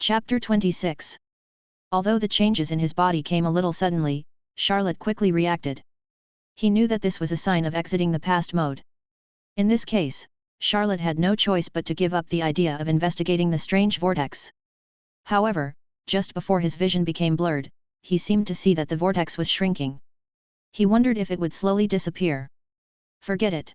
Chapter 26. Although the changes in his body came a little suddenly, Charlotte quickly reacted. He knew that this was a sign of exiting the past mode. In this case, Charlotte had no choice but to give up the idea of investigating the strange vortex. However, just before his vision became blurred, he seemed to see that the vortex was shrinking. He wondered if it would slowly disappear. Forget it.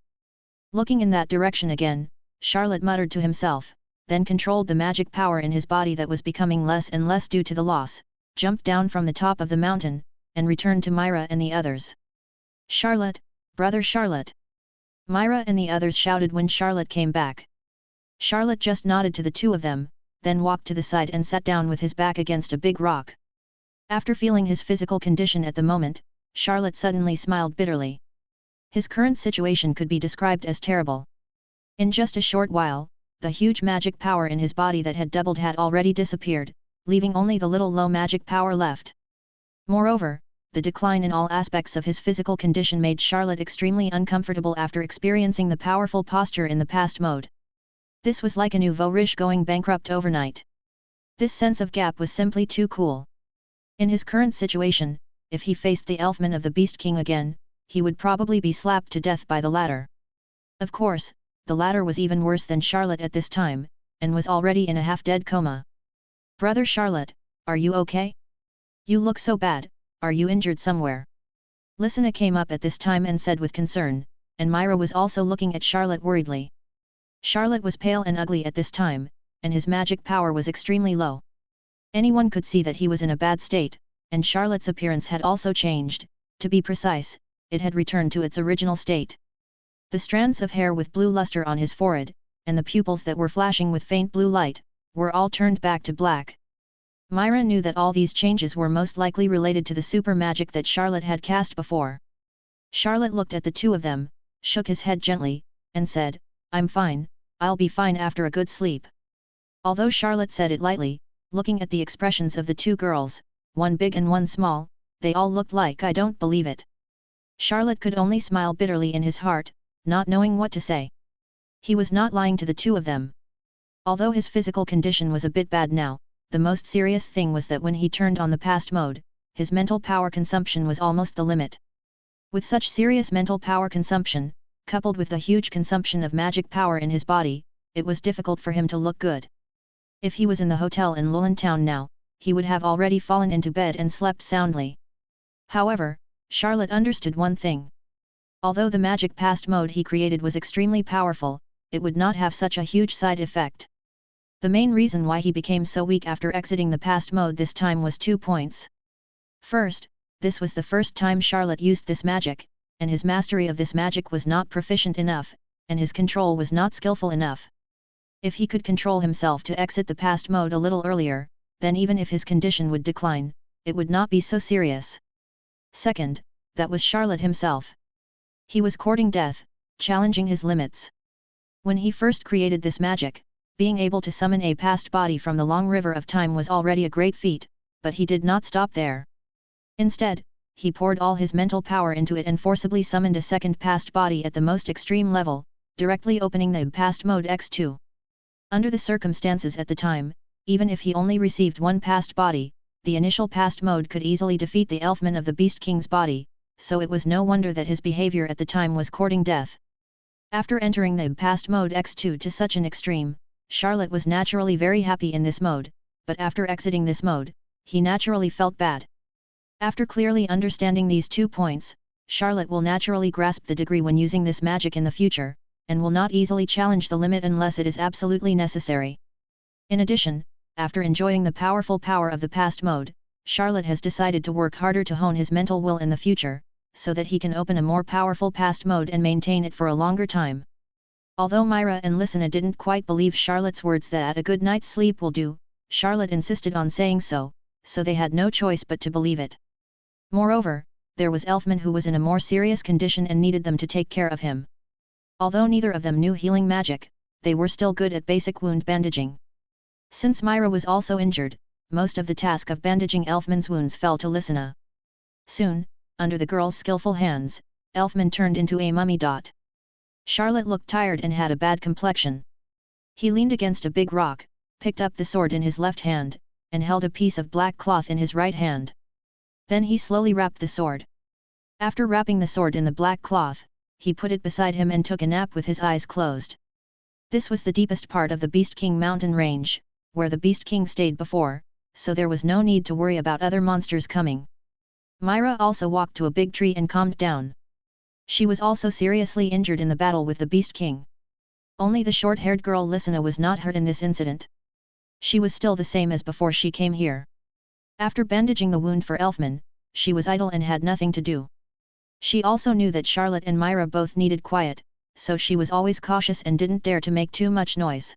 Looking in that direction again, Charlotte muttered to himself, then controlled the magic power in his body that was becoming less and less due to the loss, jumped down from the top of the mountain, and returned to Myra and the others. "Charlotte, brother Charlotte!" Myra and the others shouted when Charlotte came back. Charlotte just nodded to the two of them, then walked to the side and sat down with his back against a big rock. After feeling his physical condition at the moment, Charlotte suddenly smiled bitterly. His current situation could be described as terrible. In just a short while, the huge magic power in his body that had doubled had already disappeared, leaving only the little low magic power left. Moreover, the decline in all aspects of his physical condition made Charlotte extremely uncomfortable after experiencing the powerful posture in the past mode. This was like a nouveau riche going bankrupt overnight. This sense of gap was simply too cool. In his current situation, if he faced the Elfman of the Beast King again, he would probably be slapped to death by the latter. Of course, the latter was even worse than Charlotte at this time, and was already in a half-dead coma. "Brother Charlotte, are you okay? You look so bad, are you injured somewhere?" Lysina came up at this time and said with concern, and Myra was also looking at Charlotte worriedly. Charlotte was pale and ugly at this time, and his magic power was extremely low. Anyone could see that he was in a bad state, and Charlotte's appearance had also changed. To be precise, it had returned to its original state. The strands of hair with blue luster on his forehead, and the pupils that were flashing with faint blue light, were all turned back to black. Myra knew that all these changes were most likely related to the super magic that Charlotte had cast before. Charlotte looked at the two of them, shook his head gently, and said, "I'm fine, I'll be fine after a good sleep." Although Charlotte said it lightly, looking at the expressions of the two girls, one big and one small, they all looked like "I don't believe it." Charlotte could only smile bitterly in his heart, not knowing what to say. He was not lying to the two of them. Although his physical condition was a bit bad now, the most serious thing was that when he turned on the past mode, his mental power consumption was almost the limit. With such serious mental power consumption, coupled with the huge consumption of magic power in his body, it was difficult for him to look good. If he was in the hotel in Lulen Town now, he would have already fallen into bed and slept soundly. However, Charlotte understood one thing. Although the magic past mode he created was extremely powerful, it would not have such a huge side effect. The main reason why he became so weak after exiting the past mode this time was 2 points. First, this was the first time Charlotte used this magic, and his mastery of this magic was not proficient enough, and his control was not skillful enough. If he could control himself to exit the past mode a little earlier, then even if his condition would decline, it would not be so serious. Second, that was Charlotte himself. He was courting death, challenging his limits. When he first created this magic, being able to summon a past body from the long river of time was already a great feat, but he did not stop there. Instead, he poured all his mental power into it and forcibly summoned a second past body at the most extreme level, directly opening the past mode X2. Under the circumstances at the time, even if he only received one past body, the initial past mode could easily defeat the Elfman of the Beast King's body, so it was no wonder that his behavior at the time was courting death. After entering the past mode X2 to such an extreme, Charlotte was naturally very happy in this mode, but after exiting this mode, he naturally felt bad. After clearly understanding these 2 points, Charlotte will naturally grasp the degree when using this magic in the future, and will not easily challenge the limit unless it is absolutely necessary. In addition, after enjoying the powerful power of the past mode, Charlotte has decided to work harder to hone his mental will in the future, so that he can open a more powerful past mode and maintain it for a longer time. Although Myra and Lysina didn't quite believe Charlotte's words that a good night's sleep will do, Charlotte insisted on saying so they had no choice but to believe it. Moreover, there was Elfman who was in a more serious condition and needed them to take care of him. Although neither of them knew healing magic, they were still good at basic wound bandaging. Since Myra was also injured, most of the task of bandaging Elfman's wounds fell to Lysina. Soon, under the girl's skillful hands, Elfman turned into a mummy. Charlotte looked tired and had a bad complexion. He leaned against a big rock, picked up the sword in his left hand, and held a piece of black cloth in his right hand. Then he slowly wrapped the sword. After wrapping the sword in the black cloth, he put it beside him and took a nap with his eyes closed. This was the deepest part of the Beast King mountain range, where the Beast King stayed before, so there was no need to worry about other monsters coming. Myra also walked to a big tree and calmed down. She was also seriously injured in the battle with the Beast King. Only the short-haired girl Lysina was not hurt in this incident. She was still the same as before she came here. After bandaging the wound for Elfman, she was idle and had nothing to do. She also knew that Charlotte and Myra both needed quiet, so she was always cautious and didn't dare to make too much noise.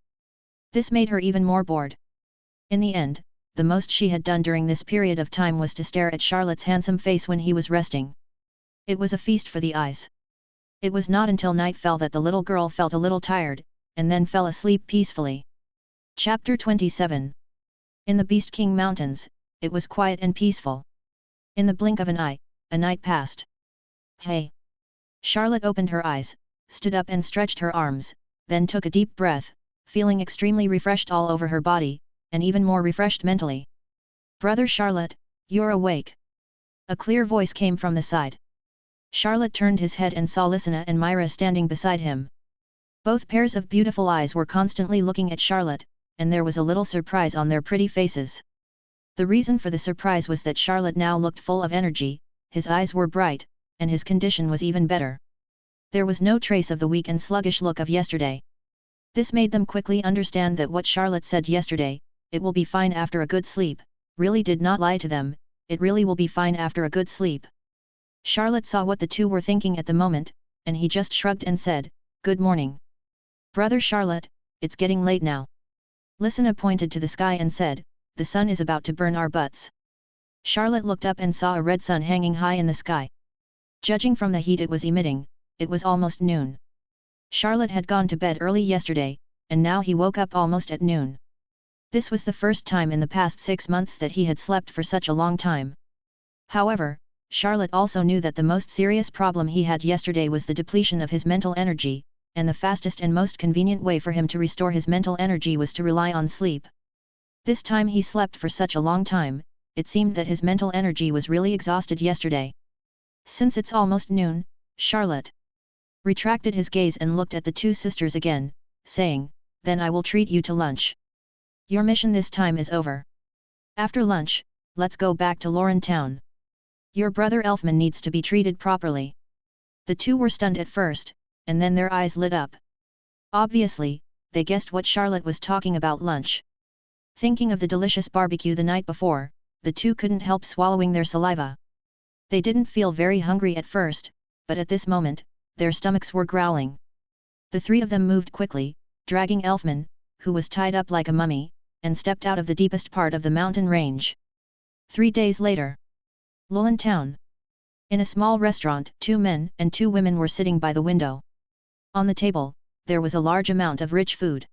This made her even more bored. In the end, the most she had done during this period of time was to stare at Charlotte's handsome face when he was resting. It was a feast for the eyes. It was not until night fell that the little girl felt a little tired, and then fell asleep peacefully. Chapter 27. In the Beast King Mountains, it was quiet and peaceful. In the blink of an eye, a night passed. Hey! Charlotte opened her eyes, stood up and stretched her arms, then took a deep breath, feeling extremely refreshed all over her body, and even more refreshed mentally. "Brother Charlotte, you're awake." A clear voice came from the side. Charlotte turned his head and saw Lysina and Myra standing beside him. Both pairs of beautiful eyes were constantly looking at Charlotte, and there was a little surprise on their pretty faces. The reason for the surprise was that Charlotte now looked full of energy, his eyes were bright, and his condition was even better. There was no trace of the weak and sluggish look of yesterday. This made them quickly understand that what Charlotte said yesterday, "It will be fine after a good sleep," really did not lie to them, it really will be fine after a good sleep. Charlotte saw what the two were thinking at the moment, and he just shrugged and said, "Good morning. Brother Charlotte, it's getting late now." Lysina pointed to the sky and said, "The sun is about to burn our butts." Charlotte looked up and saw a red sun hanging high in the sky. Judging from the heat it was emitting, it was almost noon. Charlotte had gone to bed early yesterday, and now he woke up almost at noon. This was the first time in the past 6 months that he had slept for such a long time. However, Charlotte also knew that the most serious problem he had yesterday was the depletion of his mental energy, and the fastest and most convenient way for him to restore his mental energy was to rely on sleep. This time he slept for such a long time, it seemed that his mental energy was really exhausted yesterday. Since it's almost noon, Charlotte retracted his gaze and looked at the two sisters again, saying, "Then I will treat you to lunch. Your mission this time is over. After lunch, let's go back to Lulen Town. Your brother Elfman needs to be treated properly." The two were stunned at first, and then their eyes lit up. Obviously, they guessed what Charlotte was talking about lunch. Thinking of the delicious barbecue the night before, the two couldn't help swallowing their saliva. They didn't feel very hungry at first, but at this moment, their stomachs were growling. The three of them moved quickly, dragging Elfman, who was tied up like a mummy, and stepped out of the deepest part of the mountain range. 3 days later. Lulen Town. In a small restaurant, 2 men and 2 women were sitting by the window. On the table, there was a large amount of rich food.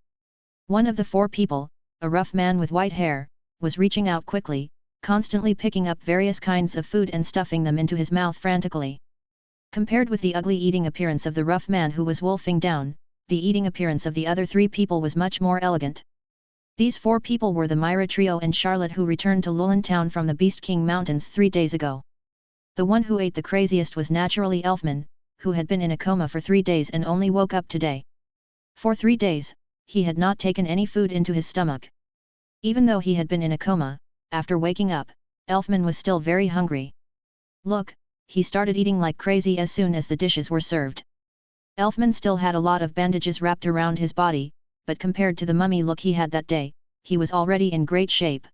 One of the 4 people, a rough man with white hair, was reaching out quickly, constantly picking up various kinds of food and stuffing them into his mouth frantically. Compared with the ugly eating appearance of the rough man who was wolfing down, the eating appearance of the other 3 people was much more elegant. These 4 people were the Myra trio and Charlotte, who returned to Lulen Town from the Beast King Mountains 3 days ago. The one who ate the craziest was naturally Elfman, who had been in a coma for 3 days and only woke up today. For 3 days, he had not taken any food into his stomach. Even though he had been in a coma, after waking up, Elfman was still very hungry. Look, he started eating like crazy as soon as the dishes were served. Elfman still had a lot of bandages wrapped around his body, but compared to the mummy look he had that day, he was already in great shape.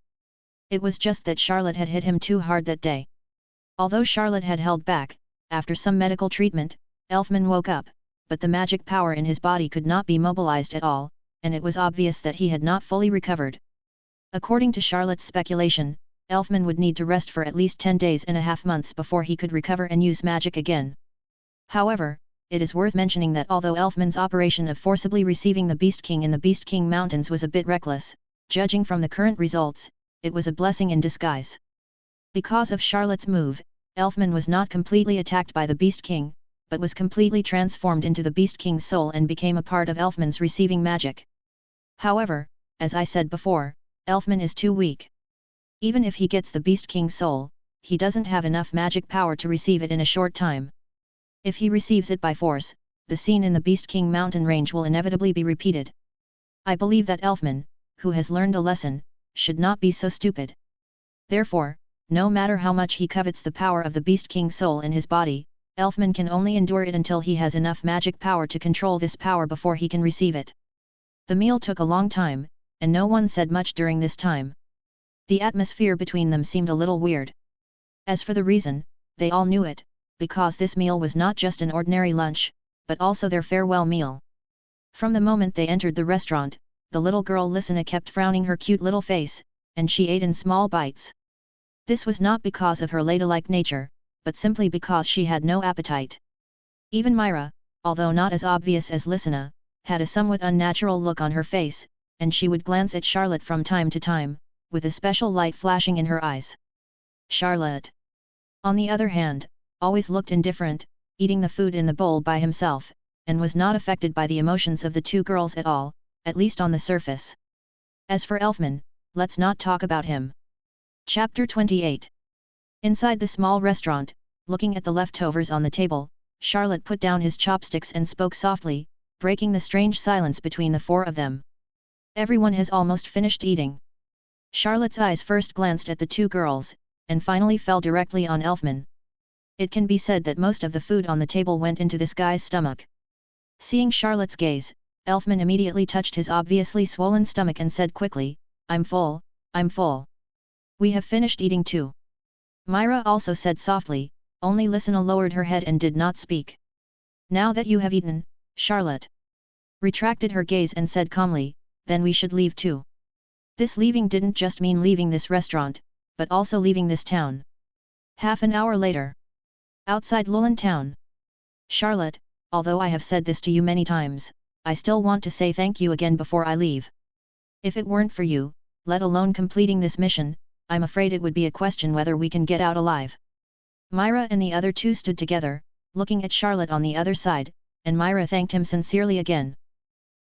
It was just that Charlotte had hit him too hard that day. Although Charlotte had held back, after some medical treatment, Elfman woke up, but the magic power in his body could not be mobilized at all, and it was obvious that he had not fully recovered. According to Charlotte's speculation, Elfman would need to rest for at least 10 days and a half months before he could recover and use magic again. However, it is worth mentioning that although Elfman's operation of forcibly receiving the Beast King in the Beast King Mountains was a bit reckless, judging from the current results, it was a blessing in disguise. Because of Charlotte's move, Elfman was not completely attacked by the Beast King, but was completely transformed into the Beast King's soul and became a part of Elfman's receiving magic. However, as I said before, Elfman is too weak. Even if he gets the Beast King's soul, he doesn't have enough magic power to receive it in a short time. If he receives it by force, the scene in the Beast King mountain range will inevitably be repeated. I believe that Elfman, who has learned a lesson, should not be so stupid. Therefore, no matter how much he covets the power of the Beast King's soul in his body, Elfman can only endure it until he has enough magic power to control this power before he can receive it. The meal took a long time, and no one said much during this time. The atmosphere between them seemed a little weird. As for the reason, they all knew it, because this meal was not just an ordinary lunch, but also their farewell meal. From the moment they entered the restaurant, the little girl Lisina kept frowning her cute little face, and she ate in small bites. This was not because of her ladylike nature, but simply because she had no appetite. Even Myra, although not as obvious as Lisina, had a somewhat unnatural look on her face, and she would glance at Charlotte from time to time, with a special light flashing in her eyes. Charlotte, on the other hand, always looked indifferent, eating the food in the bowl by himself, and was not affected by the emotions of the two girls at all, at least on the surface. As for Elfman, let's not talk about him. Chapter 28. Inside the small restaurant, looking at the leftovers on the table, Charlotte put down his chopsticks and spoke softly, breaking the strange silence between the four of them. Everyone has almost finished eating. Charlotte's eyes first glanced at the two girls, and finally fell directly on Elfman. It can be said that most of the food on the table went into this guy's stomach. Seeing Charlotte's gaze, Elfman immediately touched his obviously swollen stomach and said quickly, "I'm full, I'm full. We have finished eating too." Myra also said softly, only Lisina lowered her head and did not speak. "Now that you have eaten," Charlotte retracted her gaze and said calmly, "then we should leave too." This leaving didn't just mean leaving this restaurant, but also leaving this town. Half an hour later. Outside Lulen Town. "Charlotte, although I have said this to you many times, I still want to say thank you again before I leave. If it weren't for you, let alone completing this mission, I'm afraid it would be a question whether we can get out alive." Myra and the other two stood together, looking at Charlotte on the other side, and Myra thanked him sincerely again.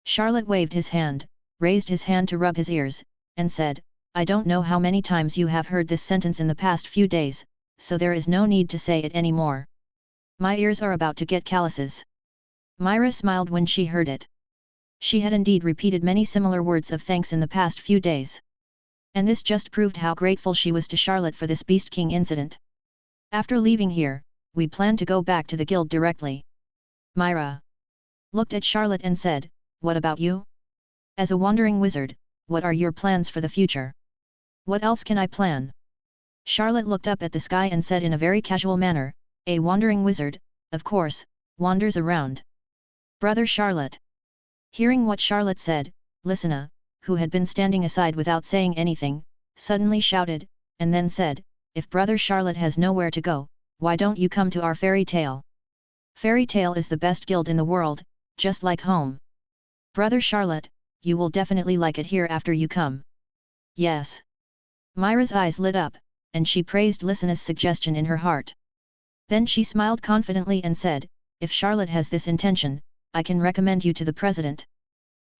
Charlotte waved his hand, raised his hand to rub his ears, and said, "I don't know how many times you have heard this sentence in the past few days, so there is no need to say it anymore. My ears are about to get calluses." Myra smiled when she heard it. She had indeed repeated many similar words of thanks in the past few days. And this just proved how grateful she was to Charlotte for this Beast King incident. "After leaving here, we plan to go back to the guild directly." Myra looked at Charlotte and said, "What about you? As a wandering wizard, what are your plans for the future? What else can I plan?" Charlotte looked up at the sky and said in a very casual manner, "A wandering wizard, of course, wanders around." "Brother Charlotte." Hearing what Charlotte said, Lisina, who had been standing aside without saying anything, suddenly shouted, and then said, "If Brother Charlotte has nowhere to go, why don't you come to our fairy tale? Fairy tale is the best guild in the world, just like home. Brother Charlotte, you will definitely like it here after you come." "Yes." Myra's eyes lit up, and she praised Lisina's suggestion in her heart. Then she smiled confidently and said, "If Charlotte has this intention, I can recommend you to the president.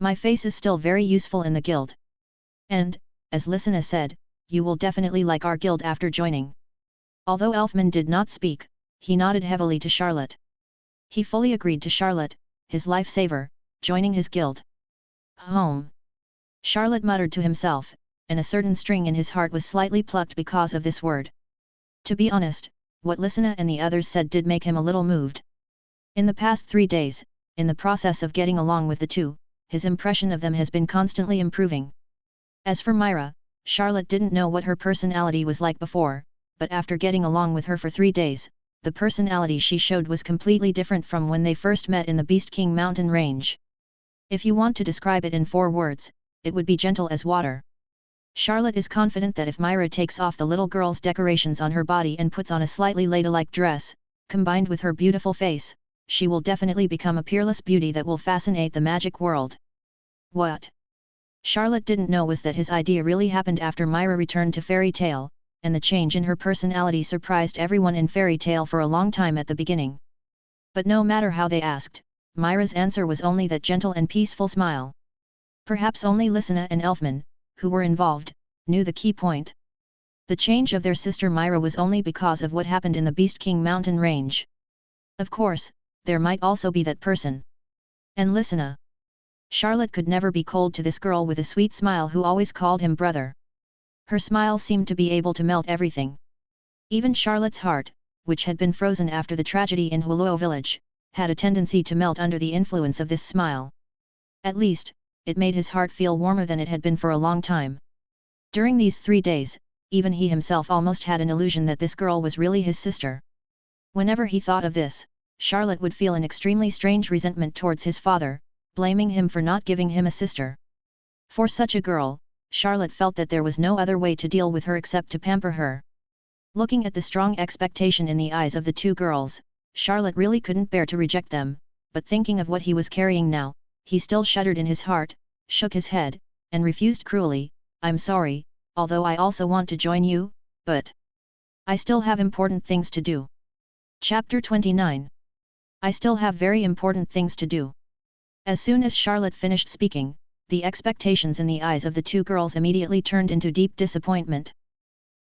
My face is still very useful in the guild. And, as Lisina said, you will definitely like our guild after joining." Although Elfman did not speak, he nodded heavily to Charlotte. He fully agreed to Charlotte, his lifesaver, joining his guild. "Home." Charlotte muttered to himself, and a certain string in his heart was slightly plucked because of this word. To be honest, what Lisina and the others said did make him a little moved. In the past 3 days, in the process of getting along with the two, his impression of them has been constantly improving. As for Myra, Charlotte didn't know what her personality was like before, but after getting along with her for 3 days, the personality she showed was completely different from when they first met in the Beast King mountain range. If you want to describe it in 4 words, it would be gentle as water. Charlotte is confident that if Myra takes off the little girl's decorations on her body and puts on a slightly ladylike dress, combined with her beautiful face, she will definitely become a peerless beauty that will fascinate the magic world. What Charlotte didn't know was that his idea really happened after Myra returned to Fairy Tale, and the change in her personality surprised everyone in Fairy Tale for a long time at the beginning. But no matter how they asked, Myra's answer was only that gentle and peaceful smile. Perhaps only Lysina and Elfman, who were involved, knew the key point. The change of their sister Myra was only because of what happened in the Beast King mountain range. Of course, there might also be that person. And Lysina. Charlotte could never be cold to this girl with a sweet smile who always called him brother. Her smile seemed to be able to melt everything. Even Charlotte's heart, which had been frozen after the tragedy in Huluo village, had a tendency to melt under the influence of this smile. At least, it made his heart feel warmer than it had been for a long time. During these 3 days, even he himself almost had an illusion that this girl was really his sister. Whenever he thought of this, Charlotte would feel an extremely strange resentment towards his father, blaming him for not giving him a sister. For such a girl, Charlotte felt that there was no other way to deal with her except to pamper her. Looking at the strong expectation in the eyes of the two girls, Charlotte really couldn't bear to reject them, but thinking of what he was carrying now, he still shuddered in his heart, shook his head, and refused cruelly, "I'm sorry, although I also want to join you, but I still have important things to do." Chapter 29. I still have very important things to do. As soon as Charlotte finished speaking, the expectations in the eyes of the two girls immediately turned into deep disappointment.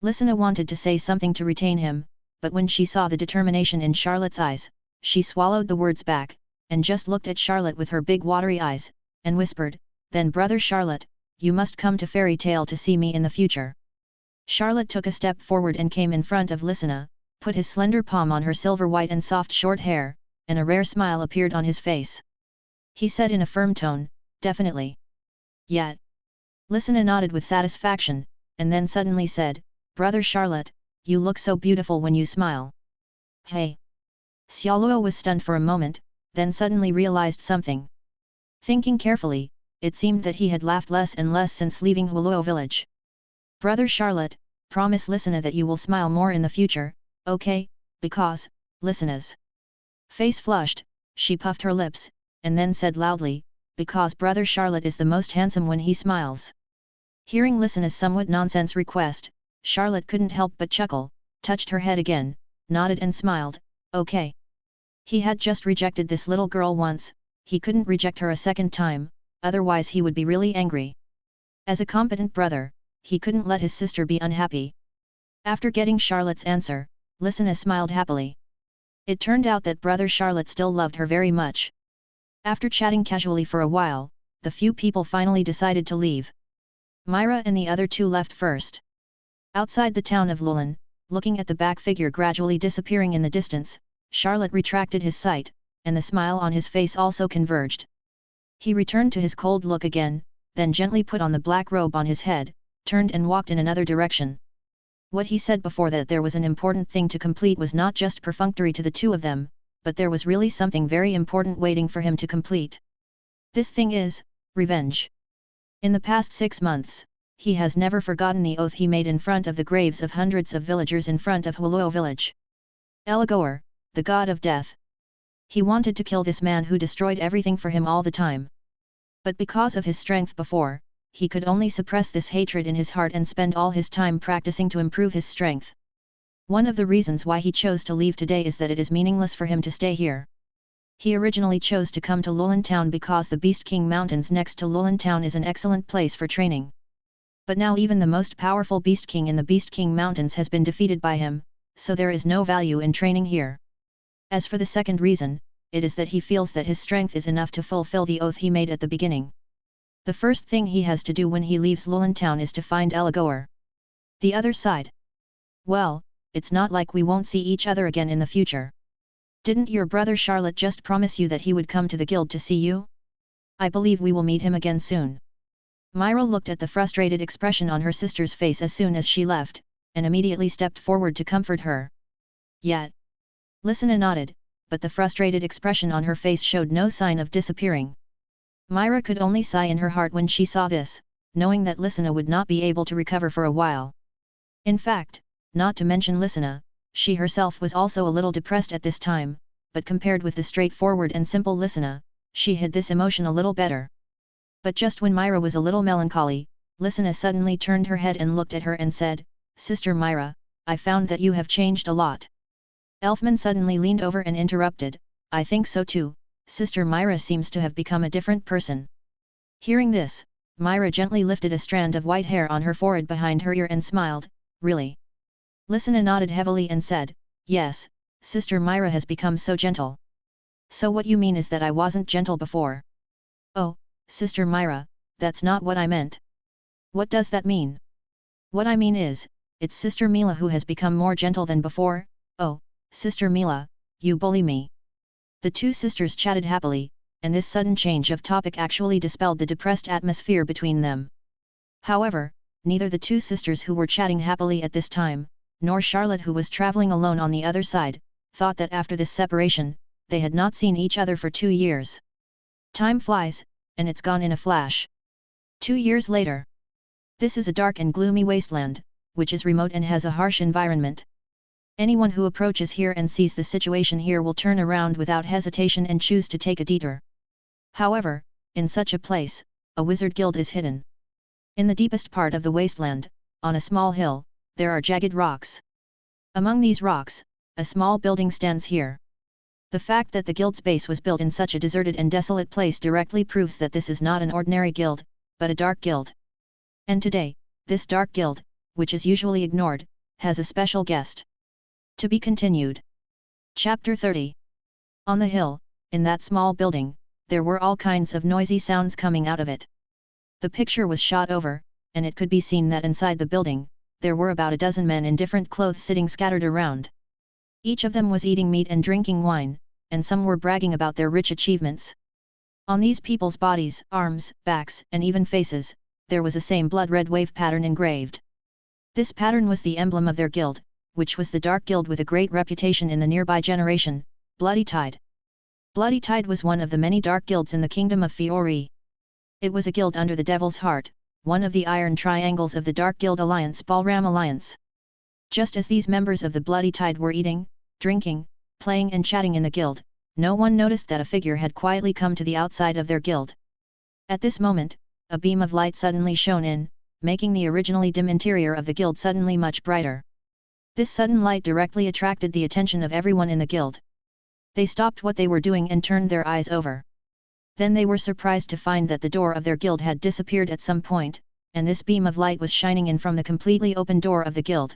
Lysina wanted to say something to retain him, but when she saw the determination in Charlotte's eyes, she swallowed the words back, and just looked at Charlotte with her big watery eyes, and whispered, "Then brother Charlotte, you must come to Fairy Tale to see me in the future." Charlotte took a step forward and came in front of Lysina, put his slender palm on her silver white and soft short hair, and a rare smile appeared on his face. He said in a firm tone, "Definitely." "Yet." Lysina nodded with satisfaction, and then suddenly said, "Brother Charlotte, you look so beautiful when you smile." "Hey!" Xiaoluo was stunned for a moment, then suddenly realized something. Thinking carefully, it seemed that he had laughed less and less since leaving Huluo village. "Brother Charlotte, promise Lysina that you will smile more in the future, okay?" Because, Lysina's face flushed, she puffed her lips, and then said loudly, "Because brother Charlotte is the most handsome when he smiles." Hearing Lysina's somewhat nonsense request, Charlotte couldn't help but chuckle, touched her head again, nodded and smiled, "Okay." He had just rejected this little girl once, he couldn't reject her a second time, otherwise he would be really angry. As a competent brother, he couldn't let his sister be unhappy. After getting Charlotte's answer, Lysina smiled happily. It turned out that brother Charlotte still loved her very much. After chatting casually for a while, the few people finally decided to leave. Myra and the other two left first. Outside the town of Lulen, looking at the back figure gradually disappearing in the distance, Charlotte retracted his sight, and the smile on his face also converged. He returned to his cold look again, then gently put on the black robe on his head, turned and walked in another direction. What he said before that there was an important thing to complete was not just perfunctory to the two of them, but there was really something very important waiting for him to complete. This thing is, revenge. In the past 6 months, he has never forgotten the oath he made in front of the graves of hundreds of villagers in front of Huluo village. Eligor, the god of death. He wanted to kill this man who destroyed everything for him all the time. But because of his strength before, he could only suppress this hatred in his heart and spend all his time practicing to improve his strength. One of the reasons why he chose to leave today is that it is meaningless for him to stay here. He originally chose to come to Lulen Town because the Beast King Mountains next to Lulen Town is an excellent place for training. But now even the most powerful Beast King in the Beast King Mountains has been defeated by him, so there is no value in training here. As for the second reason, it is that he feels that his strength is enough to fulfill the oath he made at the beginning. The first thing he has to do when he leaves Lulen Town is to find Eligor. The other side. Well, it's not like we won't see each other again in the future. Didn't your brother Charlotte just promise you that he would come to the guild to see you? I believe we will meet him again soon. Myra looked at the frustrated expression on her sister's face as soon as she left, and immediately stepped forward to comfort her. Yet. Lysina nodded, but the frustrated expression on her face showed no sign of disappearing. Myra could only sigh in her heart when she saw this, knowing that Lysina would not be able to recover for a while. In fact, not to mention Lysina, she herself was also a little depressed at this time, but compared with the straightforward and simple Lysina, she hid this emotion a little better. But just when Myra was a little melancholy, Lysina suddenly turned her head and looked at her and said, "Sister Myra, I found that you have changed a lot." Elfman suddenly leaned over and interrupted, "I think so too, Sister Myra seems to have become a different person." Hearing this, Myra gently lifted a strand of white hair on her forehead behind her ear and smiled, really? Lysina nodded heavily and said, yes, Sister Myra has become so gentle. So what you mean is that I wasn't gentle before? Oh, Sister Myra, that's not what I meant. What does that mean? What I mean is, it's Sister Mila who has become more gentle than before. Oh, Sister Mila, you bully me. The two sisters chatted happily, and this sudden change of topic actually dispelled the depressed atmosphere between them. However, neither the two sisters who were chatting happily at this time, nor Charlotte who was traveling alone on the other side, thought that after this separation, they had not seen each other for 2 years. Time flies, and it's gone in a flash. 2 years later. This is a dark and gloomy wasteland, which is remote and has a harsh environment. Anyone who approaches here and sees the situation here will turn around without hesitation and choose to take a detour. However, in such a place, a wizard guild is hidden. In the deepest part of the wasteland, on a small hill, there are jagged rocks. Among these rocks, a small building stands here. The fact that the guild's base was built in such a deserted and desolate place directly proves that this is not an ordinary guild, but a dark guild. And today, this dark guild, which is usually ignored, has a special guest. To be continued. Chapter 30. On the hill, in that small building, there were all kinds of noisy sounds coming out of it. The picture was shot over, and it could be seen that inside the building, there were about a dozen men in different clothes sitting scattered around. Each of them was eating meat and drinking wine, and some were bragging about their rich achievements. On these people's bodies, arms, backs, and even faces, there was a same blood-red wave pattern engraved. This pattern was the emblem of their guild, which was the Dark Guild with a great reputation in the nearby generation, Bloody Tide. Bloody Tide was one of the many dark guilds in the kingdom of Fiori. It was a guild under the Devil's Heart, one of the iron triangles of the Dark Guild Alliance Ballram Alliance. Just as these members of the Bloody Tide were eating, drinking, playing and chatting in the guild, no one noticed that a figure had quietly come to the outside of their guild. At this moment, a beam of light suddenly shone in, making the originally dim interior of the guild suddenly much brighter. This sudden light directly attracted the attention of everyone in the guild. They stopped what they were doing and turned their eyes over. Then they were surprised to find that the door of their guild had disappeared at some point, and this beam of light was shining in from the completely open door of the guild.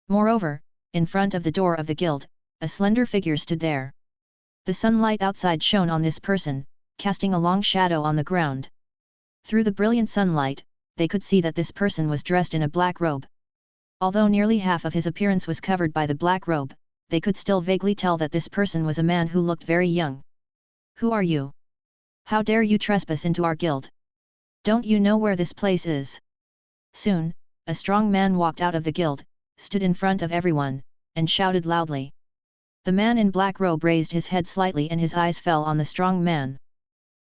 Moreover, in front of the door of the guild, a slender figure stood there. The sunlight outside shone on this person, casting a long shadow on the ground. Through the brilliant sunlight, they could see that this person was dressed in a black robe. Although nearly half of his appearance was covered by the black robe, they could still vaguely tell that this person was a man who looked very young. "Who are you? How dare you trespass into our guild? Don't you know where this place is?" Soon, a strong man walked out of the guild, stood in front of everyone, and shouted loudly. The man in black robe raised his head slightly and his eyes fell on the strong man.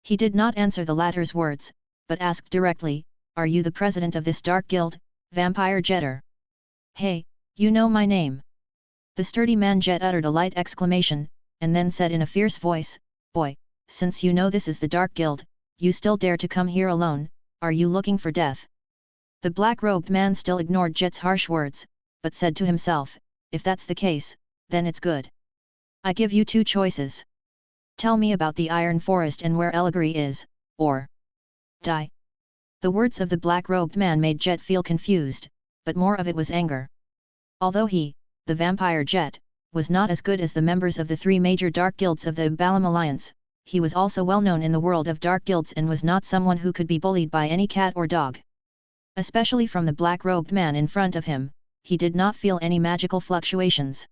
He did not answer the latter's words, but asked directly, "Are you the president of this dark guild, Vampire Jetter?" "Hey, you know my name." The sturdy man Jet uttered a light exclamation, and then said in a fierce voice, "Boy, since you know this is the Dark Guild, you still dare to come here alone, are you looking for death?" The black-robed man still ignored Jet's harsh words, but said to himself, "If that's the case, then it's good. I give you two choices. Tell me about the Iron Forest and where Eligor is, or die." The words of the black-robed man made Jet feel confused, but more of it was anger. Although he, the Vampire Jet, was not as good as the members of the three major dark guilds of the Ballram Alliance, he was also well known in the world of dark guilds and was not someone who could be bullied by any cat or dog. Especially from the black-robed man in front of him, he did not feel any magical fluctuations.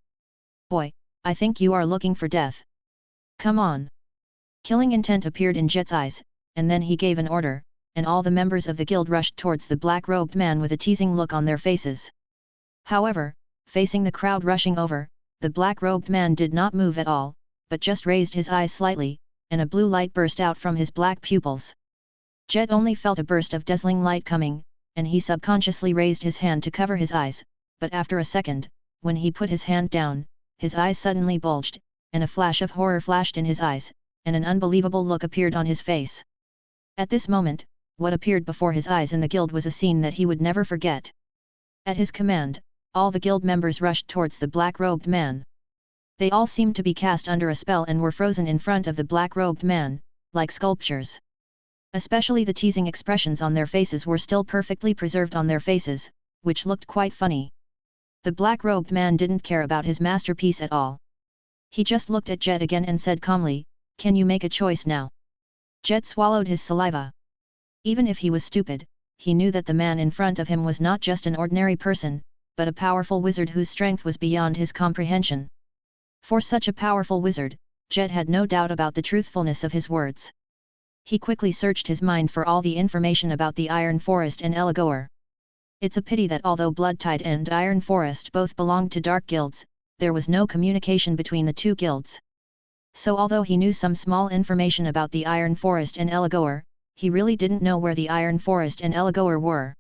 "Boy, I think you are looking for death. Come on." Killing intent appeared in Jet's eyes, and then he gave an order, and all the members of the guild rushed towards the black-robed man with a teasing look on their faces. However, facing the crowd rushing over, the black-robed man did not move at all, but just raised his eyes slightly, and a blue light burst out from his black pupils. Jet only felt a burst of dazzling light coming, and he subconsciously raised his hand to cover his eyes, but after a second, when he put his hand down, his eyes suddenly bulged, and a flash of horror flashed in his eyes, and an unbelievable look appeared on his face. At this moment, what appeared before his eyes in the guild was a scene that he would never forget. At his command, all the guild members rushed towards the black-robed man. They all seemed to be cast under a spell and were frozen in front of the black-robed man, like sculptures. Especially the teasing expressions on their faces were still perfectly preserved on their faces, which looked quite funny. The black-robed man didn't care about his masterpiece at all. He just looked at Jet again and said calmly, "Can you make a choice now?" Jet swallowed his saliva. Even if he was stupid, he knew that the man in front of him was not just an ordinary person, but a powerful wizard whose strength was beyond his comprehension. For such a powerful wizard, Jet had no doubt about the truthfulness of his words. He quickly searched his mind for all the information about the Iron Forest and Eligor. It's a pity that although Bloodtide and Iron Forest both belonged to dark guilds, there was no communication between the two guilds. So although he knew some small information about the Iron Forest and Eligor, he really didn't know where the Iron Forest and Eligor were.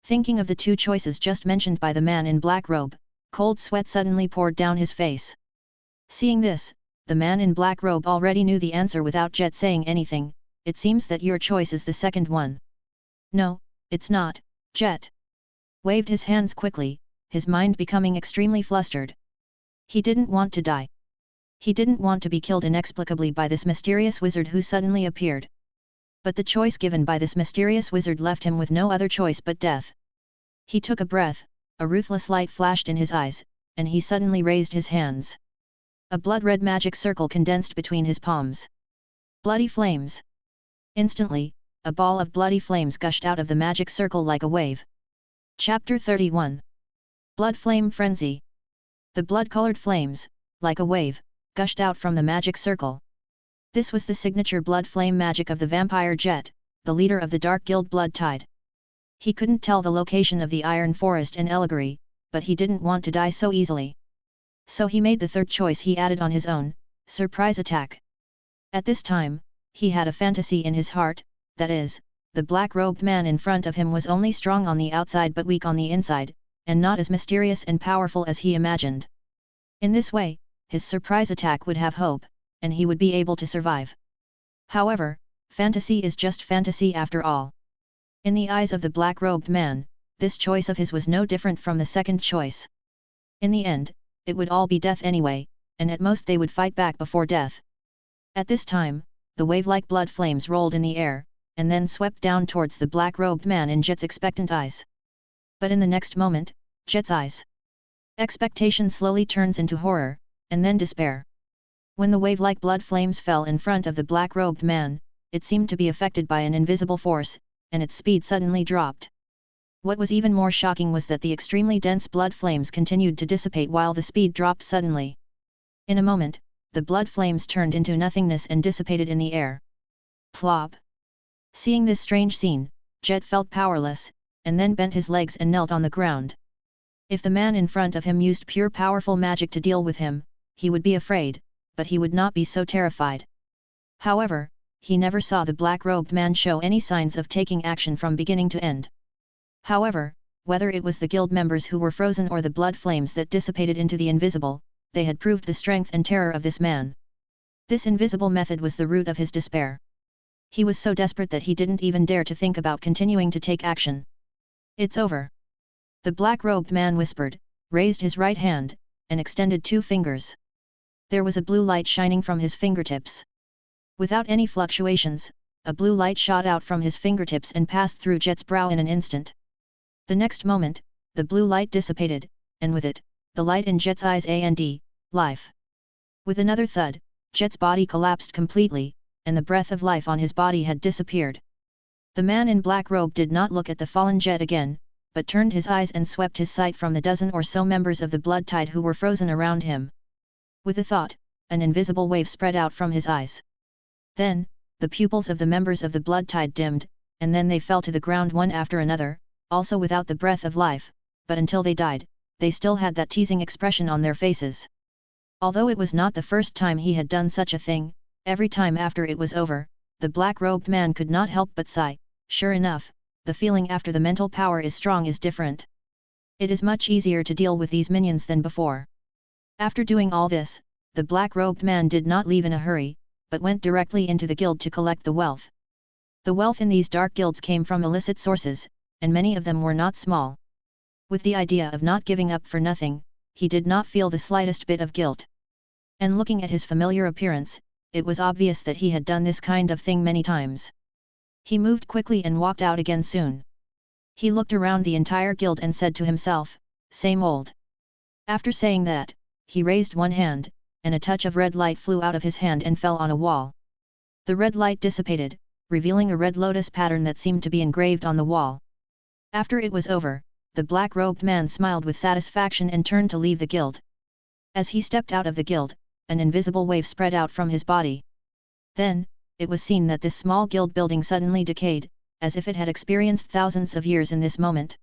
Thinking of the two choices just mentioned by the man in black robe, cold sweat suddenly poured down his face. Seeing this, the man in black robe already knew the answer without Jet saying anything. "It seems that your choice is the second one." "No, it's not," Jet waved his hands quickly, his mind becoming extremely flustered. He didn't want to die. He didn't want to be killed inexplicably by this mysterious wizard who suddenly appeared. But the choice given by this mysterious wizard left him with no other choice but death. He took a breath, a ruthless light flashed in his eyes, and he suddenly raised his hands. A blood-red magic circle condensed between his palms. Bloody flames! Instantly, a ball of bloody flames gushed out of the magic circle like a wave. Chapter 31. Blood Flame Frenzy. The blood-colored flames, like a wave, gushed out from the magic circle. This was the signature blood flame magic of the vampire Jet, the leader of the Dark Guild Bloodtide. He couldn't tell the location of the Iron Forest and Eligor, but he didn't want to die so easily. So he made the third choice he added on his own: surprise attack. At this time, he had a fantasy in his heart, that is, the black-robed man in front of him was only strong on the outside but weak on the inside, and not as mysterious and powerful as he imagined. In this way, his surprise attack would have hope, and he would be able to survive. However, fantasy is just fantasy after all. In the eyes of the black-robed man, this choice of his was no different from the second choice. In the end, it would all be death anyway, and at most they would fight back before death. At this time, the wave-like blood flames rolled in the air, and then swept down towards the black-robed man in Jet's expectant eyes. But in the next moment, Jet's eyes' expectation slowly turns into horror, and then despair. When the wave-like blood flames fell in front of the black-robed man, it seemed to be affected by an invisible force, and its speed suddenly dropped. What was even more shocking was that the extremely dense blood flames continued to dissipate while the speed dropped suddenly. In a moment, the blood flames turned into nothingness and dissipated in the air. Plop! Seeing this strange scene, Jet felt powerless, and then bent his legs and knelt on the ground. If the man in front of him used pure powerful magic to deal with him, he would be afraid, but he would not be so terrified. However, he never saw the black-robed man show any signs of taking action from beginning to end. However, whether it was the guild members who were frozen or the blood flames that dissipated into the invisible, they had proved the strength and terror of this man. This invisible method was the root of his despair. He was so desperate that he didn't even dare to think about continuing to take action. "It's over," the black-robed man whispered, raised his right hand, and extended 2 fingers. There was a blue light shining from his fingertips. Without any fluctuations, a blue light shot out from his fingertips and passed through Jet's brow in an instant. The next moment, the blue light dissipated, and with it, the light in Jet's eyes and life. With another thud, Jet's body collapsed completely, and the breath of life on his body had disappeared. The man in black robe did not look at the fallen Jet again, but turned his eyes and swept his sight from the dozen or so members of the Bloodtide who were frozen around him. With a thought, an invisible wave spread out from his eyes. Then, the pupils of the members of the Bloodtide dimmed, and then they fell to the ground one after another, also without the breath of life, but until they died, they still had that teasing expression on their faces. Although it was not the first time he had done such a thing, every time after it was over, the black-robed man could not help but sigh. Sure enough, the feeling after the mental power is strong is different. It is much easier to deal with these minions than before. After doing all this, the black-robed man did not leave in a hurry, but went directly into the guild to collect the wealth. The wealth in these dark guilds came from illicit sources, and many of them were not small. With the idea of not giving up for nothing, he did not feel the slightest bit of guilt. And looking at his familiar appearance, it was obvious that he had done this kind of thing many times. He moved quickly and walked out again soon. He looked around the entire guild and said to himself, same old. After saying that, he raised one hand, and a touch of red light flew out of his hand and fell on a wall. The red light dissipated, revealing a red lotus pattern that seemed to be engraved on the wall. After it was over, the black-robed man smiled with satisfaction and turned to leave the guild. As he stepped out of the guild, an invisible wave spread out from his body. Then, it was seen that this small guild building suddenly decayed, as if it had experienced thousands of years in this moment.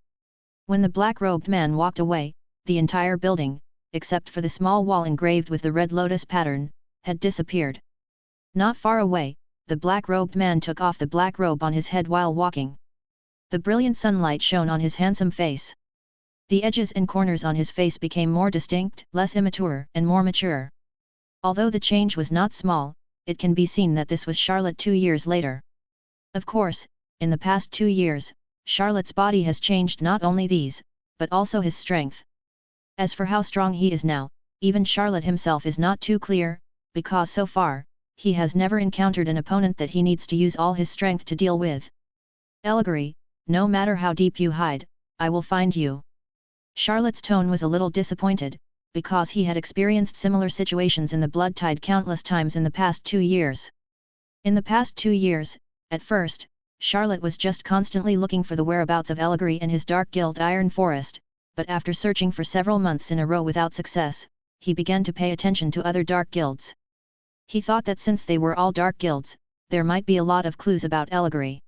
When the black-robed man walked away, the entire building, except for the small wall engraved with the red lotus pattern, had disappeared. Not far away, the black-robed man took off the black robe on his head while walking. The brilliant sunlight shone on his handsome face. The edges and corners on his face became more distinct, less immature, and more mature. Although the change was not small, it can be seen that this was Charlotte 2 years later. Of course, in the past 2 years, Charlotte's body has changed not only these, but also his strength. As for how strong he is now, even Charlotte himself is not too clear, because so far, he has never encountered an opponent that he needs to use all his strength to deal with. Eligor, no matter how deep you hide, I will find you. Charlotte's tone was a little disappointed, because he had experienced similar situations in the blood tide countless times in the past 2 years. In the past 2 years, at first, Charlotte was just constantly looking for the whereabouts of Eligor and his dark guild Iron Forest, but after searching for several months in a row without success, he began to pay attention to other dark guilds. He thought that since they were all dark guilds, there might be a lot of clues about Eligor.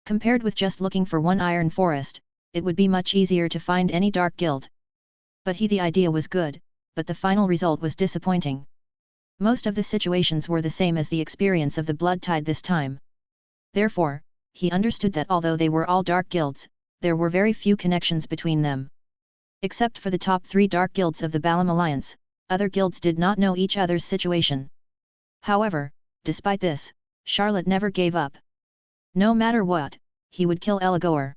Compared with just looking for one Iron Forest, it would be much easier to find any dark guild. But the idea was good, but the final result was disappointing. Most of the situations were the same as the experience of the blood tide this time. Therefore, he understood that although they were all dark guilds, there were very few connections between them. Except for the top 3 dark guilds of the Balam Alliance, other guilds did not know each other's situation. However, despite this, Charlotte never gave up. No matter what, he would kill Eligor.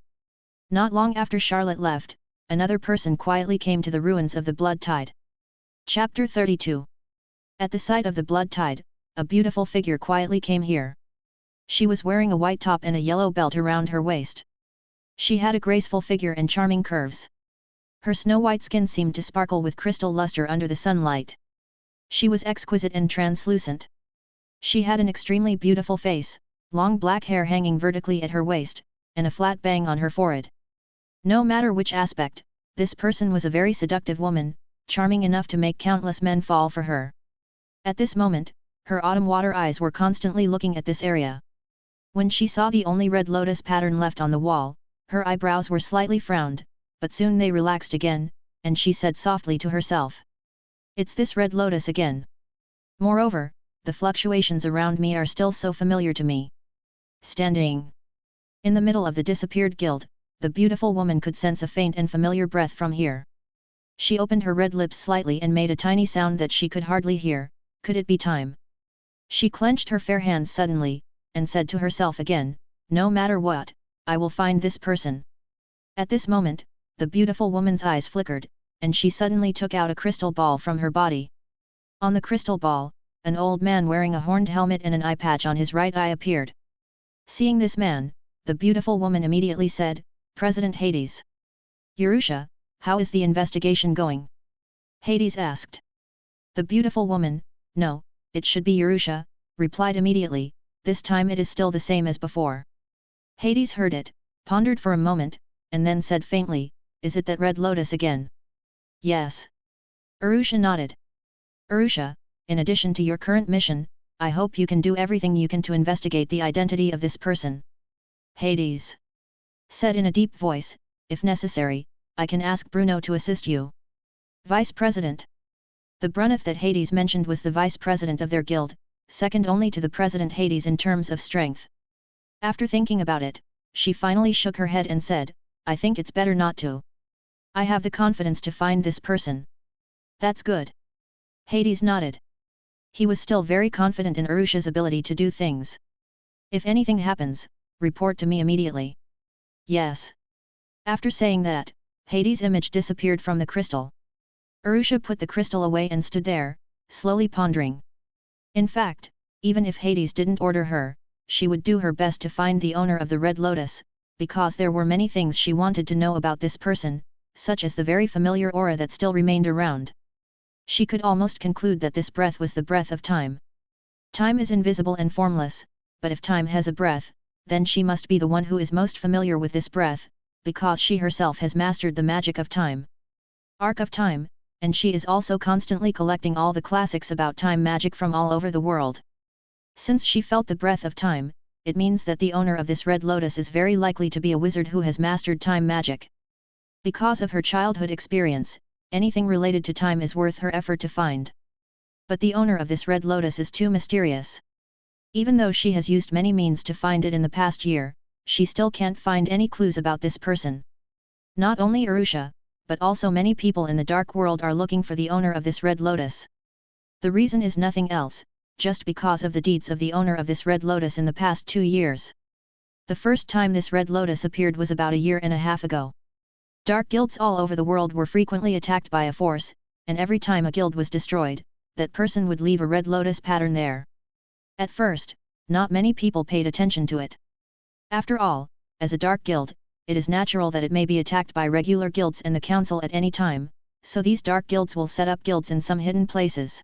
Not long after Charlotte left, another person quietly came to the ruins of the blood tide. Chapter 32. At the sight of the blood tide, a beautiful figure quietly came here. She was wearing a white top and a yellow belt around her waist. She had a graceful figure and charming curves. Her snow-white skin seemed to sparkle with crystal luster under the sunlight. She was exquisite and translucent. She had an extremely beautiful face, long black hair hanging vertically at her waist, and a flat bang on her forehead. No matter which aspect, this person was a very seductive woman, charming enough to make countless men fall for her. At this moment, her autumn water eyes were constantly looking at this area. When she saw the only red lotus pattern left on the wall, her eyebrows were slightly frowned, but soon they relaxed again, and she said softly to herself, "It's this red lotus again. Moreover, the fluctuations around me are still so familiar to me." Standing in the middle of the disappeared guild, the beautiful woman could sense a faint and familiar breath from here. She opened her red lips slightly and made a tiny sound that she could hardly hear. Could it be time? She clenched her fair hands suddenly, and said to herself again, "No matter what, I will find this person." At this moment, the beautiful woman's eyes flickered, and she suddenly took out a crystal ball from her body. On the crystal ball, an old man wearing a horned helmet and an eye patch on his right eye appeared. Seeing this man, the beautiful woman immediately said, "President Hades." "Yerusha, how is the investigation going?" Hades asked. The beautiful woman, "No, it should be Yerusha," replied immediately, "this time it is still the same as before." Hades heard it, pondered for a moment, and then said faintly, "Is it that Red Lotus again?" "Yes." Yerusha nodded. "Yerusha, in addition to your current mission, I hope you can do everything you can to investigate the identity of this person." Hades said in a deep voice, "If necessary, I can ask Bruno to assist you." Vice President. The Bruneth that Hades mentioned was the Vice President of their guild, second only to the President Hades in terms of strength. After thinking about it, she finally shook her head and said, "I think it's better not to. I have the confidence to find this person." "That's good." Hades nodded. He was still very confident in Yerusha's ability to do things. "If anything happens, report to me immediately." "Yes." After saying that, Hades' image disappeared from the crystal. Yerusha put the crystal away and stood there, slowly pondering. In fact, even if Hades didn't order her, she would do her best to find the owner of the Red Lotus, because there were many things she wanted to know about this person, such as the very familiar aura that still remained around. She could almost conclude that this breath was the breath of time. Time is invisible and formless, but if time has a breath, then she must be the one who is most familiar with this breath, because she herself has mastered the magic of time. Arc of time, and she is also constantly collecting all the classics about time magic from all over the world. Since she felt the breath of time, it means that the owner of this Red Lotus is very likely to be a wizard who has mastered time magic. Because of her childhood experience, anything related to time is worth her effort to find. But the owner of this Red Lotus is too mysterious. Even though she has used many means to find it in the past year, she still can't find any clues about this person. Not only Arusha, but also many people in the dark world are looking for the owner of this Red Lotus. The reason is nothing else, just because of the deeds of the owner of this Red Lotus in the past 2 years. The first time this Red Lotus appeared was about a year and a half ago. Dark guilds all over the world were frequently attacked by a force, and every time a guild was destroyed, that person would leave a Red Lotus pattern there. At first, not many people paid attention to it. After all, as a dark guild, it is natural that it may be attacked by regular guilds and the council at any time, so these dark guilds will set up guilds in some hidden places.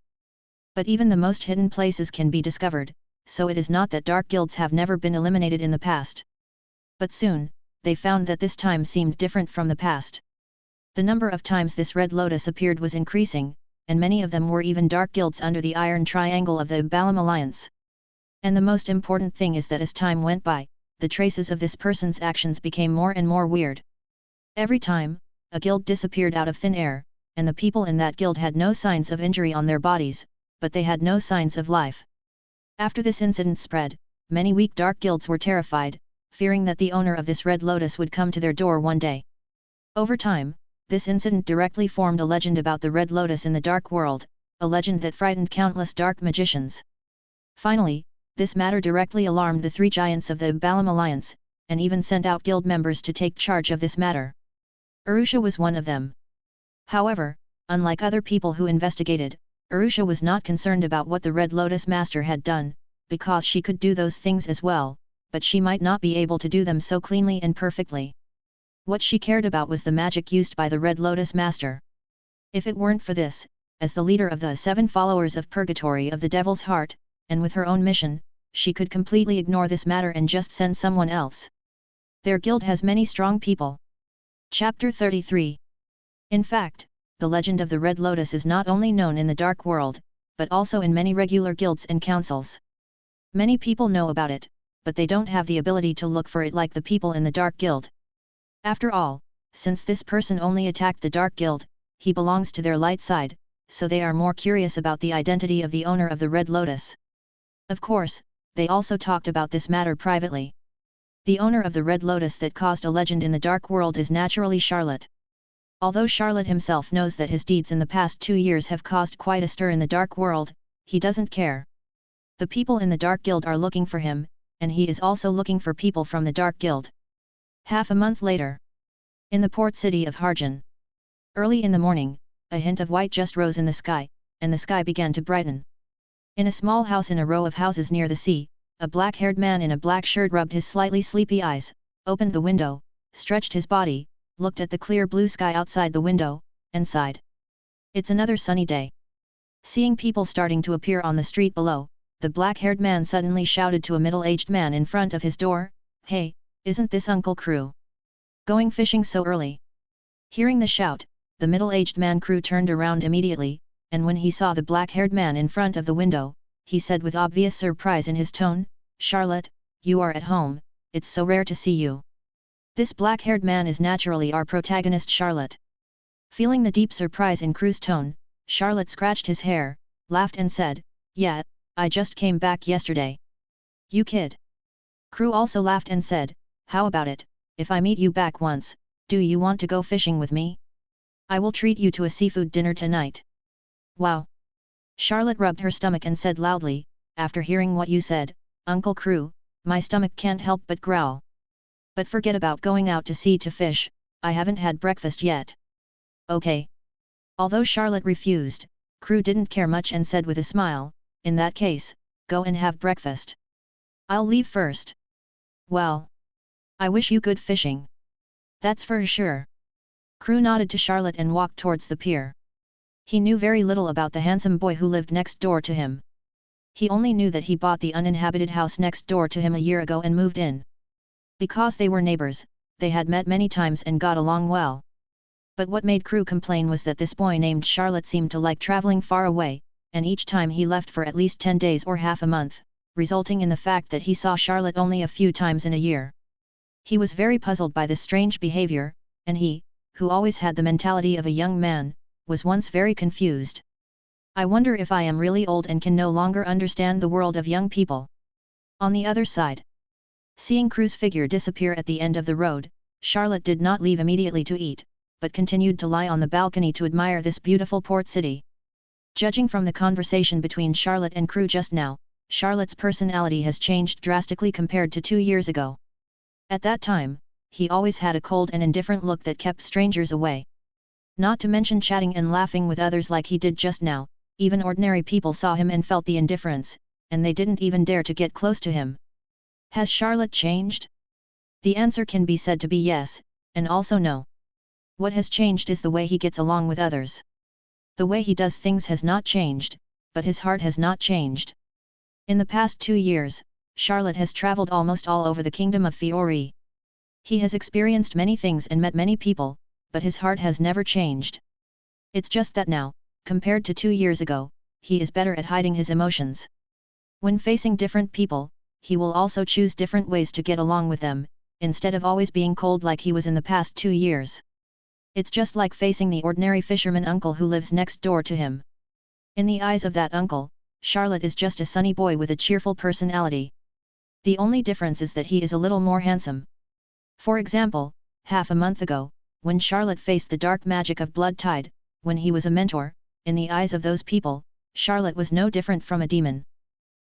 But even the most hidden places can be discovered, so it is not that dark guilds have never been eliminated in the past. But soon, they found that this time seemed different from the past. The number of times this Red Lotus appeared was increasing, and many of them were even dark guilds under the Iron Triangle of the Balam Alliance. And the most important thing is that as time went by, the traces of this person's actions became more and more weird. Every time, a guild disappeared out of thin air, and the people in that guild had no signs of injury on their bodies, but they had no signs of life. After this incident spread, many weak dark guilds were terrified, fearing that the owner of this Red Lotus would come to their door one day. Over time, this incident directly formed a legend about the Red Lotus in the dark world, a legend that frightened countless dark magicians. Finally, this matter directly alarmed the 3 giants of the Balam Alliance, and even sent out guild members to take charge of this matter. Arusha was one of them. However, unlike other people who investigated, Arusha was not concerned about what the Red Lotus Master had done, because she could do those things as well, but she might not be able to do them so cleanly and perfectly. What she cared about was the magic used by the Red Lotus Master. If it weren't for this, as the leader of the 7 followers of Purgatory of the Devil's Heart, and with her own mission, she could completely ignore this matter and just send someone else. Their guild has many strong people. Chapter 33. In fact, the legend of the Red Lotus is not only known in the dark world, but also in many regular guilds and councils. Many people know about it, but they don't have the ability to look for it like the people in the Dark Guild. After all, since this person only attacked the Dark Guild, he belongs to their light side, so they are more curious about the identity of the owner of the Red Lotus. Of course, they also talked about this matter privately. The owner of the Red Lotus that caused a legend in the dark world is naturally Charlotte. Although Charlotte himself knows that his deeds in the past 2 years have caused quite a stir in the dark world, he doesn't care. The people in the Dark Guild are looking for him, and he is also looking for people from the Dark Guild. Half a month later. In the port city of Harjun. Early in the morning, a hint of white just rose in the sky, and the sky began to brighten. In a small house in a row of houses near the sea, a black-haired man in a black shirt rubbed his slightly sleepy eyes, opened the window, stretched his body, looked at the clear blue sky outside the window, and sighed. It's another sunny day. Seeing people starting to appear on the street below, the black-haired man suddenly shouted to a middle-aged man in front of his door, "Hey, isn't this Uncle Crew? Going fishing so early?" Hearing the shout, the middle-aged man Crew turned around immediately, and when he saw the black-haired man in front of the window, he said with obvious surprise in his tone, "Charlotte, you are at home, it's so rare to see you." This black-haired man is naturally our protagonist Charlotte. Feeling the deep surprise in Crew's tone, Charlotte scratched his hair, laughed and said, "Yeah, I just came back yesterday." "You kid." Crew also laughed and said, "How about it, if I meet you back once, do you want to go fishing with me? I will treat you to a seafood dinner tonight." "Wow." Charlotte rubbed her stomach and said loudly, "After hearing what you said, Uncle Crew, my stomach can't help but growl. But forget about going out to sea to fish, I haven't had breakfast yet." "Okay." Although Charlotte refused, Crew didn't care much and said with a smile, "In that case, go and have breakfast." I'll leave first. Well, I wish you good fishing. That's for sure. Crew nodded to Charlotte and walked towards the pier. He knew very little about the handsome boy who lived next door to him. He only knew that he bought the uninhabited house next door to him a year ago and moved in. Because they were neighbors, they had met many times and got along well. But what made Crew complain was that this boy named Charlotte seemed to like traveling far away, and each time he left for at least 10 days or half a month, resulting in the fact that he saw Charlotte only a few times in a year. He was very puzzled by this strange behavior, and he, who always had the mentality of a young man, was once very confused. I wonder if I am really old and can no longer understand the world of young people. On the other side, seeing Crew's figure disappear at the end of the road, Charlotte did not leave immediately to eat, but continued to lie on the balcony to admire this beautiful port city. Judging from the conversation between Charlotte and Crew just now, Charlotte's personality has changed drastically compared to 2 years ago. At that time, he always had a cold and indifferent look that kept strangers away. Not to mention chatting and laughing with others like he did just now, even ordinary people saw him and felt the indifference, and they didn't even dare to get close to him. Has Charlotte changed? The answer can be said to be yes, and also no. What has changed is the way he gets along with others. The way he does things has not changed, but his heart has not changed. In the past 2 years, Charlotte has traveled almost all over the kingdom of Fiori. He has experienced many things and met many people, but his heart has never changed. It's just that now, compared to 2 years ago, he is better at hiding his emotions. When facing different people, he will also choose different ways to get along with them, instead of always being cold like he was in the past 2 years. It's just like facing the ordinary fisherman uncle who lives next door to him. In the eyes of that uncle, Charlotte is just a sunny boy with a cheerful personality. The only difference is that he is a little more handsome. For example, half a month ago, when Charlotte faced the dark magic of blood tide, when he was a mentor, in the eyes of those people, Charlotte was no different from a demon.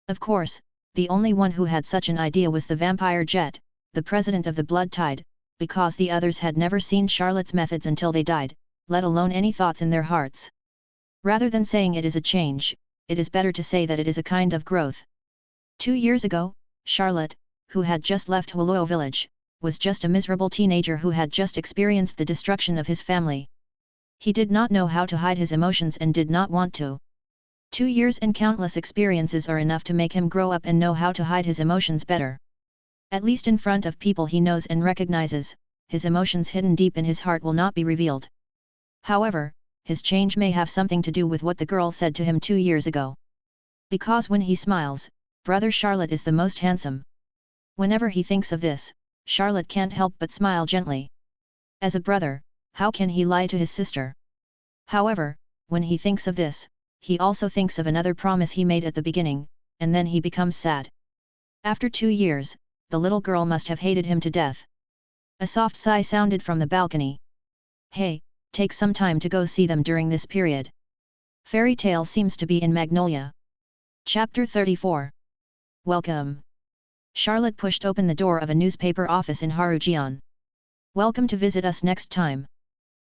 Of course, the only one who had such an idea was the vampire Jet, the president of the blood tide, because the others had never seen Charlotte's methods until they died, let alone any thoughts in their hearts. Rather than saying it is a change, it is better to say that it is a kind of growth. 2 years ago, Charlotte, who had just left Huoluo village, was just a miserable teenager who had just experienced the destruction of his family. He did not know how to hide his emotions and did not want to. 2 years and countless experiences are enough to make him grow up and know how to hide his emotions better. At least in front of people he knows and recognizes, his emotions hidden deep in his heart will not be revealed. However, his change may have something to do with what the girl said to him 2 years ago. Because when he smiles, brother Charlotte is the most handsome. Whenever he thinks of this, Charlotte can't help but smile gently. As a brother, how can he lie to his sister? However, when he thinks of this, he also thinks of another promise he made at the beginning, and then he becomes sad. After 2 years, the little girl must have hated him to death. A soft sigh sounded from the balcony. Hey, take some time to go see them during this period. Fairy tale seems to be in Magnolia. Chapter 34. Welcome. Charlotte pushed open the door of a newspaper office in Harjun. Welcome to visit us next time.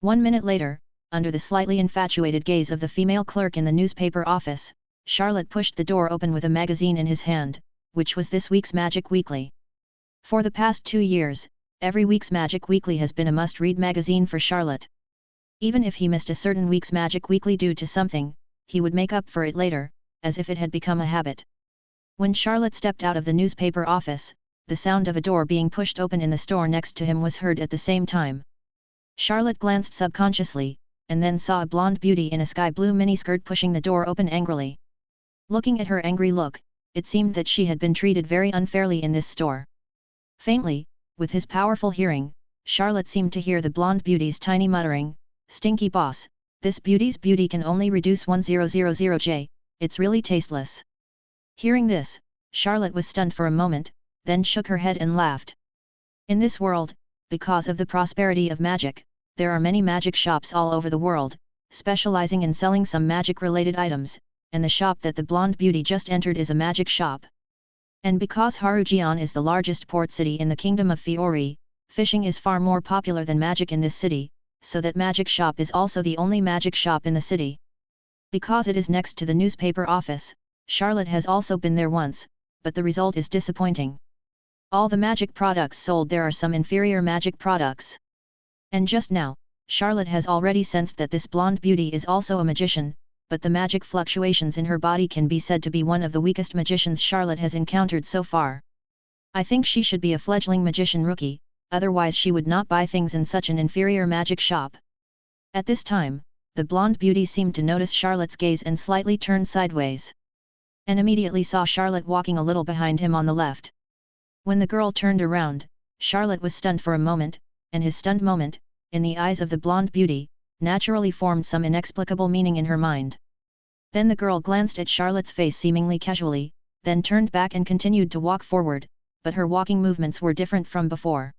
1 minute later, under the slightly infatuated gaze of the female clerk in the newspaper office, Charlotte pushed the door open with a magazine in his hand, which was this week's Magic Weekly. For the past 2 years, every week's Magic Weekly has been a must-read magazine for Charlotte. Even if he missed a certain week's Magic Weekly due to something, he would make up for it later, as if it had become a habit. When Charlotte stepped out of the newspaper office, the sound of a door being pushed open in the store next to him was heard at the same time. Charlotte glanced subconsciously, and then saw a blonde beauty in a sky-blue miniskirt pushing the door open angrily. Looking at her angry look, it seemed that she had been treated very unfairly in this store. Faintly, with his powerful hearing, Charlotte seemed to hear the blonde beauty's tiny muttering, "Stinky boss, this beauty's beauty can only reduce 1000J, it's really tasteless." Hearing this, Charlotte was stunned for a moment, then shook her head and laughed. In this world, because of the prosperity of magic, there are many magic shops all over the world, specializing in selling some magic-related items, and the shop that the blonde beauty just entered is a magic shop. And because Harjun is the largest port city in the kingdom of Fiori, fishing is far more popular than magic in this city, so that magic shop is also the only magic shop in the city. Because it is next to the newspaper office, Charlotte has also been there once, but the result is disappointing. All the magic products sold there are some inferior magic products. And just now, Charlotte has already sensed that this blonde beauty is also a magician, but the magic fluctuations in her body can be said to be one of the weakest magicians Charlotte has encountered so far. I think she should be a fledgling magician rookie, otherwise she would not buy things in such an inferior magic shop. At this time, the blonde beauty seemed to notice Charlotte's gaze and slightly turned sideways. And immediately saw Charlotte walking a little behind him on the left. When the girl turned around, Charlotte was stunned for a moment, and his stunned moment, in the eyes of the blonde beauty, naturally formed some inexplicable meaning in her mind. Then the girl glanced at Charlotte's face seemingly casually, then turned back and continued to walk forward, but her walking movements were different from before.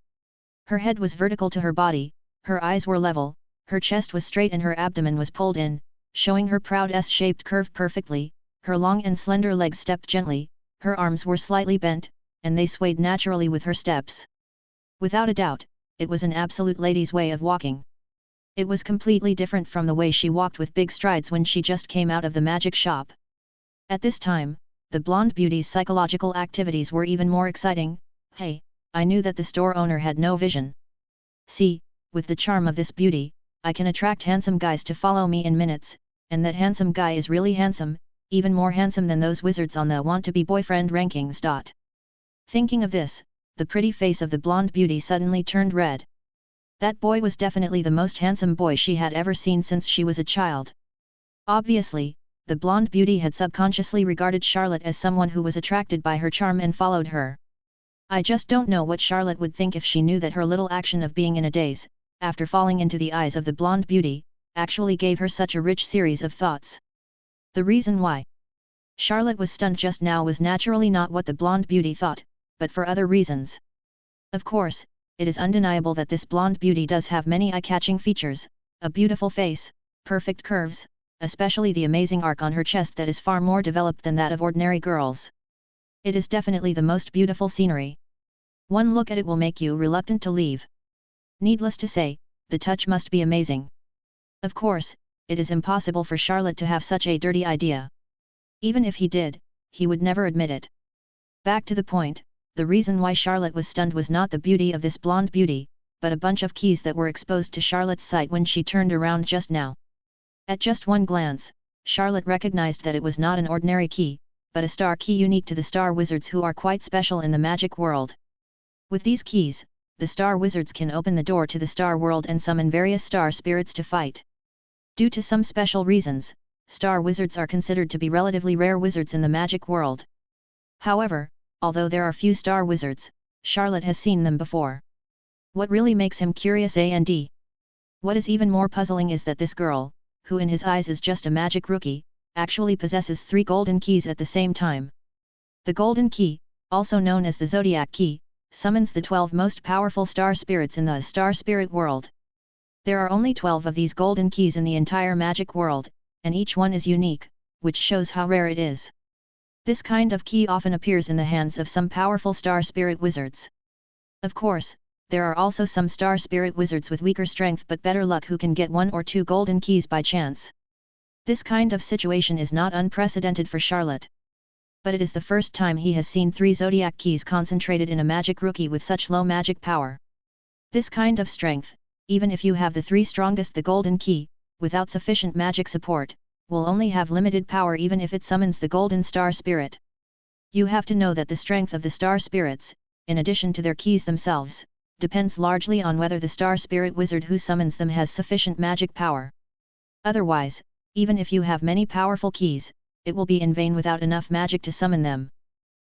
Her head was vertical to her body, her eyes were level, her chest was straight and her abdomen was pulled in, showing her proud S-shaped curve perfectly, her long and slender legs stepped gently, her arms were slightly bent, and they swayed naturally with her steps. Without a doubt, it was an absolute lady's way of walking. It was completely different from the way she walked with big strides when she just came out of the magic shop. At this time, the blonde beauty's psychological activities were even more exciting. Hey, I knew that the store owner had no vision. See, with the charm of this beauty, I can attract handsome guys to follow me in minutes, and that handsome guy is really handsome, even more handsome than those wizards on the want-to-be boyfriend rankings. Thinking of this, the pretty face of the blonde beauty suddenly turned red. That boy was definitely the most handsome boy she had ever seen since she was a child. Obviously, the blonde beauty had subconsciously regarded Charlotte as someone who was attracted by her charm and followed her. I just don't know what Charlotte would think if she knew that her little action of being in a daze, after falling into the eyes of the blonde beauty, actually gave her such a rich series of thoughts. The reason why Charlotte was stunned just now was naturally not what the blonde beauty thought, but for other reasons. Of course, it is undeniable that this blonde beauty does have many eye-catching features, a beautiful face, perfect curves, especially the amazing arc on her chest that is far more developed than that of ordinary girls. It is definitely the most beautiful scenery. One look at it will make you reluctant to leave. Needless to say, the touch must be amazing. Of course, it is impossible for Charlotte to have such a dirty idea. Even if he did, he would never admit it. Back to the point, the reason why Charlotte was stunned was not the beauty of this blonde beauty, but a bunch of keys that were exposed to Charlotte's sight when she turned around just now. At just one glance, Charlotte recognized that it was not an ordinary key, but a star key unique to the star wizards who are quite special in the magic world. With these keys, the star wizards can open the door to the star world and summon various star spirits to fight. Due to some special reasons, star wizards are considered to be relatively rare wizards in the magic world. However, although there are few star wizards, Charlotte has seen them before. What really makes him curious and what is even more puzzling is that this girl, who in his eyes is just a magic rookie, actually possesses 3 golden keys at the same time. The golden key, also known as the zodiac key, summons the 12 most powerful star spirits in the star spirit world. There are only 12 of these golden keys in the entire magic world, and each one is unique, which shows how rare it is. This kind of key often appears in the hands of some powerful star spirit wizards. Of course, there are also some star spirit wizards with weaker strength but better luck who can get 1 or 2 golden keys by chance. This kind of situation is not unprecedented for Charlotte. But it is the first time he has seen 3 zodiac keys concentrated in a magic rookie with such low magic power. This kind of strength, even if you have the 3 strongest the golden key, without sufficient magic support, will only have limited power even if it summons the golden star spirit. You have to know that the strength of the star spirits, in addition to their keys themselves, depends largely on whether the star spirit wizard who summons them has sufficient magic power. Otherwise, even if you have many powerful keys, it will be in vain without enough magic to summon them.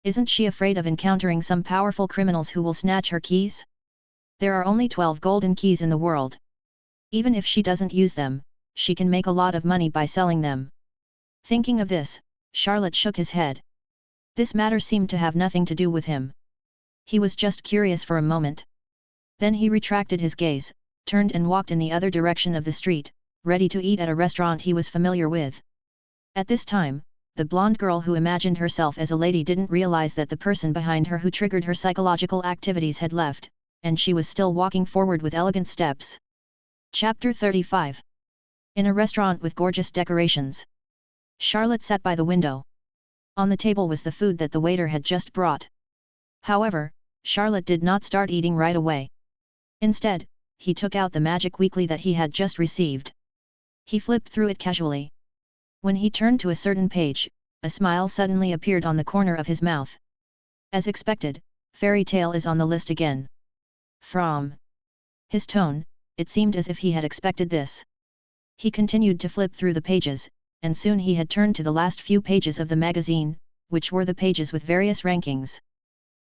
Isn't she afraid of encountering some powerful criminals who will snatch her keys? There are only 12 golden keys in the world. Even if she doesn't use them, she can make a lot of money by selling them. Thinking of this, Charlotte shook his head. This matter seemed to have nothing to do with him. He was just curious for a moment. Then he retracted his gaze, turned and walked in the other direction of the street, ready to eat at a restaurant he was familiar with. At this time, the blonde girl who imagined herself as a lady didn't realize that the person behind her who triggered her psychological activities had left, and she was still walking forward with elegant steps. Chapter 35. In a restaurant with gorgeous decorations. Charlotte sat by the window. On the table was the food that the waiter had just brought. However, Charlotte did not start eating right away. Instead, he took out the magic weekly that he had just received. He flipped through it casually. When he turned to a certain page, a smile suddenly appeared on the corner of his mouth. As expected, fairy tale is on the list again. From his tone, it seemed as if he had expected this. He continued to flip through the pages, and soon he had turned to the last few pages of the magazine, which were the pages with various rankings.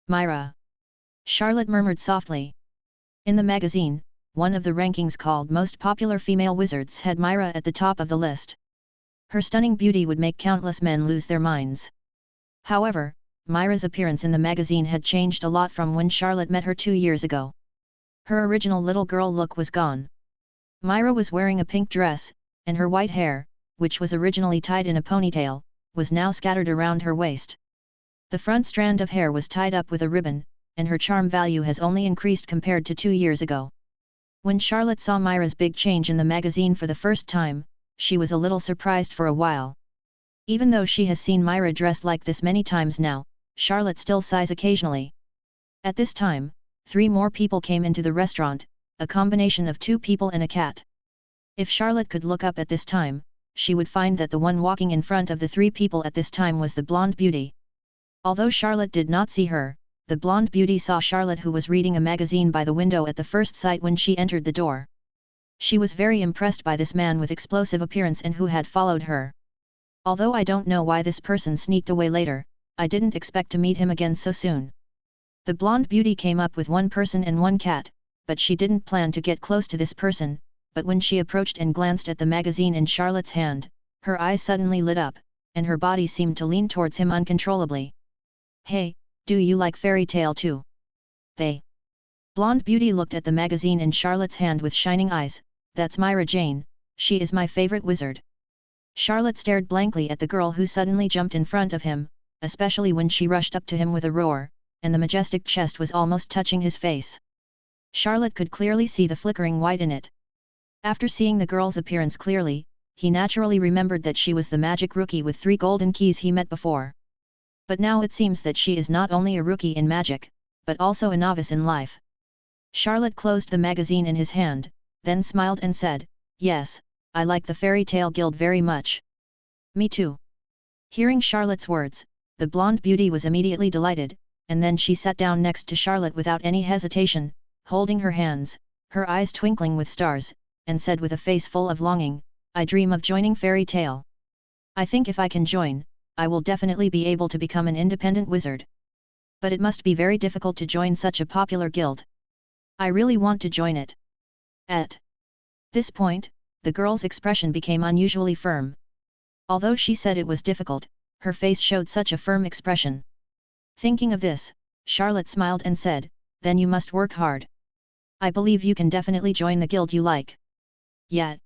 Myra. Charlotte murmured softly. In the magazine, one of the rankings called Most Popular Female Wizards had Myra at the top of the list. Her stunning beauty would make countless men lose their minds. However, Myra's appearance in the magazine had changed a lot from when Charlotte met her 2 years ago. Her original little girl look was gone. Myra was wearing a pink dress, and her white hair, which was originally tied in a ponytail, was now scattered around her waist. The front strand of hair was tied up with a ribbon, and her charm value has only increased compared to 2 years ago. When Charlotte saw Myra's big change in the magazine for the first time, she was a little surprised for a while. Even though she has seen Myra dressed like this many times now, Charlotte still sighs occasionally. At this time, 3 more people came into the restaurant, a combination of 2 people and a cat. If Charlotte could look up at this time, she would find that the one walking in front of the 3 people at this time was the blonde beauty. Although Charlotte did not see her, the blonde beauty saw Charlotte, who was reading a magazine by the window at the first sight when she entered the door. She was very impressed by this man with explosive appearance and who had followed her. Although I don't know why this person sneaked away later, I didn't expect to meet him again so soon. The blonde beauty came up with 1 person and 1 cat, but she didn't plan to get close to this person, but when she approached and glanced at the magazine in Charlotte's hand, her eyes suddenly lit up, and her body seemed to lean towards him uncontrollably. Hey, do you like fairy tale too? The blonde beauty looked at the magazine in Charlotte's hand with shining eyes. That's Myra Jane, she is my favorite wizard. Charlotte stared blankly at the girl who suddenly jumped in front of him, especially when she rushed up to him with a roar, and the majestic chest was almost touching his face. Charlotte could clearly see the flickering white in it. After seeing the girl's appearance clearly, he naturally remembered that she was the magic rookie with 3 golden keys he met before. But now it seems that she is not only a rookie in magic, but also a novice in life. Charlotte closed the magazine in his hand, then smiled and said, "Yes, I like the Fairy Tale Guild very much." "Me too." Hearing Charlotte's words, the blonde beauty was immediately delighted, and then she sat down next to Charlotte without any hesitation, holding her hands, her eyes twinkling with stars, and said with a face full of longing, "I dream of joining Fairy Tale. I think if I can join, I will definitely be able to become an independent wizard. But it must be very difficult to join such a popular guild. I really want to join it." At this point, the girl's expression became unusually firm. Although she said it was difficult, her face showed such a firm expression. Thinking of this, Charlotte smiled and said, "Then you must work hard. I believe you can definitely join the guild you like." "Yeah."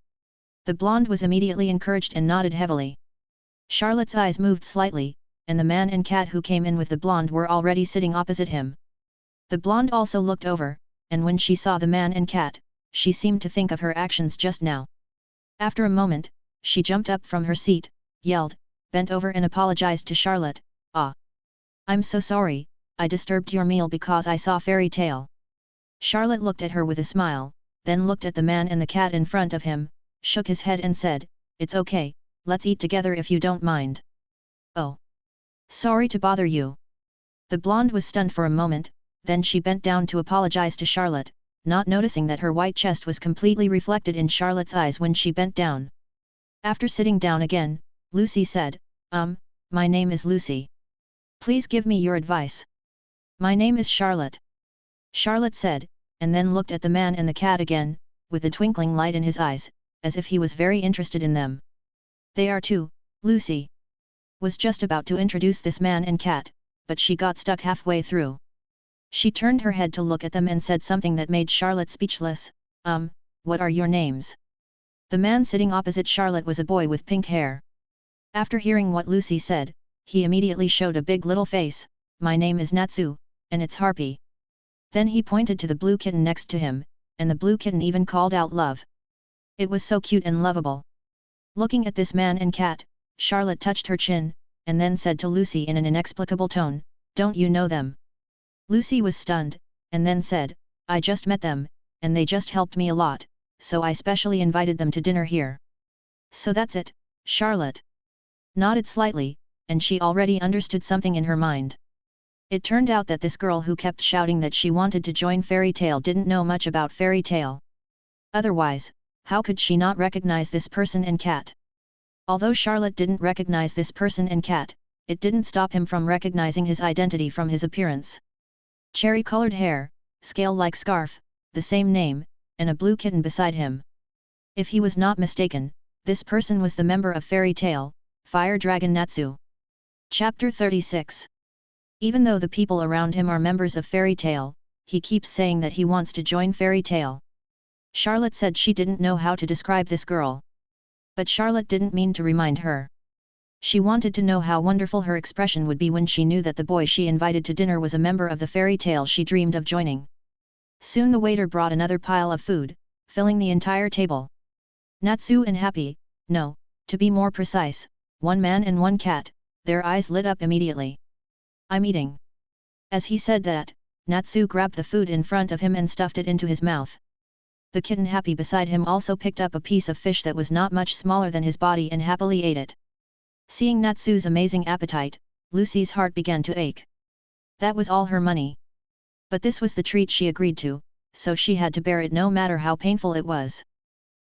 The blonde was immediately encouraged and nodded heavily. Charlotte's eyes moved slightly, and the man and cat who came in with the blonde were already sitting opposite him. The blonde also looked over, and when she saw the man and cat, she seemed to think of her actions just now. After a moment, she jumped up from her seat, yelled, bent over and apologized to Charlotte, "Ah! I'm so sorry, I disturbed your meal because I saw Fairy Tale." Charlotte looked at her with a smile, then looked at the man and the cat in front of him, shook his head and said, "It's okay, let's eat together if you don't mind." "Oh! Sorry to bother you." The blonde was stunned for a moment, then she bent down to apologize to Charlotte, not noticing that her white chest was completely reflected in Charlotte's eyes when she bent down. After sitting down again, Lucy said, My name is Lucy. Please give me your advice." "My name is Charlotte," Charlotte said, and then looked at the man and the cat again, with a twinkling light in his eyes, as if he was very interested in them. "They are too," Lucy was just about to introduce this man and cat, but she got stuck halfway through. She turned her head to look at them and said something that made Charlotte speechless, "What are your names?" The man sitting opposite Charlotte was a boy with pink hair. After hearing what Lucy said, he immediately showed a big little face, "My name is Natsu, and it's Harpy." Then he pointed to the blue kitten next to him, and the blue kitten even called out love. It was so cute and lovable. Looking at this man and cat, Charlotte touched her chin, and then said to Lucy in an inexplicable tone, "Don't you know them?" Lucy was stunned, and then said, "I just met them, and they just helped me a lot, so I specially invited them to dinner here." "So that's it," Charlotte nodded slightly, and she already understood something in her mind. It turned out that this girl who kept shouting that she wanted to join Fairy Tale didn't know much about Fairy Tale. Otherwise, how could she not recognize this person and cat? Although Charlotte didn't recognize this person and cat, it didn't stop him from recognizing his identity from his appearance. Cherry-colored hair, scale-like scarf, the same name, and a blue kitten beside him. If he was not mistaken, this person was the member of Fairy Tale, Fire Dragon Natsu. Chapter 36. Even though the people around him are members of Fairy Tale, he keeps saying that he wants to join Fairy Tale. Charlotte said she didn't know how to describe this girl. But Charlotte didn't mean to remind her. She wanted to know how wonderful her expression would be when she knew that the boy she invited to dinner was a member of the Fairy Tale she dreamed of joining. Soon the waiter brought another pile of food, filling the entire table. Natsu and Happy, no, to be more precise, one man and one cat, their eyes lit up immediately. "I'm eating." As he said that, Natsu grabbed the food in front of him and stuffed it into his mouth. The kitten Happy beside him also picked up a piece of fish that was not much smaller than his body and happily ate it. Seeing Natsu's amazing appetite, Lucy's heart began to ache. That was all her money. But this was the treat she agreed to, so she had to bear it no matter how painful it was.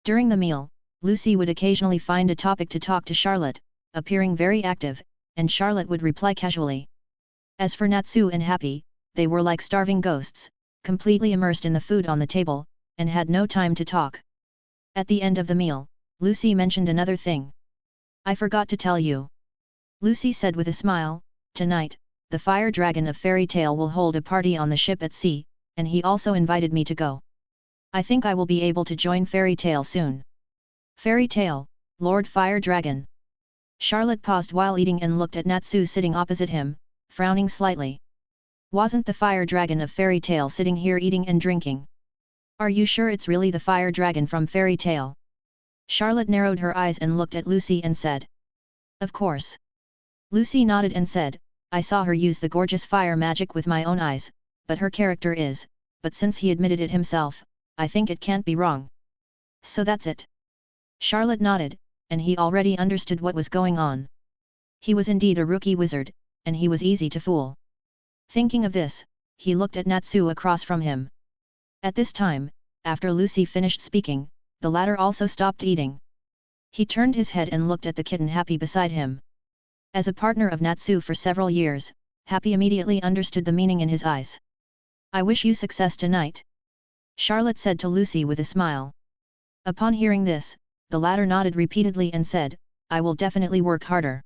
During the meal, Lucy would occasionally find a topic to talk to Charlotte, appearing very active, and Charlotte would reply casually. As for Natsu and Happy, they were like starving ghosts, completely immersed in the food on the table, and had no time to talk. At the end of the meal, Lucy mentioned another thing. "I forgot to tell you," Lucy said with a smile, "tonight, the Fire Dragon of Fairy Tale will hold a party on the ship at sea, and he also invited me to go. I think I will be able to join Fairy Tale soon." "Fairy Tale, Lord Fire Dragon." Charlotte paused while eating and looked at Natsu sitting opposite him, frowning slightly. Wasn't the Fire Dragon of Fairy Tale sitting here eating and drinking? "Are you sure it's really the Fire Dragon from Fairy Tale?" Charlotte narrowed her eyes and looked at Lucy and said. "Of course." Lucy nodded and said, "I saw her use the gorgeous fire magic with my own eyes, but her character is, but since he admitted it himself, I think it can't be wrong." "So that's it." Charlotte nodded, and he already understood what was going on. He was indeed a rookie wizard, and he was easy to fool. Thinking of this, he looked at Natsu across from him. At this time, after Lucy finished speaking, the latter also stopped eating. He turned his head and looked at the kitten Happy beside him. As a partner of Natsu for several years, Happy immediately understood the meaning in his eyes. "I wish you success tonight," Charlotte said to Lucy with a smile. Upon hearing this, the latter nodded repeatedly and said, "I will definitely work harder.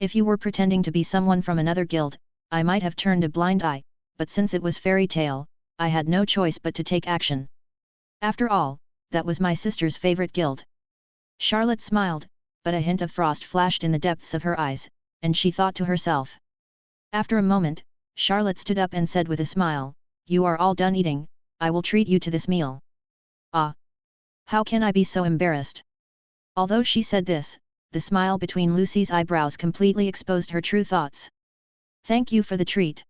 If you were pretending to be someone from another guild, I might have turned a blind eye, but since it was Fairy Tale, I had no choice but to take action. After all, that was my sister's favorite guild." Charlotte smiled, but a hint of frost flashed in the depths of her eyes, and she thought to herself. After a moment, Charlotte stood up and said with a smile, "You are all done eating, I will treat you to this meal." "Ah! How can I be so embarrassed?" Although she said this, the smile between Lucy's eyebrows completely exposed her true thoughts. "Thank you for the treat."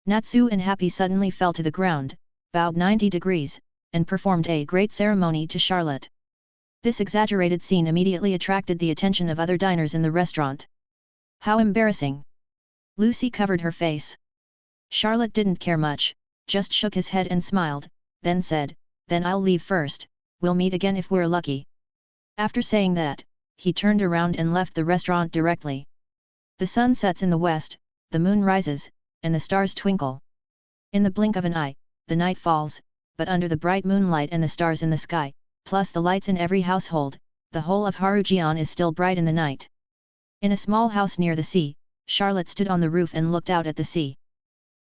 Natsu and Happy suddenly fell to the ground, bowed 90 degrees, and performed a great ceremony to Charlotte. This exaggerated scene immediately attracted the attention of other diners in the restaurant. "How embarrassing!" Lucy covered her face. Charlotte didn't care much, just shook his head and smiled, then said, "Then I'll leave first, we'll meet again if we're lucky." After saying that, he turned around and left the restaurant directly. The sun sets in the west, the moon rises, and the stars twinkle. In the blink of an eye, the night falls, but under the bright moonlight and the stars in the sky, plus the lights in every household, the whole of Harjun is still bright in the night. In a small house near the sea, Charlotte stood on the roof and looked out at the sea.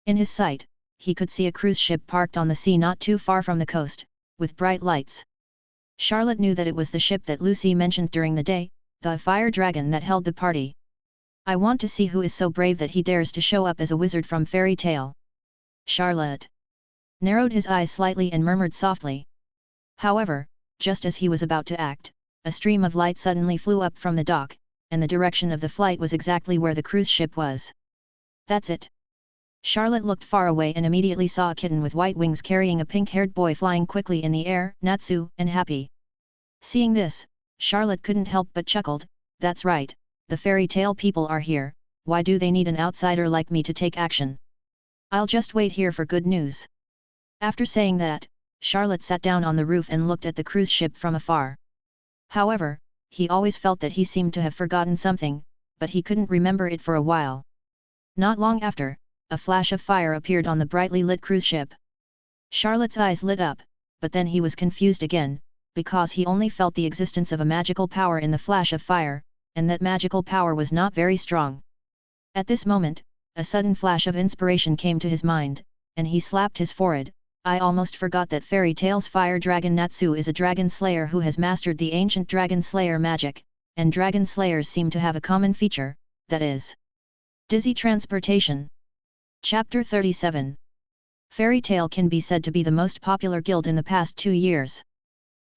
In his sight, he could see a cruise ship parked on the sea not too far from the coast, with bright lights. Charlotte knew that it was the ship that Lucy mentioned during the day, the Fire Dragon that held the party. "I want to see who is so brave that he dares to show up as a wizard from Fairy Tale." Charlotte narrowed his eyes slightly and murmured softly. However, just as he was about to act, a stream of light suddenly flew up from the dock, and the direction of the flight was exactly where the cruise ship was. That's it. Charlotte looked far away and immediately saw a kitten with white wings carrying a pink-haired boy flying quickly in the air, Natsu, and happy. Seeing this, Charlotte couldn't help but chuckled. That's right, the fairy tale people are here, why do they need an outsider like me to take action? I'll just wait here for good news. After saying that, Charlotte sat down on the roof and looked at the cruise ship from afar. However, he always felt that he seemed to have forgotten something, but he couldn't remember it for a while. Not long after, a flash of fire appeared on the brightly lit cruise ship. Charlotte's eyes lit up, but then he was confused again, because he only felt the existence of a magical power in the flash of fire, and that magical power was not very strong. At this moment, a sudden flash of inspiration came to his mind, and he slapped his forehead. I almost forgot that fairy tale's fire dragon Natsu is a dragon slayer who has mastered the ancient dragon slayer magic, and dragon slayers seem to have a common feature, that is dizzy transportation. Chapter 37. Fairy Tale can be said to be the most popular guild in the past 2 years.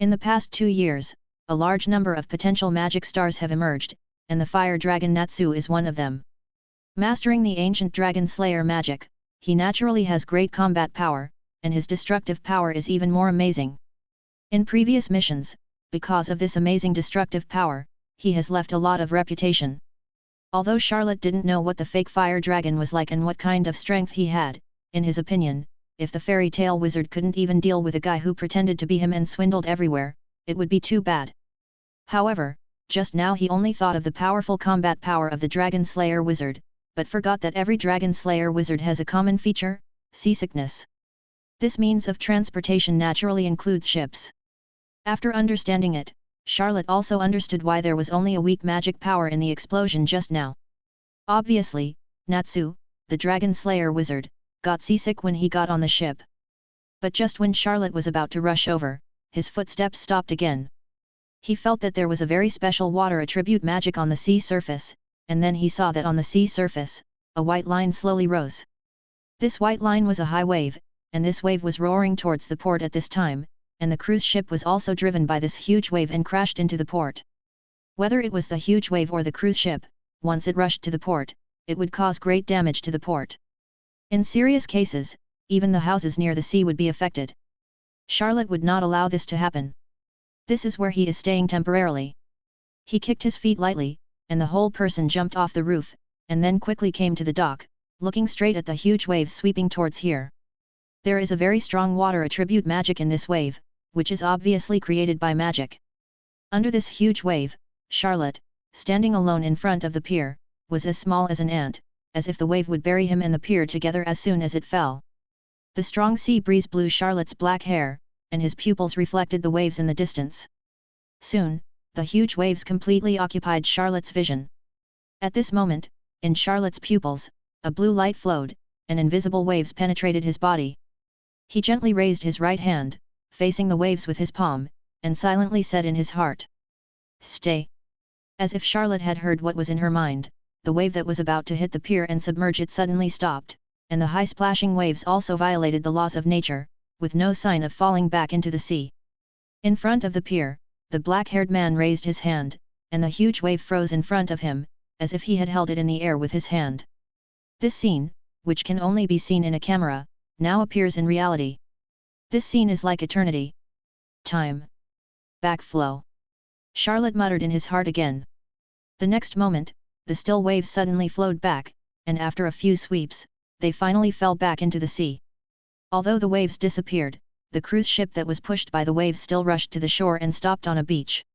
In the past 2 years, a large number of potential magic stars have emerged, and the fire dragon Natsu is one of them. Mastering the ancient dragon slayer magic, he naturally has great combat power, and his destructive power is even more amazing. In previous missions, because of this amazing destructive power, he has left a lot of reputation. Although Charlotte didn't know what the fake fire dragon was like and what kind of strength he had, in his opinion, if the fairy tale wizard couldn't even deal with a guy who pretended to be him and swindled everywhere, it would be too bad. However, just now he only thought of the powerful combat power of the dragon slayer wizard, but forgot that every dragon slayer wizard has a common feature, seasickness. This means of transportation naturally includes ships. After understanding it, Charlotte also understood why there was only a weak magic power in the explosion just now. Obviously, Natsu, the dragon slayer wizard, got seasick when he got on the ship. But just when Charlotte was about to rush over, his footsteps stopped again. He felt that there was a very special water attribute magic on the sea surface, and then he saw that on the sea surface, a white line slowly rose. This white line was a high wave, and this wave was roaring towards the port at this time, and the cruise ship was also driven by this huge wave and crashed into the port. Whether it was the huge wave or the cruise ship, once it rushed to the port, it would cause great damage to the port. In serious cases, even the houses near the sea would be affected. Charlotte would not allow this to happen. This is where he is staying temporarily. He kicked his feet lightly, and the whole person jumped off the roof, and then quickly came to the dock, looking straight at the huge waves sweeping towards here. There is a very strong water attribute magic in this wave, which is obviously created by magic. Under this huge wave, Charlotte, standing alone in front of the pier, was as small as an ant, as if the wave would bury him and the pier together as soon as it fell. The strong sea breeze blew Charlotte's black hair, and his pupils reflected the waves in the distance. Soon, the huge waves completely occupied Charlotte's vision. At this moment, in Charlotte's pupils, a blue light flowed, and invisible waves penetrated his body. He gently raised his right hand, facing the waves with his palm, and silently said in his heart, "Stay." As if Charlotte had heard what was in her mind, the wave that was about to hit the pier and submerge it suddenly stopped, and the high splashing waves also violated the laws of nature, with no sign of falling back into the sea. In front of the pier, the black-haired man raised his hand, and the huge wave froze in front of him, as if he had held it in the air with his hand. This scene, which can only be seen in a camera, now appears in reality. This scene is like eternity. Time. Backflow. Charlotte muttered in his heart again. The next moment, the still waves suddenly flowed back, and after a few sweeps, they finally fell back into the sea. Although the waves disappeared, the cruise ship that was pushed by the waves still rushed to the shore and stopped on a beach.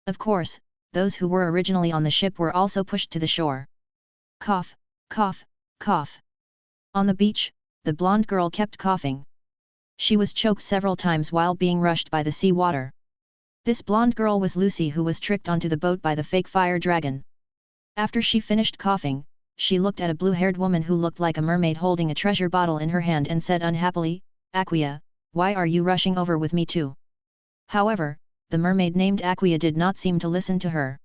Of course, those who were originally on the ship were also pushed to the shore. Cough, cough, cough. On the beach, the blonde girl kept coughing. She was choked several times while being rushed by the sea water. This blonde girl was Lucy, who was tricked onto the boat by the fake fire dragon. After she finished coughing, she looked at a blue-haired woman who looked like a mermaid holding a treasure bottle in her hand and said unhappily, "Aquia, why are you rushing over with me too?" However, the mermaid named Aquia did not seem to listen to her.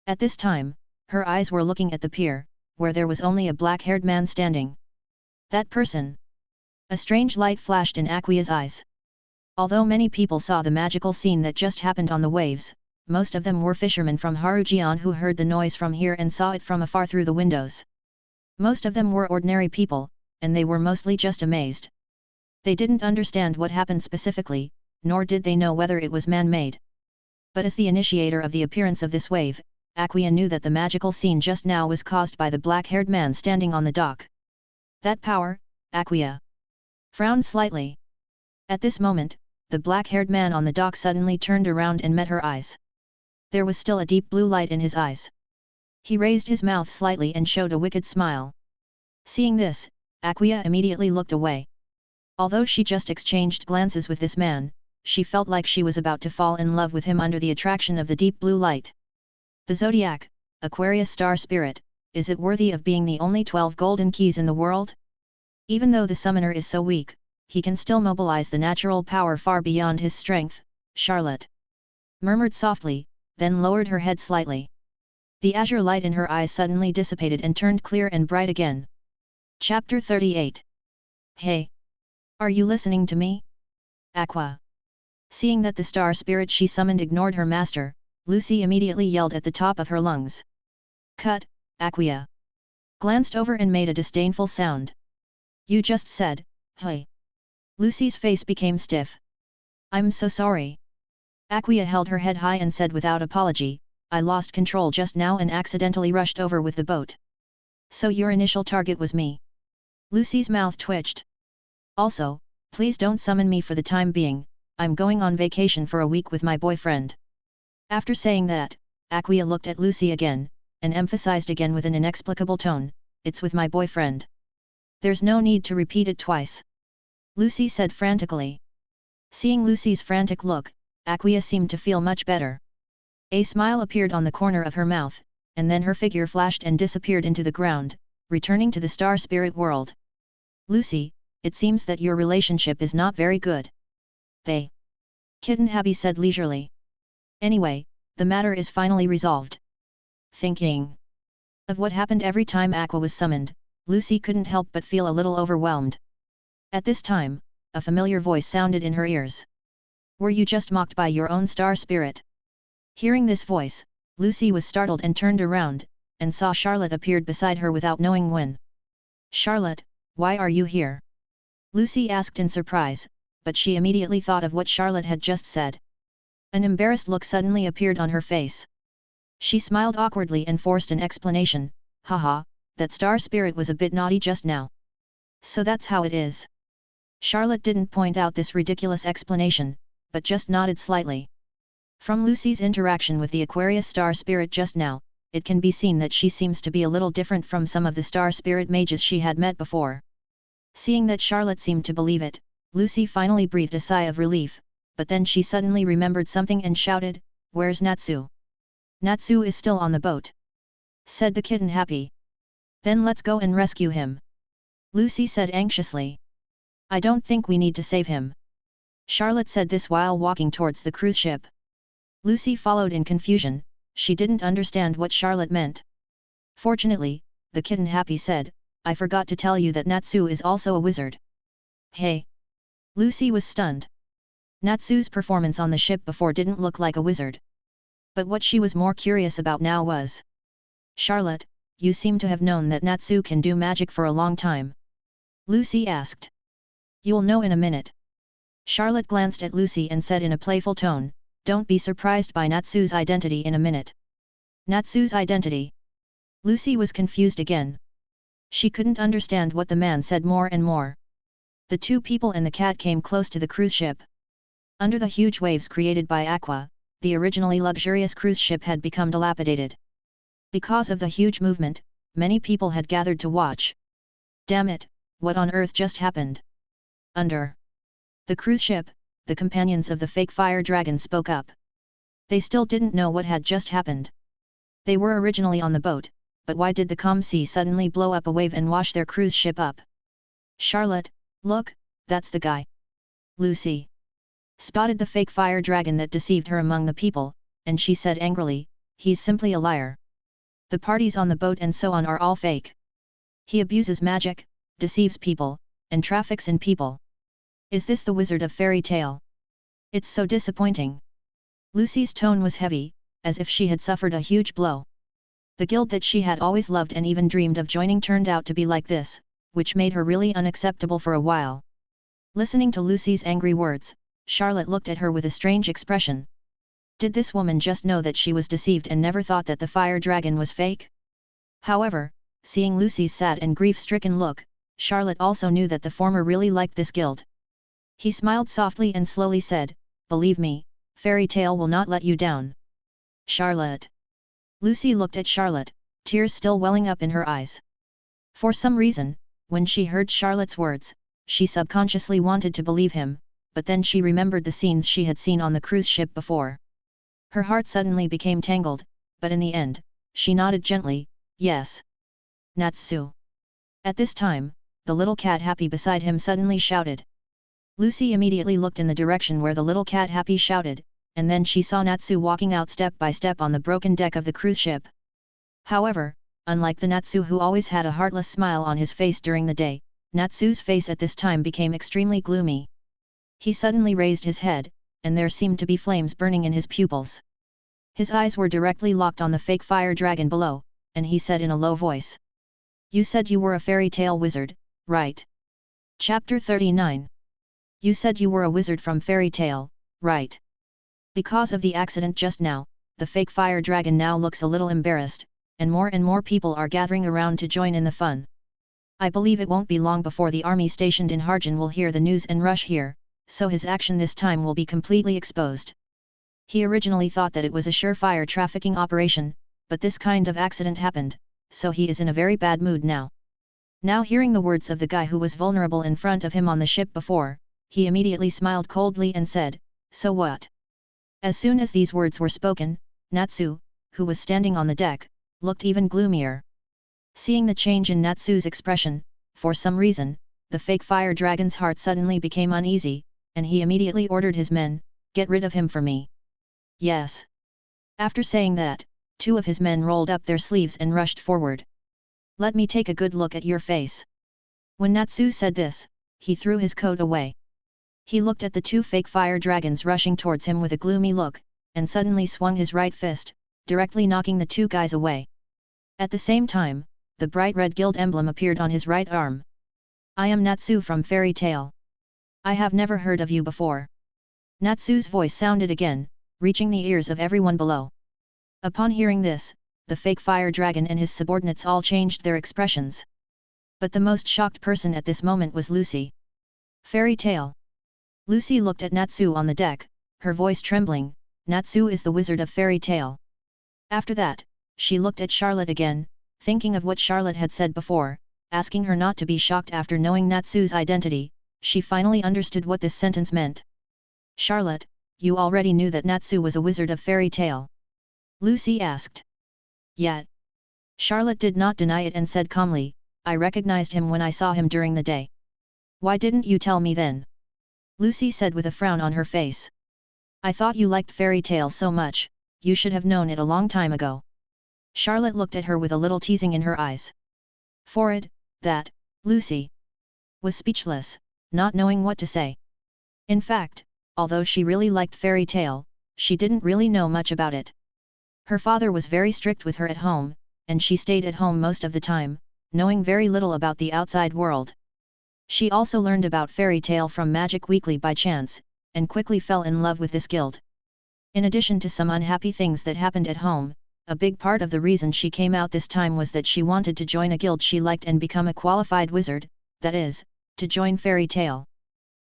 At this time, her eyes were looking at the pier, where there was only a black-haired man standing. That person. A strange light flashed in Aquia's eyes. Although many people saw the magical scene that just happened on the waves, most of them were fishermen from Harjun who heard the noise from here and saw it from afar through the windows. Most of them were ordinary people, and they were mostly just amazed. They didn't understand what happened specifically, nor did they know whether it was man-made. But as the initiator of the appearance of this wave, Aquia knew that the magical scene just now was caused by the black-haired man standing on the dock. That power, Aquia frowned slightly. At this moment, the black-haired man on the dock suddenly turned around and met her eyes. There was still a deep blue light in his eyes. He raised his mouth slightly and showed a wicked smile. Seeing this, Aquia immediately looked away. Although she just exchanged glances with this man, she felt like she was about to fall in love with him under the attraction of the deep blue light. The Zodiac, Aquarius star spirit, is it worthy of being the only 12 golden keys in the world? Even though the summoner is so weak, he can still mobilize the natural power far beyond his strength, Charlotte murmured softly, then lowered her head slightly. The azure light in her eyes suddenly dissipated and turned clear and bright again. Chapter 38. Hey! Are you listening to me? Aqua. Seeing that the star spirit she summoned ignored her master, Lucy immediately yelled at the top of her lungs. Cut, Aquia. Glanced over and made a disdainful sound. You just said, hey. Lucy's face became stiff. I'm so sorry. Aquia held her head high and said without apology, I lost control just now and accidentally rushed over with the boat. So your initial target was me. Lucy's mouth twitched. Also, please don't summon me for the time being, I'm going on vacation for a week with my boyfriend. After saying that, Aquia looked at Lucy again, and emphasized again with an inexplicable tone, it's with my boyfriend. There's no need to repeat it twice. Lucy said frantically. Seeing Lucy's frantic look, Aquia seemed to feel much better. A smile appeared on the corner of her mouth, and then her figure flashed and disappeared into the ground, returning to the star spirit world. Lucy, it seems that your relationship is not very good. They. Kitten Happy said leisurely. Anyway, the matter is finally resolved. Thinking of what happened every time Aqua was summoned, Lucy couldn't help but feel a little overwhelmed. At this time, a familiar voice sounded in her ears. Were you just mocked by your own star spirit? Hearing this voice, Lucy was startled and turned around, and saw Charlotte appeared beside her without knowing when. Charlotte, why are you here? Lucy asked in surprise, but she immediately thought of what Charlotte had just said. An embarrassed look suddenly appeared on her face. She smiled awkwardly and forced an explanation, haha, that star spirit was a bit naughty just now. So that's how it is. Charlotte didn't point out this ridiculous explanation, but just nodded slightly. From Lucy's interaction with the Aquarius star spirit just now, it can be seen that she seems to be a little different from some of the star spirit mages she had met before. Seeing that Charlotte seemed to believe it, Lucy finally breathed a sigh of relief, but then she suddenly remembered something and shouted, Where's Natsu? Natsu is still on the boat. Said the kitten Happy. Then let's go and rescue him. Lucy said anxiously. I don't think we need to save him. Charlotte said this while walking towards the cruise ship. Lucy followed in confusion, she didn't understand what Charlotte meant. Fortunately, the kitten Happy said, I forgot to tell you that Natsu is also a wizard. Hey! Lucy was stunned. Natsu's performance on the ship before didn't look like a wizard. But what she was more curious about now was, Charlotte, you seem to have known that Natsu can do magic for a long time. Lucy asked. You'll know in a minute. Charlotte glanced at Lucy and said in a playful tone, Don't be surprised by Natsu's identity in a minute. Natsu's identity? Lucy was confused again. She couldn't understand what the man said more and more. The two people and the cat came close to the cruise ship. Under the huge waves created by Aqua, the originally luxurious cruise ship had become dilapidated. Because of the huge movement, many people had gathered to watch. Damn it, what on earth just happened? Under the cruise ship, the companions of the fake fire dragon spoke up. They still didn't know what had just happened. They were originally on the boat, but why did the calm sea suddenly blow up a wave and wash their cruise ship up? Charlotte, look, that's the guy. Lucy spotted the fake fire dragon that deceived her among the people, and she said angrily, he's simply a liar. The parties on the boat and so on are all fake. He abuses magic, deceives people, and traffics in people. Is this the wizard of fairy tale? It's so disappointing. Lucy's tone was heavy, as if she had suffered a huge blow. The guild that she had always loved and even dreamed of joining turned out to be like this, which made her really unacceptable for a while. Listening to Lucy's angry words, Charlotte looked at her with a strange expression. Did this woman just know that she was deceived and never thought that the fire dragon was fake? However, seeing Lucy's sad and grief-stricken look, Charlotte also knew that the former really liked this guild. He smiled softly and slowly said, "Believe me, Fairy Tale will not let you down." Charlotte. Lucy looked at Charlotte, tears still welling up in her eyes. For some reason, when she heard Charlotte's words, she subconsciously wanted to believe him, but then she remembered the scenes she had seen on the cruise ship before. Her heart suddenly became tangled, but in the end, she nodded gently, "Yes." Natsu. At this time, the little cat Happy beside him suddenly shouted. Lucy immediately looked in the direction where the little cat Happy shouted, and then she saw Natsu walking out step by step on the broken deck of the cruise ship. However, unlike the Natsu who always had a heartless smile on his face during the day, Natsu's face at this time became extremely gloomy. He suddenly raised his head, and there seemed to be flames burning in his pupils. His eyes were directly locked on the fake fire dragon below, and he said in a low voice. "You said you were a fairy tale wizard, right?" Chapter 39. You said you were a wizard from Fairy Tale, right? Because of the accident just now, the fake fire dragon now looks a little embarrassed, and more people are gathering around to join in the fun. I believe it won't be long before the army stationed in Harjun will hear the news and rush here, so his action this time will be completely exposed. He originally thought that it was a surefire trafficking operation, but this kind of accident happened, so he is in a very bad mood now. Now hearing the words of the guy who was vulnerable in front of him on the ship before, he immediately smiled coldly and said, "So what?" As soon as these words were spoken, Natsu, who was standing on the deck, looked even gloomier. Seeing the change in Natsu's expression, for some reason, the fake fire dragon's heart suddenly became uneasy, and he immediately ordered his men, "Get rid of him for me." "Yes." After saying that, two of his men rolled up their sleeves and rushed forward. "Let me take a good look at your face." When Natsu said this, he threw his coat away. He looked at the two fake fire dragons rushing towards him with a gloomy look, and suddenly swung his right fist, directly knocking the two guys away. At the same time, the bright red guild emblem appeared on his right arm. "I am Natsu from Fairy Tale. I have never heard of you before." Natsu's voice sounded again, reaching the ears of everyone below. Upon hearing this, the fake fire dragon and his subordinates all changed their expressions. But the most shocked person at this moment was Lucy. "Fairy Tale." Lucy looked at Natsu on the deck, her voice trembling. "Natsu is the wizard of Fairy Tale." After that, she looked at Charlotte again, thinking of what Charlotte had said before, asking her not to be shocked after knowing Natsu's identity. She finally understood what this sentence meant. "Charlotte, you already knew that Natsu was a wizard of Fairy Tale?" Lucy asked. "Yet." Charlotte did not deny it and said calmly, "I recognized him when I saw him during the day." "Why didn't you tell me then?" Lucy said with a frown on her face. "I thought you liked Fairy Tale so much, you should have known it a long time ago." Charlotte looked at her with a little teasing in her eyes. For it, that, Lucy was speechless, not knowing what to say. In fact, although she really liked Fairy Tale, she didn't really know much about it. Her father was very strict with her at home, and she stayed at home most of the time, knowing very little about the outside world. She also learned about Fairy Tale from Magic Weekly by chance, and quickly fell in love with this guild. In addition to some unhappy things that happened at home, a big part of the reason she came out this time was that she wanted to join a guild she liked and become a qualified wizard, that is, to join Fairy Tale.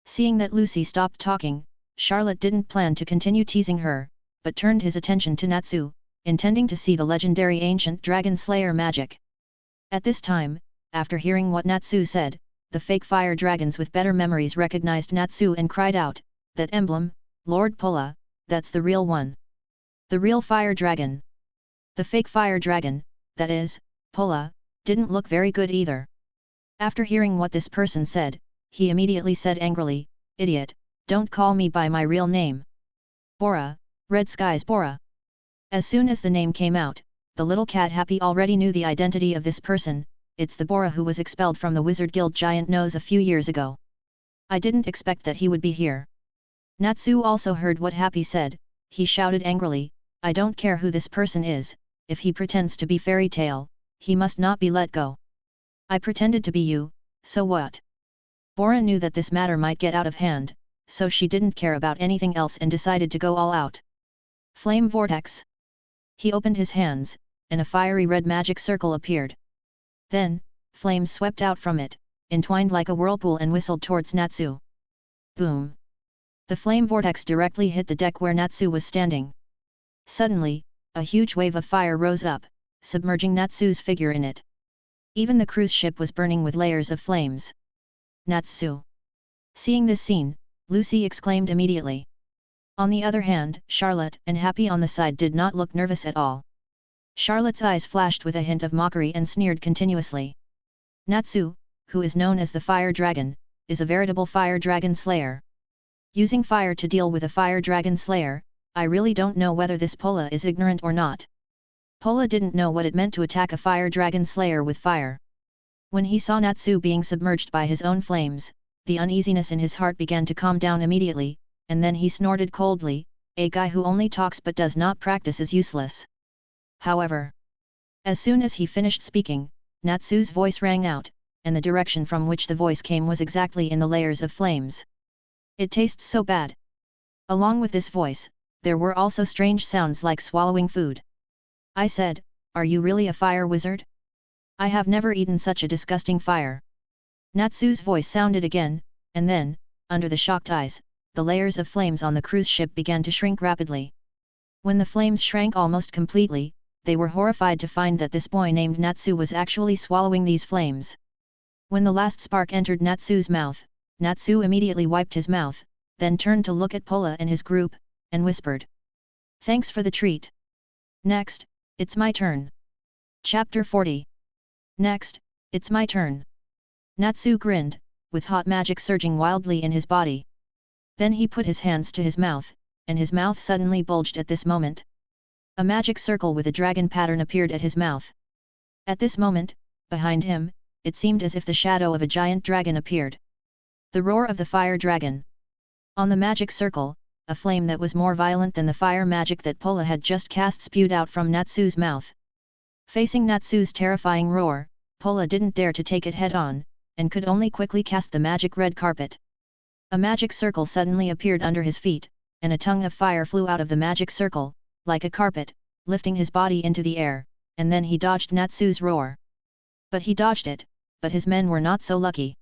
Seeing that Lucy stopped talking, Charlotte didn't plan to continue teasing her, but turned his attention to Natsu, intending to see the legendary ancient dragon slayer magic. At this time, after hearing what Natsu said, the fake fire dragons with better memories recognized Natsu and cried out, "That emblem, Lord Pola, that's the real one. The real fire dragon." The fake fire dragon, that is, Pola, didn't look very good either. After hearing what this person said, he immediately said angrily, "Idiot, don't call me by my real name. Bora, Red Sky's Bora." As soon as the name came out, the little cat Happy already knew the identity of this person. It's the Bora who was expelled from the Wizard Guild Giant Nose a few years ago. I didn't expect that he would be here. Natsu also heard what Happy said, he shouted angrily, I don't care who this person is, if he pretends to be Fairy Tail, he must not be let go. I pretended to be you, so what? Bora knew that this matter might get out of hand, so she didn't care about anything else and decided to go all out. Flame Vortex. He opened his hands, and a fiery red magic circle appeared. Then, flames swept out from it, entwined like a whirlpool and whistled towards Natsu. Boom! The flame vortex directly hit the deck where Natsu was standing. Suddenly, a huge wave of fire rose up, submerging Natsu's figure in it. Even the cruise ship was burning with layers of flames. Natsu! Seeing this scene, Lucy exclaimed immediately. On the other hand, Charlotte and Happy on the side did not look nervous at all. Charlotte's eyes flashed with a hint of mockery and sneered continuously. Natsu, who is known as the Fire Dragon, is a veritable Fire Dragon Slayer. Using fire to deal with a Fire Dragon Slayer, I really don't know whether this Pola is ignorant or not. Pola didn't know what it meant to attack a Fire Dragon Slayer with fire. When he saw Natsu being submerged by his own flames, the uneasiness in his heart began to calm down immediately, and then he snorted coldly, a guy who only talks but does not practice is useless. However, as soon as he finished speaking, Natsu's voice rang out, and the direction from which the voice came was exactly in the layers of flames. It tastes so bad. Along with this voice, there were also strange sounds like swallowing food. I said, are you really a fire wizard? I have never eaten such a disgusting fire. Natsu's voice sounded again, and then, under the shocked eyes, the layers of flames on the cruise ship began to shrink rapidly. When the flames shrank almost completely, they were horrified to find that this boy named Natsu was actually swallowing these flames. When the last spark entered Natsu's mouth, Natsu immediately wiped his mouth, then turned to look at Pola and his group, and whispered. Thanks for the treat. Next, it's my turn. Chapter 40. Next, it's my turn. Natsu grinned, with hot magic surging wildly in his body. Then he put his hands to his mouth, and his mouth suddenly bulged at this moment. A magic circle with a dragon pattern appeared at his mouth. At this moment, behind him, it seemed as if the shadow of a giant dragon appeared. The roar of the fire dragon. On the magic circle, a flame that was more violent than the fire magic that Pola had just cast spewed out from Natsu's mouth. Facing Natsu's terrifying roar, Pola didn't dare to take it head-on, and could only quickly cast the magic red carpet. A magic circle suddenly appeared under his feet, and a tongue of fire flew out of the magic circle, like a carpet, lifting his body into the air, and then he dodged Natsu's roar. But he dodged it, but his men were not so lucky.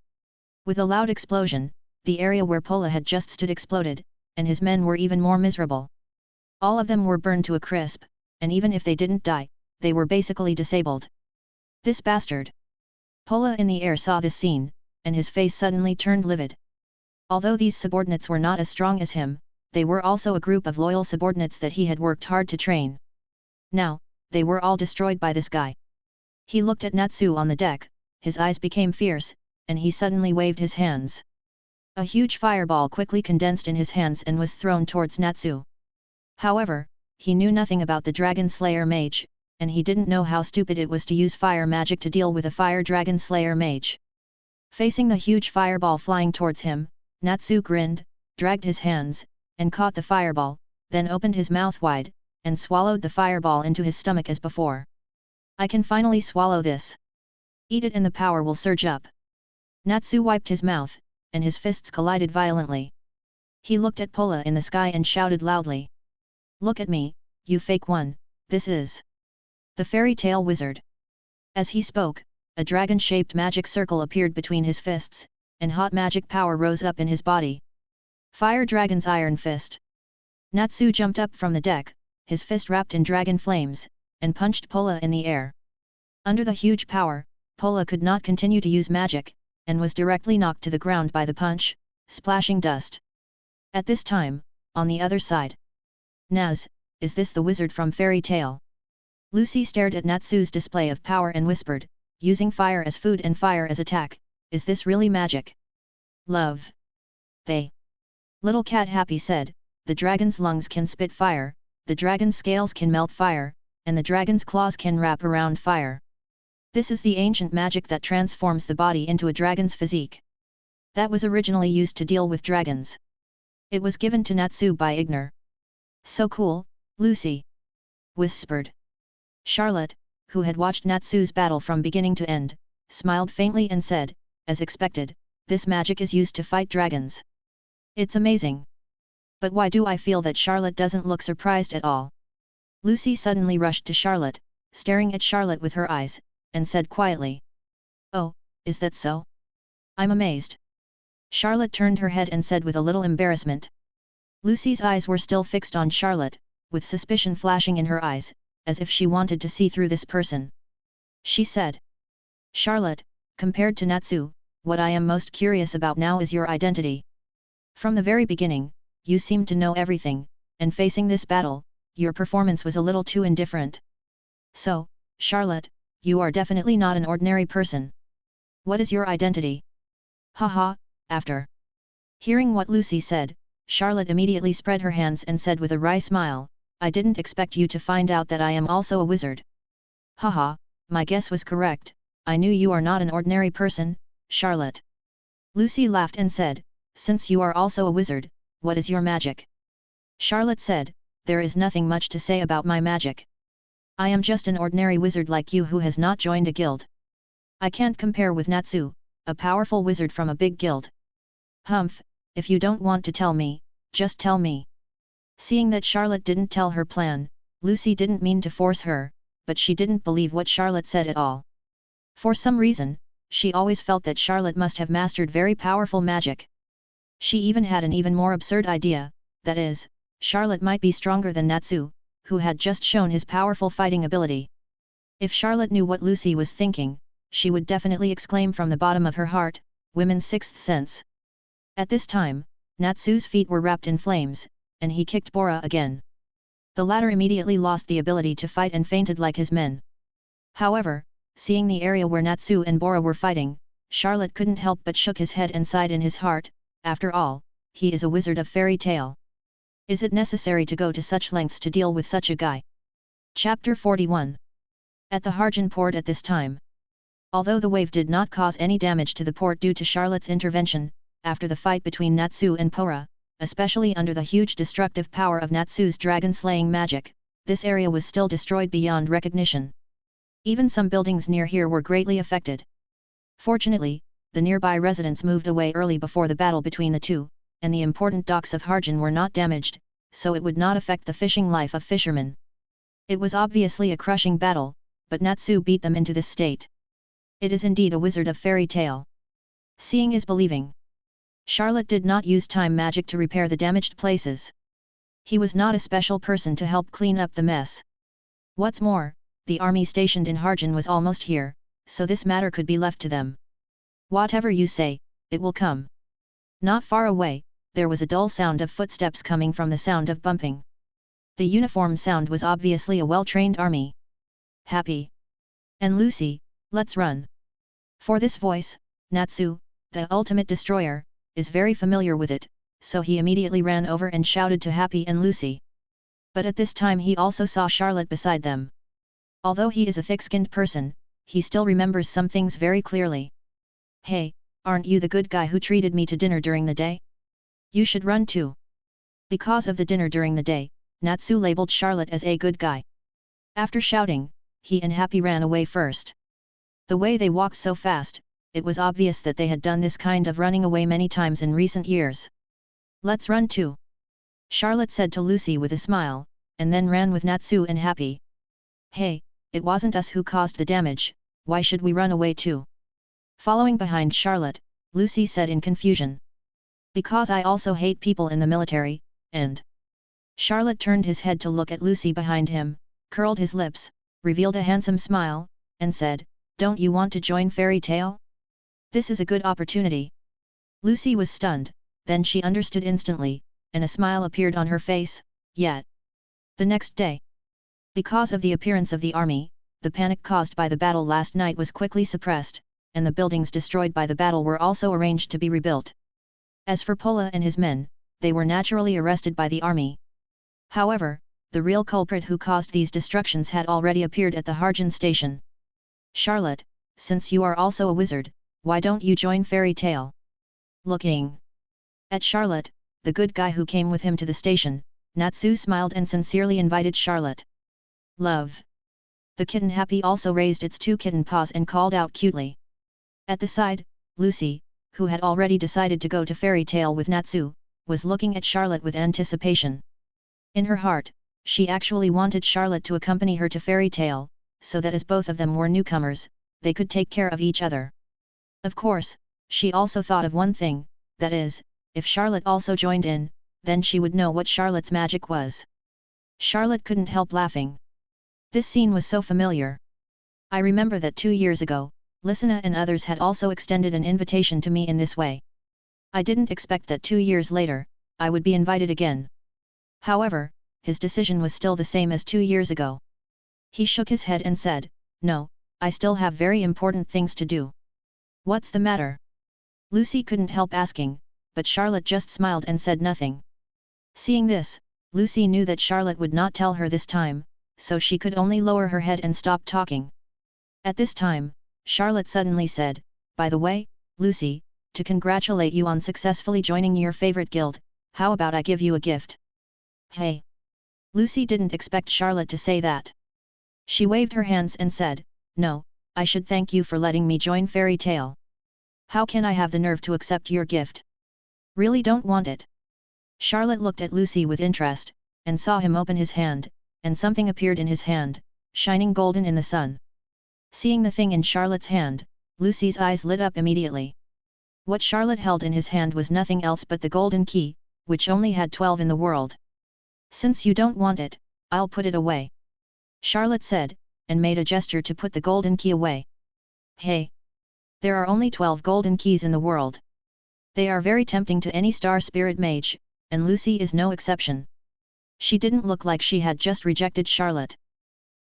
With a loud explosion, the area where Pola had just stood exploded, and his men were even more miserable. All of them were burned to a crisp, and even if they didn't die, they were basically disabled. This bastard! Pola in the air saw this scene, and his face suddenly turned livid. Although these subordinates were not as strong as him, they were also a group of loyal subordinates that he had worked hard to train. Now, they were all destroyed by this guy. He looked at Natsu on the deck, his eyes became fierce, and he suddenly waved his hands. A huge fireball quickly condensed in his hands and was thrown towards Natsu. However, he knew nothing about the Dragon Slayer mage, and he didn't know how stupid it was to use fire magic to deal with a Fire Dragon Slayer mage. Facing the huge fireball flying towards him, Natsu grinned, dragged his hands, and caught the fireball, then opened his mouth wide, and swallowed the fireball into his stomach as before. I can finally swallow this. Eat it and the power will surge up. Natsu wiped his mouth, and his fists collided violently. He looked at Pola in the sky and shouted loudly. Look at me, you fake one, this is the fairy tale wizard. As he spoke, a dragon-shaped magic circle appeared between his fists, and hot magic power rose up in his body. Fire Dragon's Iron Fist. Natsu jumped up from the deck, his fist wrapped in dragon flames, and punched Pola in the air. Under the huge power, Pola could not continue to use magic, and was directly knocked to the ground by the punch, splashing dust. At this time, on the other side. Naz, is this the wizard from Fairy Tale? Lucy stared at Natsu's display of power and whispered, using fire as food and fire as attack, is this really magic? Love. They. Little Cat Happy said, the dragon's lungs can spit fire, the dragon's scales can melt fire, and the dragon's claws can wrap around fire. This is the ancient magic that transforms the body into a dragon's physique. That was originally used to deal with dragons. It was given to Natsu by Ignor. So cool, Lucy! Whispered. Charlotte, who had watched Natsu's battle from beginning to end, smiled faintly and said, as expected, this magic is used to fight dragons. It's amazing. But why do I feel that Charlotte doesn't look surprised at all? Lucy suddenly rushed to Charlotte, staring at Charlotte with her eyes, and said quietly. Oh, is that so? I'm amazed. Charlotte turned her head and said with a little embarrassment. Lucy's eyes were still fixed on Charlotte, with suspicion flashing in her eyes, as if she wanted to see through this person. She said. Charlotte, compared to Natsu, what I am most curious about now is your identity. From the very beginning, you seemed to know everything, and facing this battle, your performance was a little too indifferent. So, Charlotte, you are definitely not an ordinary person. What is your identity? Haha, after hearing what Lucy said, Charlotte immediately spread her hands and said with a wry smile, I didn't expect you to find out that I am also a wizard. Haha, my guess was correct, I knew you are not an ordinary person, Charlotte. Lucy laughed and said, since you are also a wizard, what is your magic? Charlotte said, there is nothing much to say about my magic. I am just an ordinary wizard like you who has not joined a guild. I can't compare with Natsu, a powerful wizard from a big guild. Humph, if you don't want to tell me, just tell me. Seeing that Charlotte didn't tell her plan, Lucy didn't mean to force her, but she didn't believe what Charlotte said at all. For some reason, she always felt that Charlotte must have mastered very powerful magic. She even had an even more absurd idea, that is, Charlotte might be stronger than Natsu, who had just shown his powerful fighting ability. If Charlotte knew what Lucy was thinking, she would definitely exclaim from the bottom of her heart, women's sixth sense. At this time, Natsu's feet were wrapped in flames, and he kicked Bora again. The latter immediately lost the ability to fight and fainted like his men. However, seeing the area where Natsu and Bora were fighting, Charlotte couldn't help but shook his head and sighed in his heart, after all, he is a wizard of fairy tale. Is it necessary to go to such lengths to deal with such a guy? Chapter 41. At the Harjun port at this time. Although the wave did not cause any damage to the port due to Charlotte's intervention, after the fight between Natsu and Bora, especially under the huge destructive power of Natsu's dragon-slaying magic, this area was still destroyed beyond recognition. Even some buildings near here were greatly affected. Fortunately, the nearby residents moved away early before the battle between the two, and the important docks of Harjun were not damaged, so it would not affect the fishing life of fishermen. It was obviously a crushing battle, but Natsu beat them into this state. It is indeed a wizard of fairy tale. Seeing is believing. Charlotte did not use time magic to repair the damaged places. He was not a special person to help clean up the mess. What's more, the army stationed in Harjun was almost here, so this matter could be left to them. Whatever you say, it will come. Not far away, there was a dull sound of footsteps coming from the sound of bumping. The uniform sound was obviously a well-trained army. Happy and Lucy, let's run. For this voice, Natsu, the ultimate destroyer, is very familiar with it, so he immediately ran over and shouted to Happy and Lucy. But at this time he also saw Charlotte beside them. Although he is a thick-skinned person, he still remembers some things very clearly. Hey, aren't you the good guy who treated me to dinner during the day? You should run too. Because of the dinner during the day, Natsu labeled Charlotte as a good guy. After shouting, he and Happy ran away first. The way they walked so fast, it was obvious that they had done this kind of running away many times in recent years. Let's run too. Charlotte said to Lucy with a smile, and then ran with Natsu and Happy. Hey, it wasn't us who caused the damage, why should we run away too? Following behind Charlotte, Lucy said in confusion. Because I also hate people in the military, and... Charlotte turned his head to look at Lucy behind him, curled his lips, revealed a handsome smile, and said, don't you want to join fairy tale? This is a good opportunity. Lucy was stunned, then she understood instantly, and a smile appeared on her face, yet. The next day. Because of the appearance of the army, the panic caused by the battle last night was quickly suppressed, and the buildings destroyed by the battle were also arranged to be rebuilt. As for Pola and his men, they were naturally arrested by the army. However, the real culprit who caused these destructions had already appeared at the Harjun station. Charlotte, since you are also a wizard, why don't you join fairy tale? Looking at Charlotte, the good guy who came with him to the station, Natsu smiled and sincerely invited Charlotte. Love. The kitten Happy also raised its two kitten paws and called out cutely. At the side, Lucy, who had already decided to go to Fairy Tale with Natsu, was looking at Charlotte with anticipation. In her heart, she actually wanted Charlotte to accompany her to Fairy Tale, so that as both of them were newcomers, they could take care of each other. Of course, she also thought of one thing, that is, if Charlotte also joined in, then she would know what Charlotte's magic was. Charlotte couldn't help laughing. This scene was so familiar. I remember that 2 years ago, Lisana and others had also extended an invitation to me in this way. I didn't expect that 2 years later, I would be invited again. However, his decision was still the same as 2 years ago. He shook his head and said, "No, I still have very important things to do." "What's the matter?" Lucy couldn't help asking, but Charlotte just smiled and said nothing. Seeing this, Lucy knew that Charlotte would not tell her this time, so she could only lower her head and stop talking. At this time, Charlotte suddenly said, "By the way, Lucy, to congratulate you on successfully joining your favorite guild, how about I give you a gift?" "Hey!" Lucy didn't expect Charlotte to say that. She waved her hands and said, "No, I should thank you for letting me join Fairy Tale. How can I have the nerve to accept your gift? Really don't want it." Charlotte looked at Lucy with interest, and saw him open his hand, and something appeared in his hand, shining golden in the sun. Seeing the thing in Charlotte's hand, Lucy's eyes lit up immediately. What Charlotte held in his hand was nothing else but the golden key, which only had 12 in the world. "Since you don't want it, I'll put it away," Charlotte said, and made a gesture to put the golden key away. "Hey! There are only 12 golden keys in the world. They are very tempting to any star spirit mage, and Lucy is no exception." She didn't look like she had just rejected Charlotte.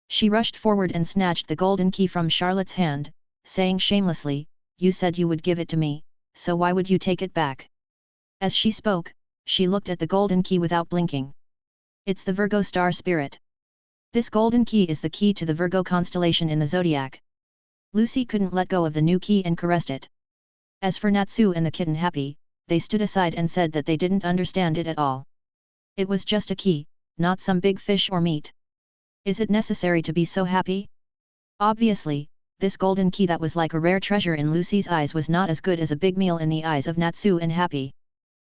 She rushed forward and snatched the golden key from Charlotte's hand, saying shamelessly, "You said you would give it to me, so why would you take it back?" As she spoke, she looked at the golden key without blinking. "It's the Virgo star spirit. This golden key is the key to the Virgo constellation in the zodiac." Lucy couldn't let go of the new key and caressed it. As for Natsu and the kitten Happy, they stood aside and said that they didn't understand it at all. It was just a key, not some big fish or meat. Is it necessary to be so happy? Obviously, this golden key that was like a rare treasure in Lucy's eyes was not as good as a big meal in the eyes of Natsu and Happy.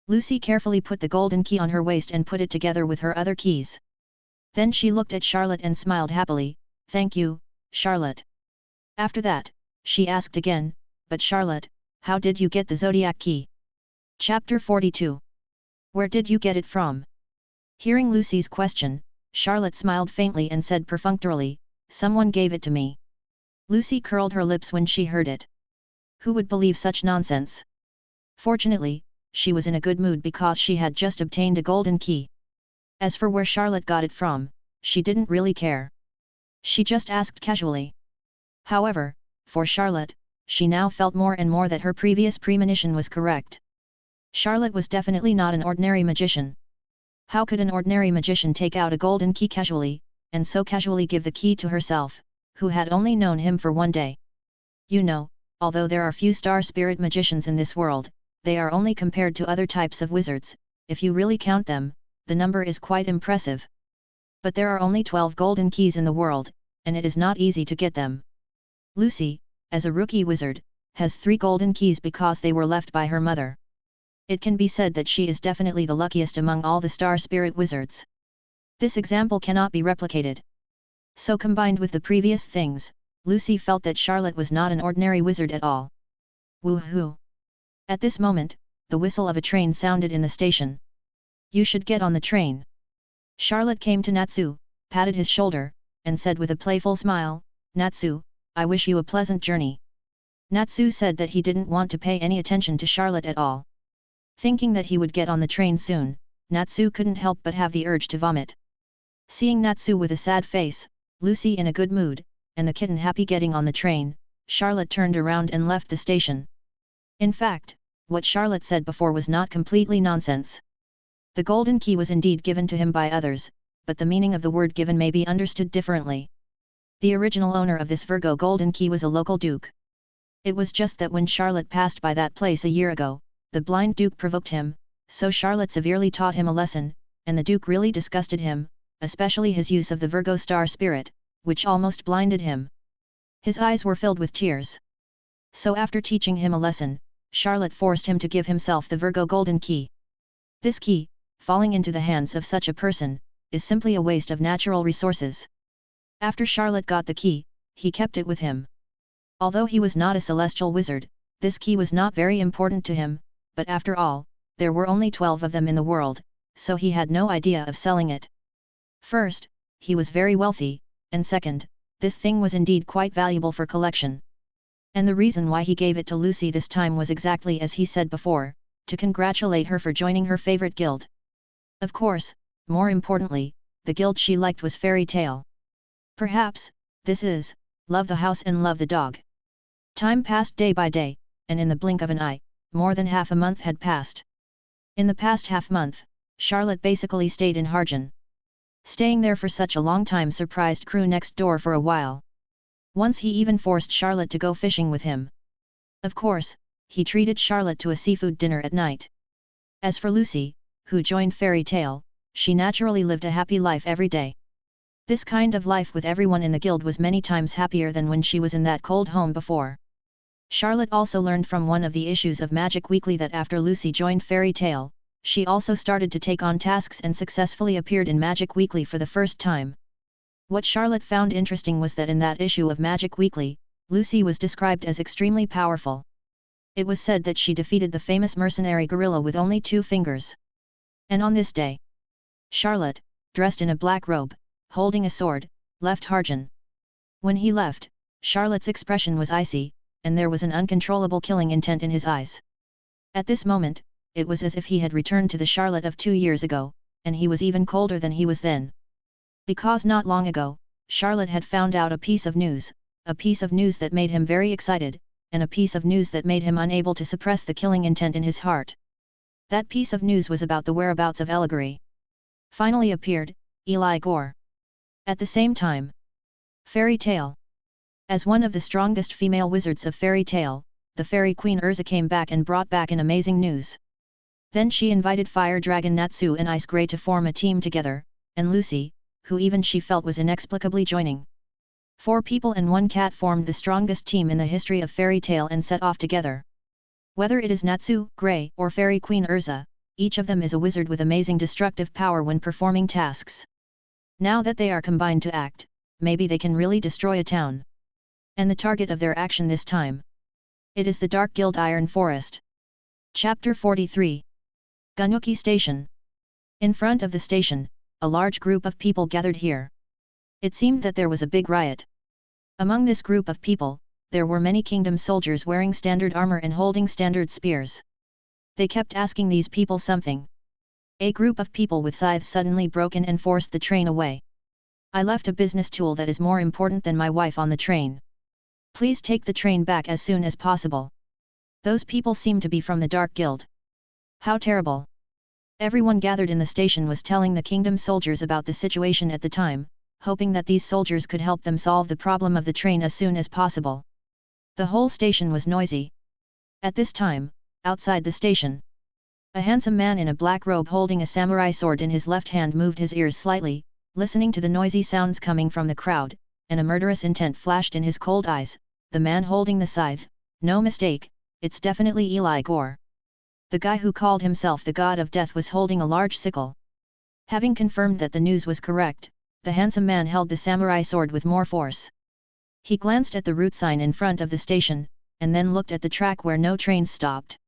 Lucy carefully put the golden key on her waist and put it together with her other keys. Then she looked at Charlotte and smiled happily, "Thank you, Charlotte." After that, she asked again, "But Charlotte, how did you get the zodiac key?" Chapter 42. Where did you get it from? Hearing Lucy's question, Charlotte smiled faintly and said perfunctorily, "Someone gave it to me." Lucy curled her lips when she heard it. Who would believe such nonsense? Fortunately, she was in a good mood because she had just obtained a golden key. As for where Charlotte got it from, she didn't really care. She just asked casually. However, for Charlotte, she now felt more and more that her previous premonition was correct. Charlotte was definitely not an ordinary magician. How could an ordinary magician take out a golden key casually, and so casually give the key to herself, who had only known him for 1 day? You know, although there are few star spirit magicians in this world, they are only compared to other types of wizards. If you really count them, the number is quite impressive. But there are only 12 golden keys in the world, and it is not easy to get them. Lucy, as a rookie wizard, has 3 golden keys because they were left by her mother. It can be said that she is definitely the luckiest among all the star spirit wizards. This example cannot be replicated. So combined with the previous things, Lucy felt that Charlotte was not an ordinary wizard at all. Woohoo! At this moment, the whistle of a train sounded in the station. "You should get on the train." Charlotte came to Natsu, patted his shoulder, and said with a playful smile, "Natsu, I wish you a pleasant journey." Natsu said that he didn't want to pay any attention to Charlotte at all. Thinking that he would get on the train soon, Natsu couldn't help but have the urge to vomit. Seeing Natsu with a sad face, Lucy in a good mood, and the kitten Happy getting on the train, Charlotte turned around and left the station. In fact, what Charlotte said before was not completely nonsense. The golden key was indeed given to him by others, but the meaning of the word given may be understood differently. The original owner of this Virgo golden key was a local duke. It was just that when Charlotte passed by that place a year ago, the blind duke provoked him, so Charlotte severely taught him a lesson, and the Duke really disgusted him, especially his use of the Virgo star spirit, which almost blinded him. His eyes were filled with tears. So after teaching him a lesson, Charlotte forced him to give himself the Virgo golden key. This key, falling into the hands of such a person, is simply a waste of natural resources. After Charlotte got the key, he kept it with him. Although he was not a celestial wizard, this key was not very important to him, but after all, there were only 12 of them in the world, so he had no idea of selling it. First, he was very wealthy, and second, this thing was indeed quite valuable for collection. And the reason why he gave it to Lucy this time was exactly as he said before, to congratulate her for joining her favorite guild. Of course, more importantly, the guild she liked was Fairy Tale. Perhaps, this is, love the house and love the dog. Time passed day by day, and in the blink of an eye, more than half a month had passed. In the past half month, Charlotte basically stayed in Harjun. Staying there for such a long time surprised crew next door for a while. Once he even forced Charlotte to go fishing with him. Of course, he treated Charlotte to a seafood dinner at night. As for Lucy, who joined Fairy Tale, she naturally lived a happy life every day. This kind of life with everyone in the guild was many times happier than when she was in that cold home before. Charlotte also learned from one of the issues of Magic Weekly that after Lucy joined Fairy Tale, she also started to take on tasks and successfully appeared in Magic Weekly for the first time. What Charlotte found interesting was that in that issue of Magic Weekly, Lucy was described as extremely powerful. It was said that she defeated the famous mercenary gorilla with only 2 fingers. And on this day, Charlotte, dressed in a black robe, holding a sword, left Harjun. When he left, Charlotte's expression was icy, and there was an uncontrollable killing intent in his eyes. At this moment, it was as if he had returned to the Charlotte of 2 years ago, and he was even colder than he was then. Because not long ago, Charlotte had found out a piece of news that made him very excited, and a piece of news that made him unable to suppress the killing intent in his heart. That piece of news was about the whereabouts of Eligor. Finally appeared, Eligor. At the same time, Fairy Tale. As one of the strongest female wizards of Fairy Tale, the Fairy Queen Urza came back and brought back an amazing news. Then she invited Fire Dragon Natsu and Ice Grey to form a team together, and Lucy, who even she felt was inexplicably joining. 4 people and 1 cat formed the strongest team in the history of Fairy Tale and set off together. Whether it is Natsu, Grey, or Fairy Queen Urza, each of them is a wizard with amazing destructive power when performing tasks. Now that they are combined to act, maybe they can really destroy a town. And the target of their action this time. It is the Dark Guild Iron Forest. Chapter 43. Ganyuki Station. In front of the station, a large group of people gathered here. It seemed that there was a big riot. Among this group of people, there were many kingdom soldiers wearing standard armor and holding standard spears. They kept asking these people something. A group of people with scythes suddenly broke in and forced the train away. I left a business tool that is more important than my wife on the train. Please take the train back as soon as possible. Those people seem to be from the Dark Guild. How terrible. Everyone gathered in the station was telling the kingdom soldiers about the situation at the time, hoping that these soldiers could help them solve the problem of the train as soon as possible. The whole station was noisy. At this time, outside the station, a handsome man in a black robe holding a samurai sword in his left hand moved his ears slightly, listening to the noisy sounds coming from the crowd, and a murderous intent flashed in his cold eyes. The man holding the scythe, no mistake, it's definitely Eligor. The guy who called himself the god of death was holding a large sickle. Having confirmed that the news was correct, the handsome man held the samurai sword with more force. He glanced at the route sign in front of the station, and then looked at the track where no trains stopped.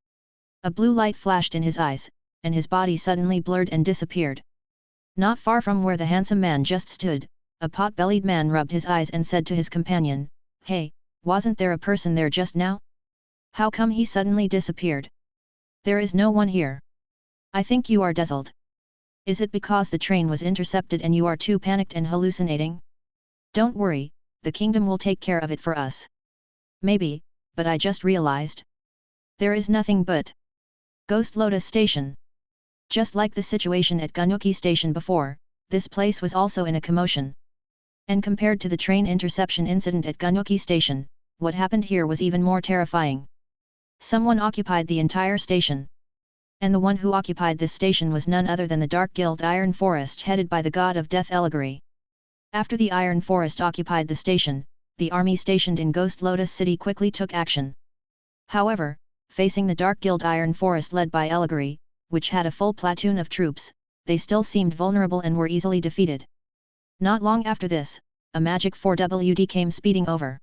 A blue light flashed in his eyes, and his body suddenly blurred and disappeared. Not far from where the handsome man just stood, a pot-bellied man rubbed his eyes and said to his companion, "Hey, wasn't there a person there just now? How come he suddenly disappeared? There is no one here. I think you are dazzled. Is it because the train was intercepted and you are too panicked and hallucinating? Don't worry, the kingdom will take care of it for us." "Maybe, but I just realized. There is nothing but Ghost Lotus Station." Just like the situation at Ganyuki Station before, this place was also in a commotion. And compared to the train interception incident at Ganyuki Station, what happened here was even more terrifying. Someone occupied the entire station. And the one who occupied this station was none other than the Dark Guild Iron Forest headed by the god of death Eligor. After the Iron Forest occupied the station, the army stationed in Ghost Lotus City quickly took action. However, facing the Dark Guild Iron Forest led by Eligor, which had a full platoon of troops, they still seemed vulnerable and were easily defeated. Not long after this, a magic 4WD came speeding over.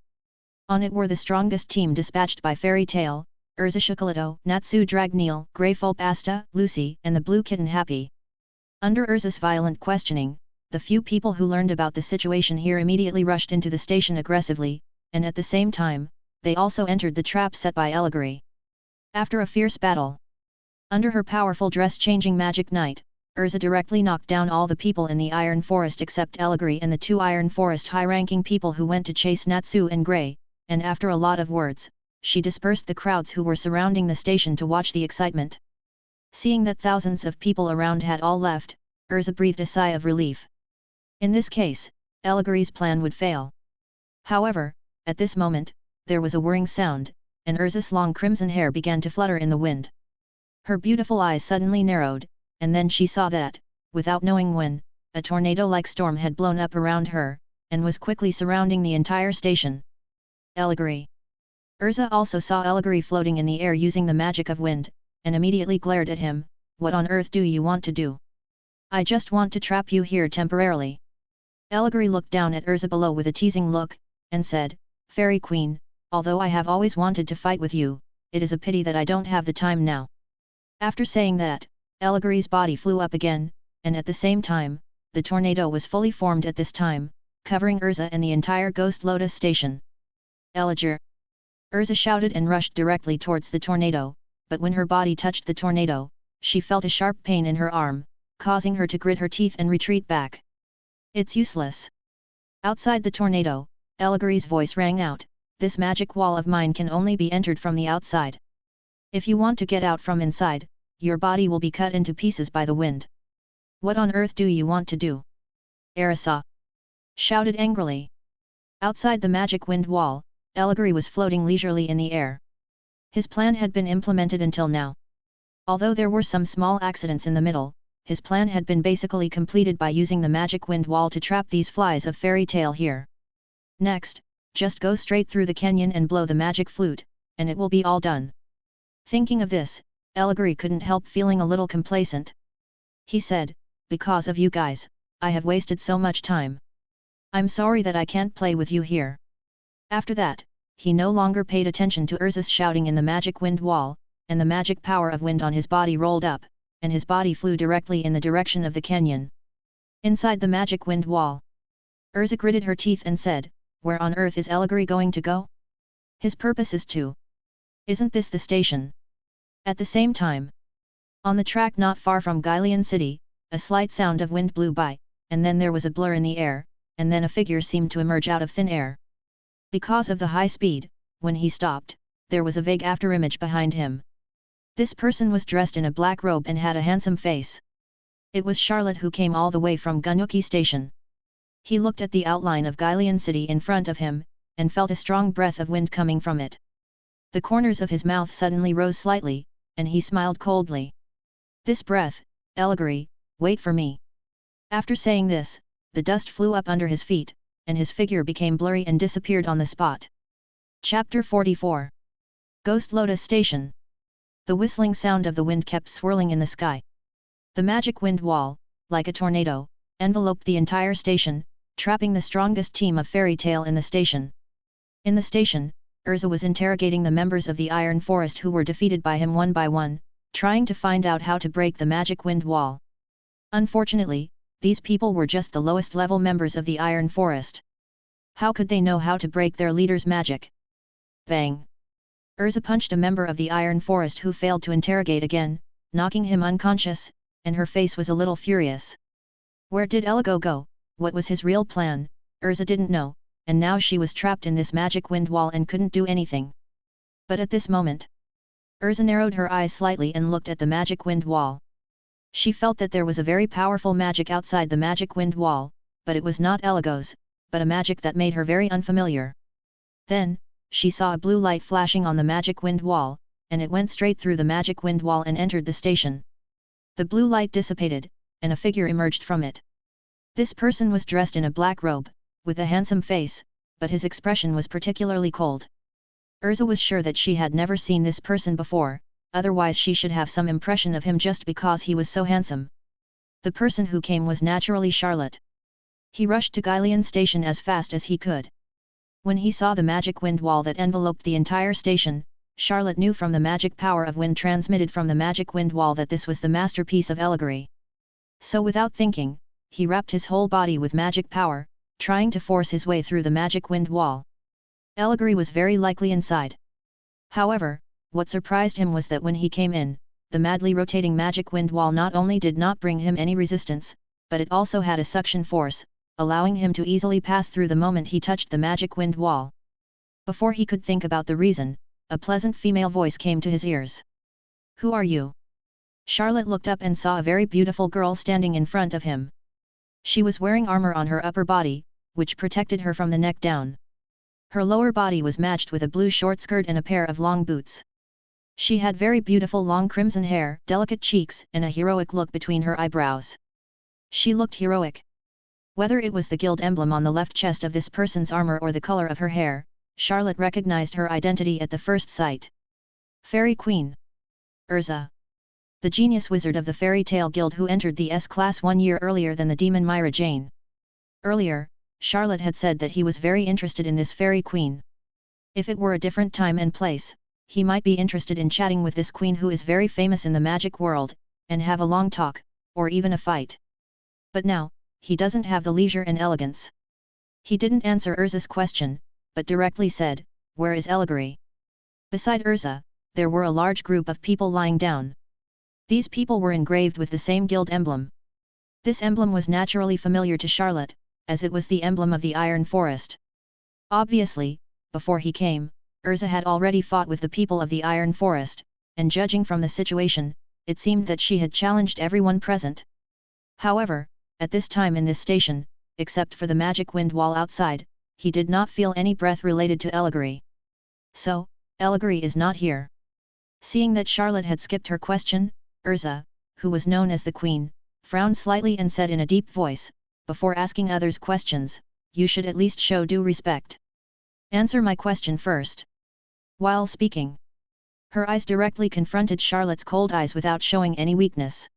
On it were the strongest team dispatched by Fairy Tail, Urza Chocolado, Natsu Dragneel, Greyfulp Asta, Lucy, and the Blue Kitten Happy. Under Urza's violent questioning, the few people who learned about the situation here immediately rushed into the station aggressively, and at the same time, they also entered the trap set by Eligor. After a fierce battle, under her powerful dress-changing magic night, Urza directly knocked down all the people in the Iron Forest except Eligor and the two Iron Forest high-ranking people who went to chase Natsu and Grey, and after a lot of words, she dispersed the crowds who were surrounding the station to watch the excitement. Seeing that thousands of people around had all left, Urza breathed a sigh of relief. In this case, Eligor's plan would fail. However, at this moment, there was a whirring sound, and Urza's long crimson hair began to flutter in the wind. Her beautiful eyes suddenly narrowed, and then she saw that, without knowing when, a tornado-like storm had blown up around her, and was quickly surrounding the entire station. Eligor. Urza also saw Eligor floating in the air using the magic of wind, and immediately glared at him. What on earth do you want to do? I just want to trap you here temporarily. Eligor looked down at Urza below with a teasing look, and said, Fairy Queen, although I have always wanted to fight with you, it is a pity that I don't have the time now. After saying that, Eligor's body flew up again, and at the same time, the tornado was fully formed at this time, covering Urza and the entire Ghost Lotus station. Eligor! Urza shouted and rushed directly towards the tornado, but when her body touched the tornado, she felt a sharp pain in her arm, causing her to grit her teeth and retreat back. It's useless. Outside the tornado, Eligor's voice rang out, this magic wall of mine can only be entered from the outside. If you want to get out from inside, your body will be cut into pieces by the wind. What on earth do you want to do? Arisa! Shouted angrily. Outside the magic wind wall, Eligor was floating leisurely in the air. His plan had been implemented until now. Although there were some small accidents in the middle, his plan had been basically completed by using the magic wind wall to trap these flies of Fairy Tail here. Next, just go straight through the canyon and blow the magic flute, and it will be all done. Thinking of this, Eligor couldn't help feeling a little complacent. He said, because of you guys, I have wasted so much time. I'm sorry that I can't play with you here. After that, he no longer paid attention to Urza's shouting in the magic wind wall, and the magic power of wind on his body rolled up, and his body flew directly in the direction of the canyon. Inside the magic wind wall, Urza gritted her teeth and said, where on earth is Eligor going to go? His purpose is to. Isn't this the station? At the same time, on the track not far from Gylean City, a slight sound of wind blew by, and then there was a blur in the air, and then a figure seemed to emerge out of thin air. Because of the high speed, when he stopped, there was a vague afterimage behind him. This person was dressed in a black robe and had a handsome face. It was Charlotte who came all the way from Gunyuki Station. He looked at the outline of Gylean City in front of him, and felt a strong breath of wind coming from it. The corners of his mouth suddenly rose slightly, and he smiled coldly. This breath, Eligor, wait for me. After saying this, the dust flew up under his feet, and his figure became blurry and disappeared on the spot. Chapter 44. Ghost Lotus Station. The whistling sound of the wind kept swirling in the sky. The magic wind wall, like a tornado, enveloped the entire station, trapping the strongest team of Fairy Tail in the station. In the station, Urza was interrogating the members of the Iron Forest who were defeated by him one by one, trying to find out how to break the magic wind wall. Unfortunately, these people were just the lowest level members of the Iron Forest. How could they know how to break their leader's magic? Bang! Urza punched a member of the Iron Forest who failed to interrogate again, knocking him unconscious, and her face was a little furious. Where did Eligor go? What was his real plan? Urza didn't know, and now she was trapped in this magic wind wall and couldn't do anything. But at this moment, Urza narrowed her eyes slightly and looked at the magic wind wall. She felt that there was a very powerful magic outside the magic wind wall, but it was not Eligor's, but a magic that made her very unfamiliar. Then, she saw a blue light flashing on the magic wind wall, and it went straight through the magic wind wall and entered the station. The blue light dissipated, and a figure emerged from it. This person was dressed in a black robe, with a handsome face, but his expression was particularly cold. Urza was sure that she had never seen this person before, otherwise she should have some impression of him just because he was so handsome. The person who came was naturally Charlotte. He rushed to Gylian station as fast as he could. When he saw the magic wind wall that enveloped the entire station, Charlotte knew from the magic power of wind transmitted from the magic wind wall that this was the masterpiece of Eligor. So without thinking, he wrapped his whole body with magic power, trying to force his way through the magic wind wall. Eligor was very likely inside. However, what surprised him was that when he came in, the madly rotating magic wind wall not only did not bring him any resistance, but it also had a suction force, allowing him to easily pass through the moment he touched the magic wind wall. Before he could think about the reason, a pleasant female voice came to his ears. "Who are you?" Charlotte looked up and saw a very beautiful girl standing in front of him. She was wearing armor on her upper body, which protected her from the neck down. Her lower body was matched with a blue short skirt and a pair of long boots. She had very beautiful long crimson hair, delicate cheeks, and a heroic look between her eyebrows. She looked heroic. Whether it was the guild emblem on the left chest of this person's armor or the color of her hair, Charlotte recognized her identity at the first sight. Fairy Queen. Urza. The genius wizard of the fairy tale guild who entered the S-class 1 year earlier than the demon Myra Jane. Earlier, Charlotte had said that he was very interested in this fairy queen. If it were a different time and place, he might be interested in chatting with this queen who is very famous in the magic world, and have a long talk, or even a fight. But now, he doesn't have the leisure and elegance. He didn't answer Urza's question, but directly said, "Where is Eligor?" Beside Urza, there were a large group of people lying down. These people were engraved with the same guild emblem. This emblem was naturally familiar to Charlotte, as it was the emblem of the Iron Forest. Obviously, before he came, Urza had already fought with the people of the Iron Forest, and judging from the situation, it seemed that she had challenged everyone present. However, at this time in this station, except for the magic wind wall outside, he did not feel any breath related to Eligor. So, Eligor is not here. Seeing that Charlotte had skipped her question, Urza, who was known as the Queen, frowned slightly and said in a deep voice, "Before asking others questions, you should at least show due respect. Answer my question first." While speaking, her eyes directly confronted Charlotte's cold eyes without showing any weakness.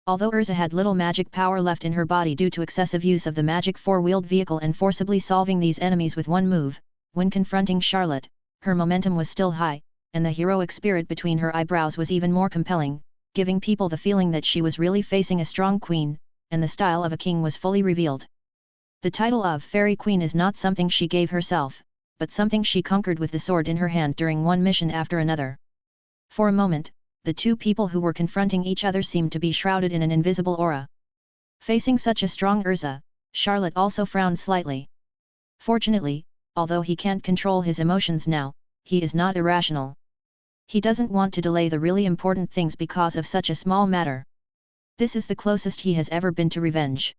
Although Urza had little magic power left in her body due to excessive use of the magic four-wheeled vehicle and forcibly solving these enemies with one move, when confronting Charlotte, her momentum was still high, and the heroic spirit between her eyebrows was even more compelling, giving people the feeling that she was really facing a strong queen, and the style of a king was fully revealed. The title of Fairy Queen is not something she gave herself, but something she conquered with the sword in her hand during one mission after another. For a moment, the two people who were confronting each other seemed to be shrouded in an invisible aura. Facing such a strong Urza, Charlotte also frowned slightly. Fortunately, although he can't control his emotions now, he is not irrational. He doesn't want to delay the really important things because of such a small matter. This is the closest he has ever been to revenge.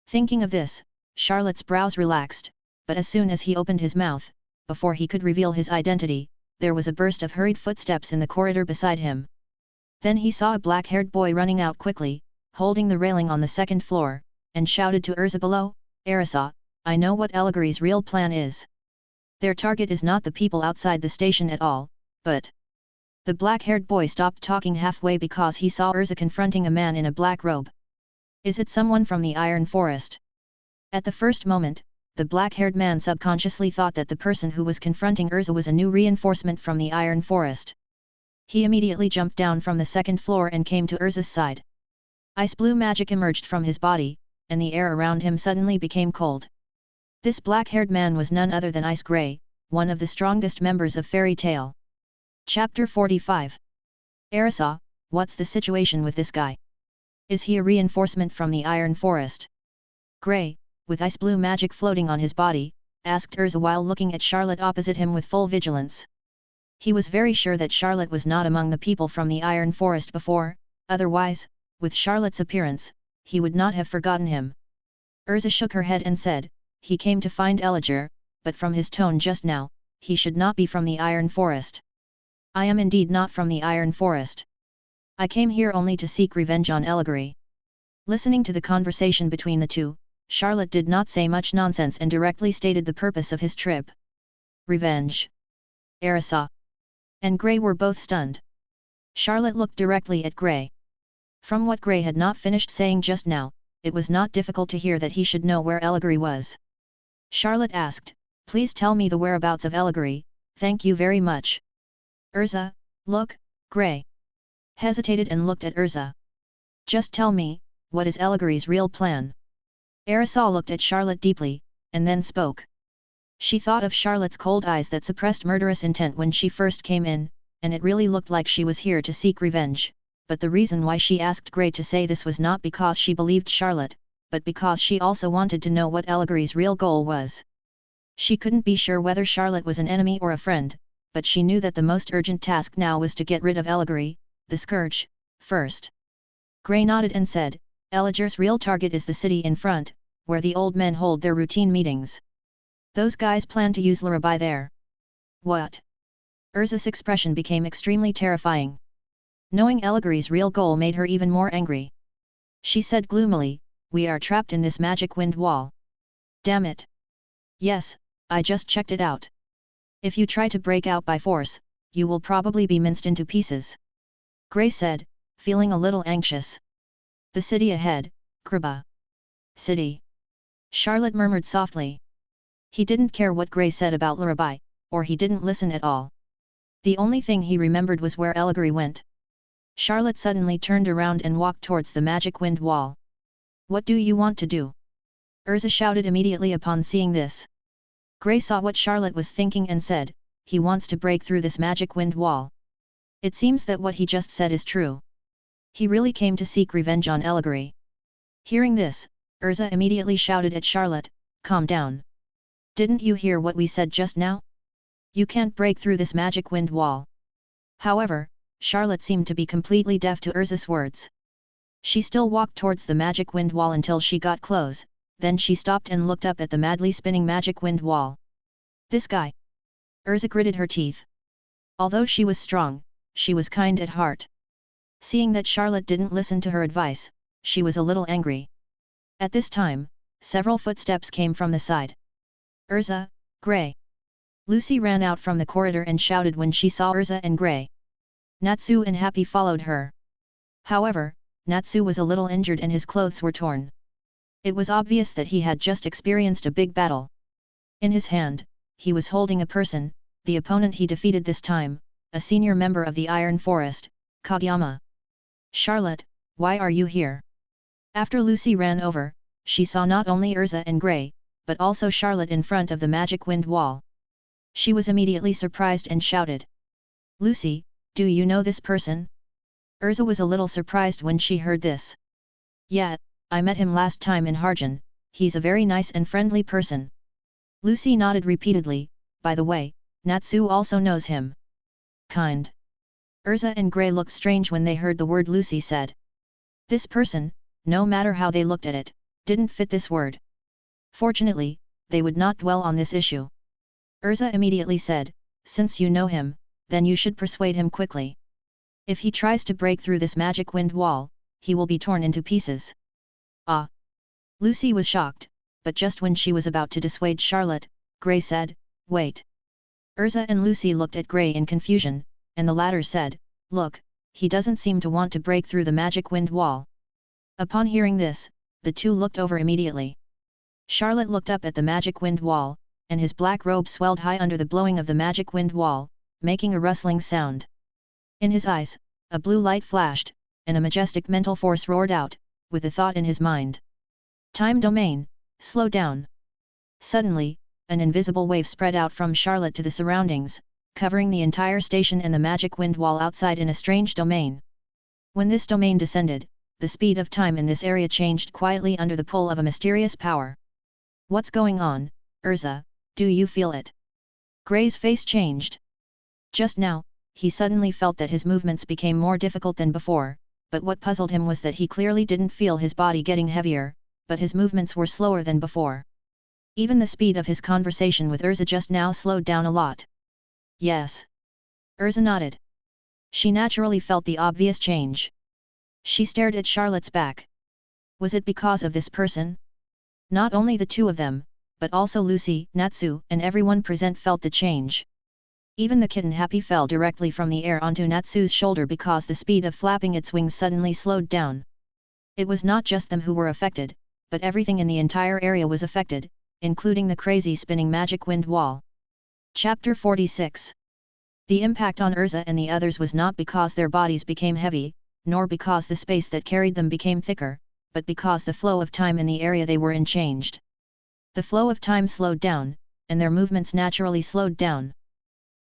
Thinking of this, Charlotte's brows relaxed, but as soon as he opened his mouth, before he could reveal his identity, there was a burst of hurried footsteps in the corridor beside him. Then he saw a black-haired boy running out quickly, holding the railing on the second floor, and shouted to Urza below, "Arisa, I know what Eligor's real plan is. Their target is not the people outside the station at all, but..." The black-haired boy stopped talking halfway because he saw Urza confronting a man in a black robe. "Is it someone from the Iron Forest?" At the first moment, the black-haired man subconsciously thought that the person who was confronting Urza was a new reinforcement from the Iron Forest. He immediately jumped down from the second floor and came to Urza's side. Ice blue magic emerged from his body, and the air around him suddenly became cold. This black-haired man was none other than Ice Grey, one of the strongest members of Fairy Tale. Chapter 45. Arisa, what's the situation with this guy? Is he a reinforcement from the Iron Forest? Grey, with ice blue magic floating on his body, asked Urza while looking at Charlotte opposite him with full vigilance. He was very sure that Charlotte was not among the people from the Iron Forest before, otherwise, with Charlotte's appearance, he would not have forgotten him. Urza shook her head and said, "He came to find Eligor, but from his tone just now, he should not be from the Iron Forest." I am indeed not from the Iron Forest. I came here only to seek revenge on Eligor. Listening to the conversation between the two, Charlotte did not say much nonsense and directly stated the purpose of his trip. Revenge. Erisa and Grey were both stunned. Charlotte looked directly at Grey. From what Grey had not finished saying just now, it was not difficult to hear that he should know where Eligor was. Charlotte asked, "Please tell me the whereabouts of Eligor, thank you very much." Erisa, look, Grey hesitated and looked at Erisa. "Just tell me, what is Eligor's real plan?" Erisa looked at Charlotte deeply, and then spoke. She thought of Charlotte's cold eyes that suppressed murderous intent when she first came in, and it really looked like she was here to seek revenge, but the reason why she asked Grey to say this was not because she believed Charlotte, but because she also wanted to know what Eligor's real goal was. She couldn't be sure whether Charlotte was an enemy or a friend, but she knew that the most urgent task now was to get rid of Eligor, the scourge, first. Grey nodded and said, "Eligor's real target is the city in front, where the old men hold their routine meetings. Those guys plan to use Lurai there." "What?" Ersa's expression became extremely terrifying. Knowing Eligor's real goal made her even more angry. She said gloomily, "We are trapped in this magic wind wall." "Damn it. Yes, I just checked it out. If you try to break out by force, you will probably be minced into pieces," Grey said, feeling a little anxious. "The city ahead, Kriba." "City?" Charlotte murmured softly. He didn't care what Grey said about Lurai, or he didn't listen at all. The only thing he remembered was where Eligor went. Charlotte suddenly turned around and walked towards the magic wind wall. "What do you want to do?" Ersa shouted immediately upon seeing this. Grey saw what Charlotte was thinking and said, "He wants to break through this magic wind wall." It seems that what he just said is true. He really came to seek revenge on Eligor. Hearing this, Ersa immediately shouted at Charlotte, "Calm down. Didn't you hear what we said just now? You can't break through this magic wind wall." However, Charlotte seemed to be completely deaf to Ersa's words. She still walked towards the magic wind wall until she got close, then she stopped and looked up at the madly spinning magic wind wall. "This guy." Ersa gritted her teeth. Although she was strong, she was kind at heart. Seeing that Charlotte didn't listen to her advice, she was a little angry. At this time, several footsteps came from the side. "Ersa, Grey." Lucy ran out from the corridor and shouted when she saw Ersa and Grey. Natsu and Happy followed her. However, Natsu was a little injured and his clothes were torn. It was obvious that he had just experienced a big battle. In his hand, he was holding a person, the opponent he defeated this time, a senior member of the Iron Forest, Kageyama. "Charlotte, why are you here?" After Lucy ran over, she saw not only Ersa and Grey, but also Charlotte in front of the magic wind wall. She was immediately surprised and shouted, "Lucy, do you know this person?" Ersa was a little surprised when she heard this. "Yeah, I met him last time in Harjun, he's a very nice and friendly person." Lucy nodded repeatedly, "By the way, Natsu also knows him." "Kind." Ersa and Grey looked strange when they heard the word Lucy said. This person, no matter how they looked at it, didn't fit this word. Fortunately, they would not dwell on this issue. Ersa immediately said, "Since you know him, then you should persuade him quickly. If he tries to break through this magic wind wall, he will be torn into pieces." "Ah!" Lucy was shocked, but just when she was about to dissuade Charlotte, Grey said, "Wait." Ersa and Lucy looked at Grey in confusion, and the latter said, "Look, he doesn't seem to want to break through the magic wind wall." Upon hearing this, the two looked over immediately. Charlotte looked up at the magic wind wall, and his black robe swelled high under the blowing of the magic wind wall, making a rustling sound. In his eyes, a blue light flashed, and a majestic mental force roared out, with a thought in his mind. "Time domain, slow down." Suddenly, an invisible wave spread out from Charlotte to the surroundings, covering the entire station and the magic wind wall outside in a strange domain. When this domain descended, the speed of time in this area changed quietly under the pull of a mysterious power. "What's going on, Ersa, do you feel it?" Grey's face changed. Just now, he suddenly felt that his movements became more difficult than before, but what puzzled him was that he clearly didn't feel his body getting heavier, but his movements were slower than before. Even the speed of his conversation with Ersa just now slowed down a lot. "Yes." Ersa nodded. She naturally felt the obvious change. She stared at Charlotte's back. Was it because of this person? Not only the two of them, but also Lucy, Natsu, and everyone present felt the change. Even the kitten Happy fell directly from the air onto Natsu's shoulder because the speed of flapping its wings suddenly slowed down. It was not just them who were affected, but everything in the entire area was affected, including the crazy spinning magic wind wall. Chapter 46. The impact on Urza and the others was not because their bodies became heavy, nor because the space that carried them became thicker, but because the flow of time in the area they were in changed. The flow of time slowed down, and their movements naturally slowed down.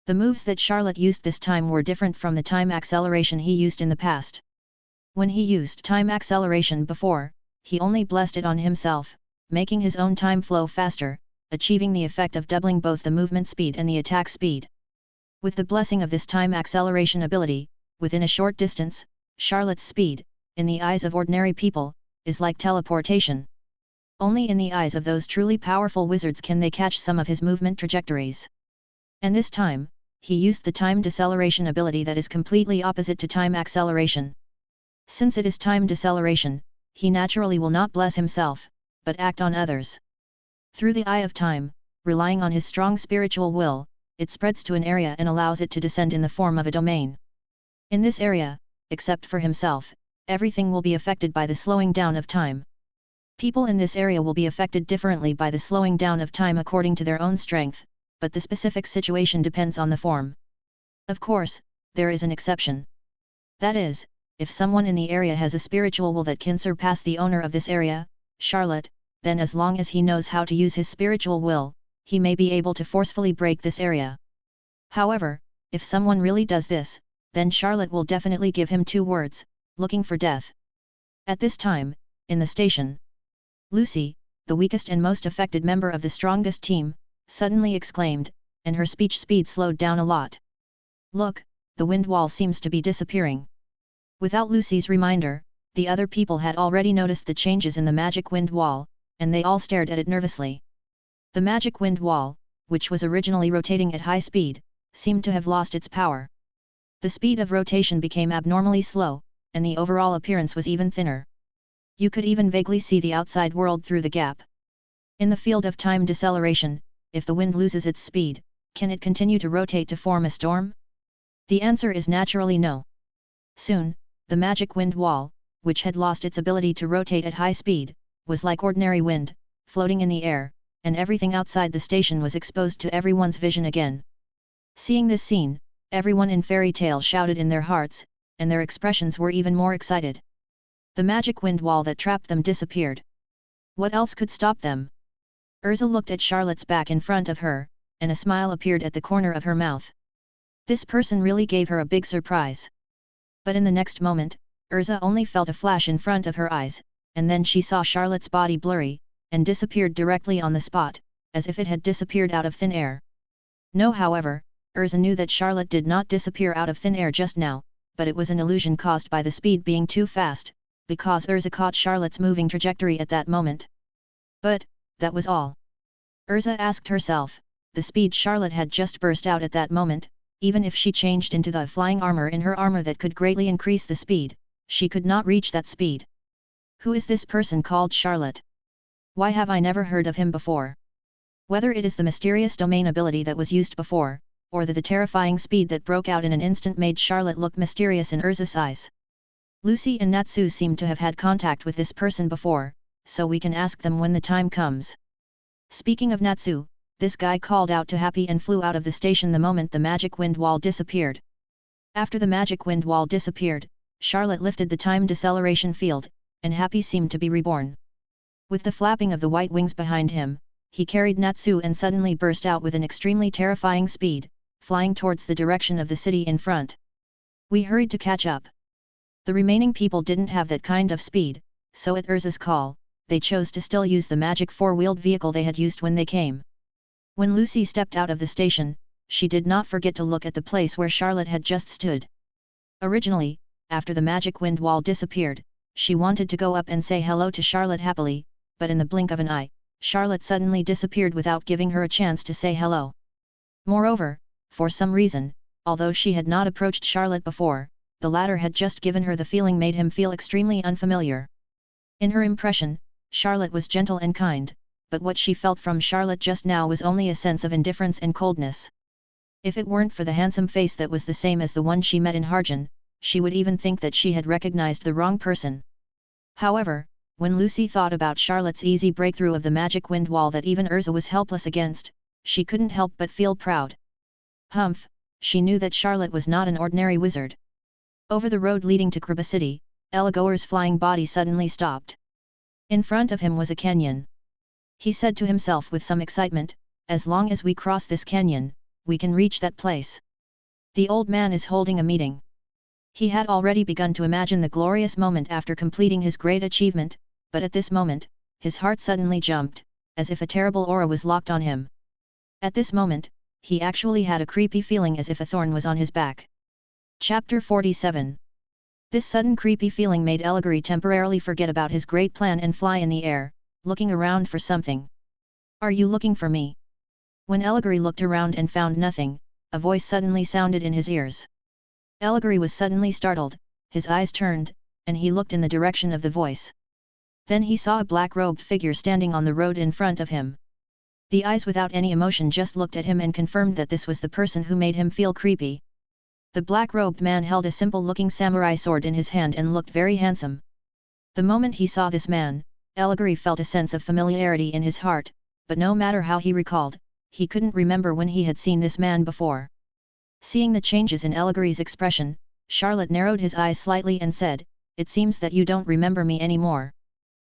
The moves that Charlotte used this time were different from the time acceleration he used in the past. When he used time acceleration before, he only blessed it on himself, making his own time flow faster, achieving the effect of doubling both the movement speed and the attack speed. With the blessing of this time acceleration ability, within a short distance, Charlotte's speed, in the eyes of ordinary people, is like teleportation. Only in the eyes of those truly powerful wizards can they catch some of his movement trajectories. And this time, he used the time deceleration ability that is completely opposite to time acceleration. Since it is time deceleration, he naturally will not bless himself, but act on others. Through the eye of time, relying on his strong spiritual will, it spreads to an area and allows it to descend in the form of a domain. In this area, except for himself, everything will be affected by the slowing down of time. People in this area will be affected differently by the slowing down of time according to their own strength, but the specific situation depends on the form. Of course, there is an exception. That is, if someone in the area has a spiritual will that can surpass the owner of this area, Charlotte, then as long as he knows how to use his spiritual will, he may be able to forcefully break this area. However, if someone really does this, then Charlotte will definitely give him 2 words, looking for death. At this time, in the station, Lucy, the weakest and most affected member of the strongest team, suddenly exclaimed, and her speech speed slowed down a lot. Look, the wind wall seems to be disappearing. Without Lucy's reminder, the other people had already noticed the changes in the magic wind wall, and they all stared at it nervously. The magic wind wall, which was originally rotating at high speed, seemed to have lost its power. The speed of rotation became abnormally slow, and the overall appearance was even thinner. You could even vaguely see the outside world through the gap. In the field of time deceleration, if the wind loses its speed, can it continue to rotate to form a storm? The answer is naturally no. Soon, the magic wind wall, which had lost its ability to rotate at high speed, was like ordinary wind, floating in the air, and everything outside the station was exposed to everyone's vision again. Seeing this scene, everyone in Fairy Tale shouted in their hearts, and their expressions were even more excited. The magic wind wall that trapped them disappeared. What else could stop them? Urza looked at Charlotte's back in front of her, and a smile appeared at the corner of her mouth. This person really gave her a big surprise. But in the next moment, Urza only felt a flash in front of her eyes, and then she saw Charlotte's body blurry, and disappeared directly on the spot, as if it had disappeared out of thin air. No, however, Urza knew that Charlotte did not disappear out of thin air just now, but it was an illusion caused by the speed being too fast, because Urza caught Charlotte's moving trajectory at that moment. But, that was all. Urza asked herself, the speed Charlotte had just burst out at that moment, even if she changed into the flying armor in her armor that could greatly increase the speed, she could not reach that speed. Who is this person called Charlotte? Why have I never heard of him before? Whether it is the mysterious domain ability that was used before, or the terrifying speed that broke out in an instant made Charlotte look mysterious in Urza's eyes. Lucy and Natsu seem to have had contact with this person before, so we can ask them when the time comes. Speaking of Natsu, this guy called out to Happy and flew out of the station the moment the magic wind wall disappeared. After the magic wind wall disappeared, Charlotte lifted the time deceleration field, and Happy seemed to be reborn. With the flapping of the white wings behind him, he carried Natsu and suddenly burst out with an extremely terrifying speed, flying towards the direction of the city in front. We hurried to catch up. The remaining people didn't have that kind of speed, so at Urza's call, they chose to still use the magic 4-wheeled vehicle they had used when they came. When Lucy stepped out of the station, she did not forget to look at the place where Charlotte had just stood. Originally, after the magic wind wall disappeared, she wanted to go up and say hello to Charlotte happily, but in the blink of an eye, Charlotte suddenly disappeared without giving her a chance to say hello. Moreover, for some reason, although she had not approached Charlotte before, the latter had just given her the feeling made him feel extremely unfamiliar. In her impression, Charlotte was gentle and kind, but what she felt from Charlotte just now was only a sense of indifference and coldness. If it weren't for the handsome face that was the same as the one she met in Harjun, she would even think that she had recognized the wrong person. However, when Lucy thought about Charlotte's easy breakthrough of the magic wind wall that even Urza was helpless against, she couldn't help but feel proud. Humph, she knew that Charlotte was not an ordinary wizard. Over the road leading to Kriba City, Eligor's flying body suddenly stopped. In front of him was a canyon. He said to himself with some excitement, as long as we cross this canyon, we can reach that place. The old man is holding a meeting. He had already begun to imagine the glorious moment after completing his great achievement, but at this moment, his heart suddenly jumped, as if a terrible aura was locked on him. At this moment, he actually had a creepy feeling as if a thorn was on his back. Chapter 47. This sudden creepy feeling made Eligor temporarily forget about his great plan and fly in the air, looking around for something. Are you looking for me? When Eligor looked around and found nothing, a voice suddenly sounded in his ears. Eligor was suddenly startled, his eyes turned, and he looked in the direction of the voice. Then he saw a black-robed figure standing on the road in front of him. The eyes without any emotion just looked at him and confirmed that this was the person who made him feel creepy. The black-robed man held a simple-looking samurai sword in his hand and looked very handsome. The moment he saw this man, Eligor felt a sense of familiarity in his heart, but no matter how he recalled, he couldn't remember when he had seen this man before. Seeing the changes in Eligor's expression, Charlotte narrowed his eyes slightly and said, "It seems that you don't remember me anymore."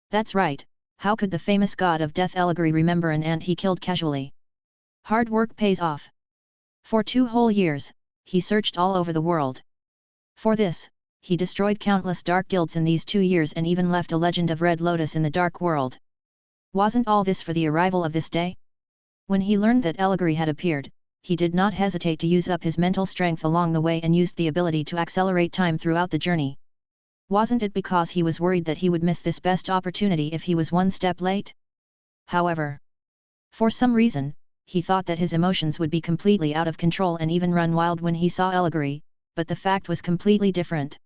"That's right, how could the famous god of death Eligor remember an ant he killed casually? Hard work pays off." For 2 whole years, he searched all over the world. For this, he destroyed countless dark guilds in these 2 years and even left a legend of Red Lotus in the dark world. Wasn't all this for the arrival of this day? When he learned that Eligor had appeared, he did not hesitate to use up his mental strength along the way and used the ability to accelerate time throughout the journey. Wasn't it because he was worried that he would miss this best opportunity if he was 1 step late? However, for some reason, he thought that his emotions would be completely out of control and even run wild when he saw Eligor, but the fact was completely different.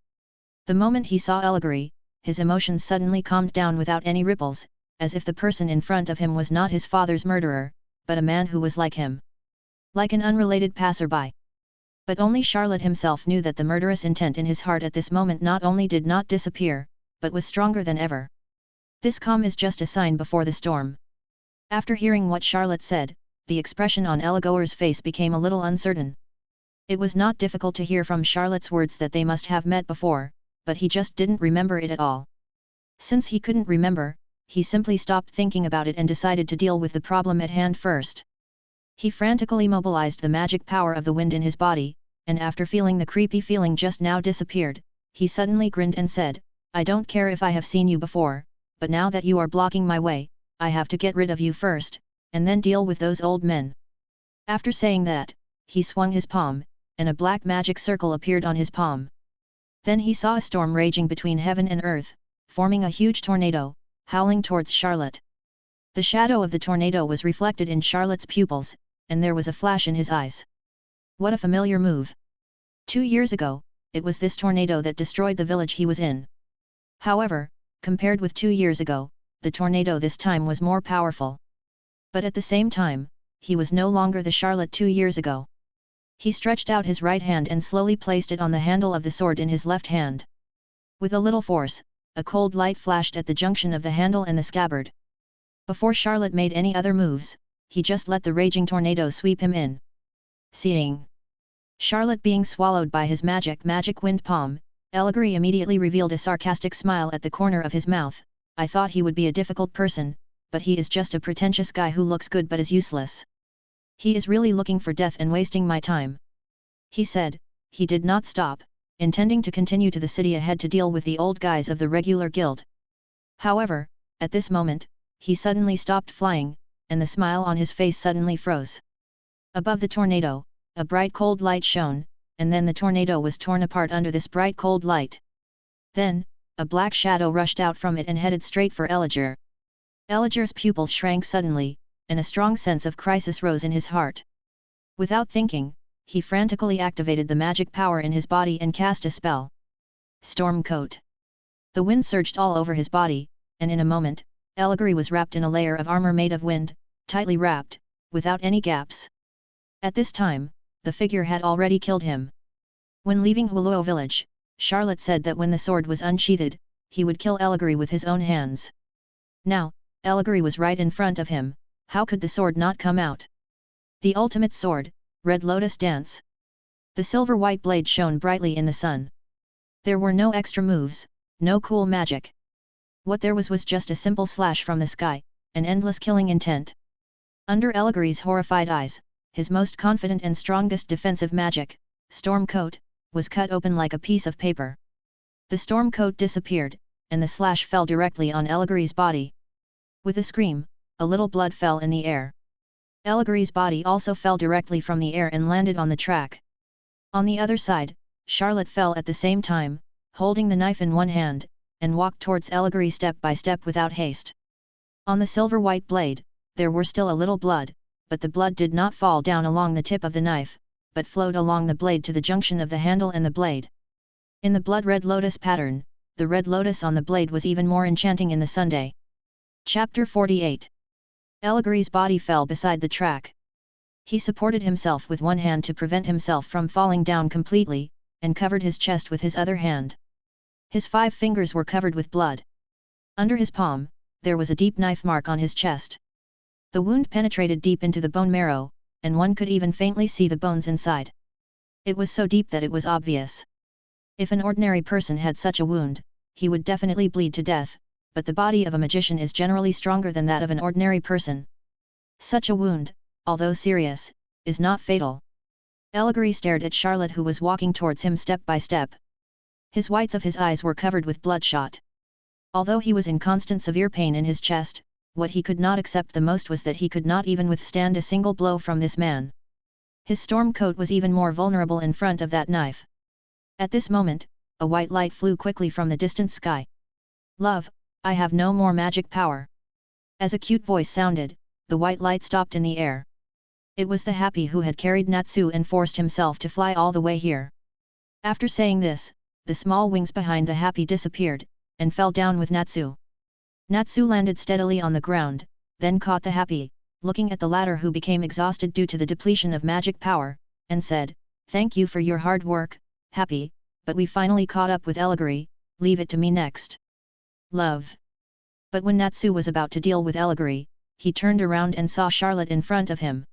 The moment he saw Eligor, his emotions suddenly calmed down without any ripples, as if the person in front of him was not his father's murderer, but a man who was like him. Like an unrelated passerby. But only Charlotte himself knew that the murderous intent in his heart at this moment not only did not disappear, but was stronger than ever. This calm is just a sign before the storm. After hearing what Charlotte said, the expression on Eligor's face became a little uncertain. It was not difficult to hear from Charlotte's words that they must have met before, but he just didn't remember it at all. Since he couldn't remember, he simply stopped thinking about it and decided to deal with the problem at hand first. He frantically mobilized the magic power of the wind in his body, and after feeling the creepy feeling just now disappeared, he suddenly grinned and said, "I don't care if I have seen you before, but now that you are blocking my way, I have to get rid of you first, and then deal with those old men." After saying that, he swung his palm, and a black magic circle appeared on his palm. Then he saw a storm raging between heaven and earth, forming a huge tornado, howling towards Charlotte. The shadow of the tornado was reflected in Charlotte's pupils, and there was a flash in his eyes. What a familiar move! 2 years ago, it was this tornado that destroyed the village he was in. However, compared with 2 years ago, the tornado this time was more powerful. But at the same time, he was no longer the Charlotte 2 years ago. He stretched out his right hand and slowly placed it on the handle of the sword in his left hand. With a little force, a cold light flashed at the junction of the handle and the scabbard. Before Charlotte made any other moves, he just let the raging tornado sweep him in. Seeing Charlotte being swallowed by his magic wind palm, Eligor immediately revealed a sarcastic smile at the corner of his mouth. "I thought he would be a difficult person, but he is just a pretentious guy who looks good but is useless. He is really looking for death and wasting my time," he said. He did not stop, intending to continue to the city ahead to deal with the old guys of the regular guild. However, at this moment, he suddenly stopped flying, and the smile on his face suddenly froze. Above the tornado, a bright cold light shone, and then the tornado was torn apart under this bright cold light. Then, a black shadow rushed out from it and headed straight for Eligor. Eligor's pupils shrank suddenly, and a strong sense of crisis rose in his heart. Without thinking, he frantically activated the magic power in his body and cast a spell. Storm Coat. The wind surged all over his body, and in a moment, Eligor was wrapped in a layer of armor made of wind, tightly wrapped, without any gaps. At this time, the figure had already killed him. When leaving Huluo village, Charlotte said that when the sword was unsheathed, he would kill Eligor with his own hands. Now, Eligor was right in front of him, how could the sword not come out? The ultimate sword, Red Lotus Dance. The silver-white blade shone brightly in the sun. There were no extra moves, no cool magic. What there was just a simple slash from the sky, an endless killing intent. Under Eligor's horrified eyes, his most confident and strongest defensive magic, Storm Coat, was cut open like a piece of paper. The storm coat disappeared, and the slash fell directly on Eligor's body. With a scream, a little blood fell in the air. Eligor's body also fell directly from the air and landed on the track. On the other side, Charlotte fell at the same time, holding the knife in one hand, and walked towards Eligor step by step without haste. On the silver-white blade, there were still a little blood, but the blood did not fall down along the tip of the knife, but flowed along the blade to the junction of the handle and the blade. In the blood red lotus pattern, the red lotus on the blade was even more enchanting in the Sunday. Chapter 48. Eligor's body fell beside the track. He supported himself with one hand to prevent himself from falling down completely, and covered his chest with his other hand. His 5 fingers were covered with blood. Under his palm, there was a deep knife mark on his chest. The wound penetrated deep into the bone marrow, and one could even faintly see the bones inside. It was so deep that it was obvious. If an ordinary person had such a wound, he would definitely bleed to death, but the body of a magician is generally stronger than that of an ordinary person. Such a wound, although serious, is not fatal. Eligor stared at Charlotte, who was walking towards him step by step. His whites of his eyes were covered with bloodshot. Although he was in constant severe pain in his chest, what he could not accept the most was that he could not even withstand a single blow from this man. His storm coat was even more vulnerable in front of that knife. At this moment, a white light flew quickly from the distant sky. "Love, I have no more magic power." As a cute voice sounded, the white light stopped in the air. It was the Happy who had carried Natsu and forced himself to fly all the way here. After saying this, the small wings behind the Happy disappeared, and fell down with Natsu. Natsu landed steadily on the ground, then caught the Happy, looking at the latter, who became exhausted due to the depletion of magic power, and said, "Thank you for your hard work, Happy, but we finally caught up with Eligor, leave it to me next." Love. But when Natsu was about to deal with Eligor, he turned around and saw Charlotte in front of him.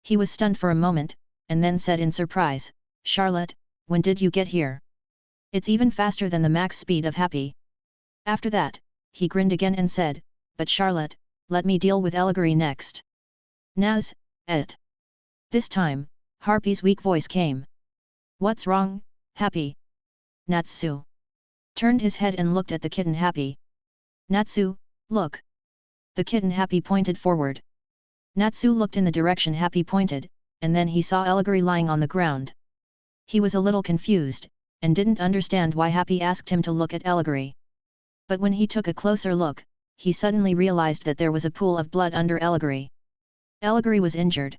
He was stunned for a moment, and then said in surprise, "Charlotte, when did you get here? It's even faster than the max speed of Happy." After that, he grinned again and said, "But Charlotte, let me deal with Eligor next." "Naz, et." This time, Harpy's weak voice came. "What's wrong, Happy?" Natsu turned his head and looked at the kitten Happy. "Natsu, look." The kitten Happy pointed forward. Natsu looked in the direction Happy pointed, and then he saw Eligor lying on the ground. He was a little confused, and didn't understand why Happy asked him to look at Eligor. But when he took a closer look, he suddenly realized that there was a pool of blood under Eligor. Eligor was injured.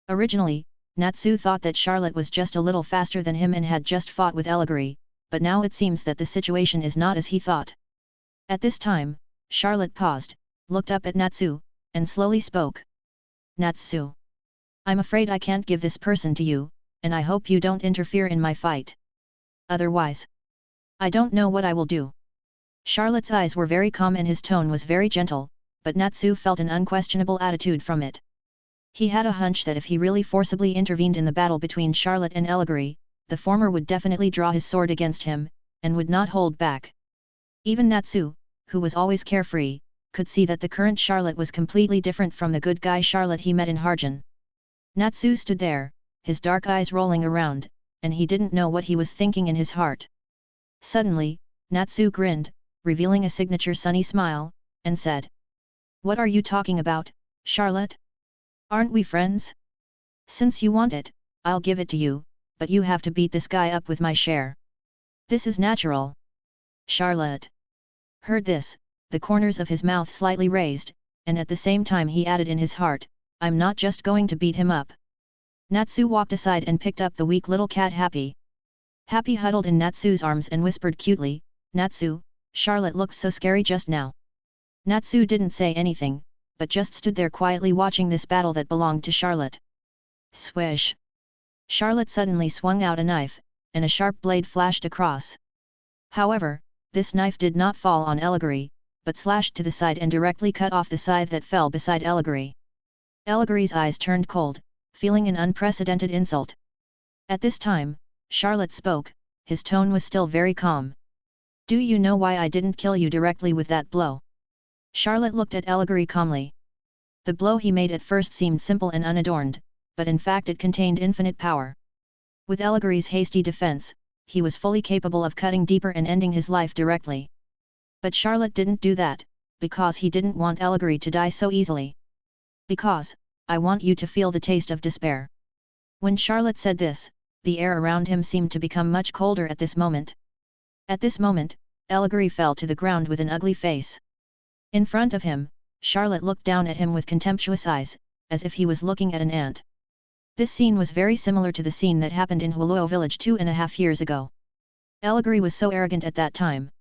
Originally, Natsu thought that Charlotte was just a little faster than him and had just fought with Eligor, but now it seems that the situation is not as he thought. At this time, Charlotte paused, looked up at Natsu, and slowly spoke. "Natsu. I'm afraid I can't give this person to you, and I hope you don't interfere in my fight. Otherwise, I don't know what I will do." Charlotte's eyes were very calm and his tone was very gentle, but Natsu felt an unquestionable attitude from it. He had a hunch that if he really forcibly intervened in the battle between Charlotte and Eligor, the former would definitely draw his sword against him, and would not hold back. Even Natsu, who was always carefree, could see that the current Charlotte was completely different from the good guy Charlotte he met in Harjun. Natsu stood there, his dark eyes rolling around, and he didn't know what he was thinking in his heart. Suddenly, Natsu grinned, revealing a signature sunny smile, and said, "What are you talking about, Charlotte? Aren't we friends? Since you want it, I'll give it to you, but you have to beat this guy up with my share. This is natural." Charlotte heard this, the corners of his mouth slightly raised, and at the same time he added in his heart, "I'm not just going to beat him up." Natsu walked aside and picked up the weak little cat Happy. Happy huddled in Natsu's arms and whispered cutely, "Natsu, Charlotte looks so scary just now." Natsu didn't say anything, but just stood there quietly watching this battle that belonged to Charlotte. Swish! Charlotte suddenly swung out a knife, and a sharp blade flashed across. However, this knife did not fall on Eligor, but slashed to the side and directly cut off the scythe that fell beside Eligor. Eligor's eyes turned cold, feeling an unprecedented insult. At this time, Charlotte spoke, his tone was still very calm. "Do you know why I didn't kill you directly with that blow?" Charlotte looked at Eligor calmly. The blow he made at first seemed simple and unadorned, but in fact it contained infinite power. With Eligor's hasty defense, he was fully capable of cutting deeper and ending his life directly. But Charlotte didn't do that, because he didn't want Eligor to die so easily. "Because, I want you to feel the taste of despair." When Charlotte said this, the air around him seemed to become much colder at this moment. At this moment, Eligor fell to the ground with an ugly face. In front of him, Charlotte looked down at him with contemptuous eyes, as if he was looking at an ant. This scene was very similar to the scene that happened in Huoluo village 2.5 years ago. Eligor was so arrogant at that time.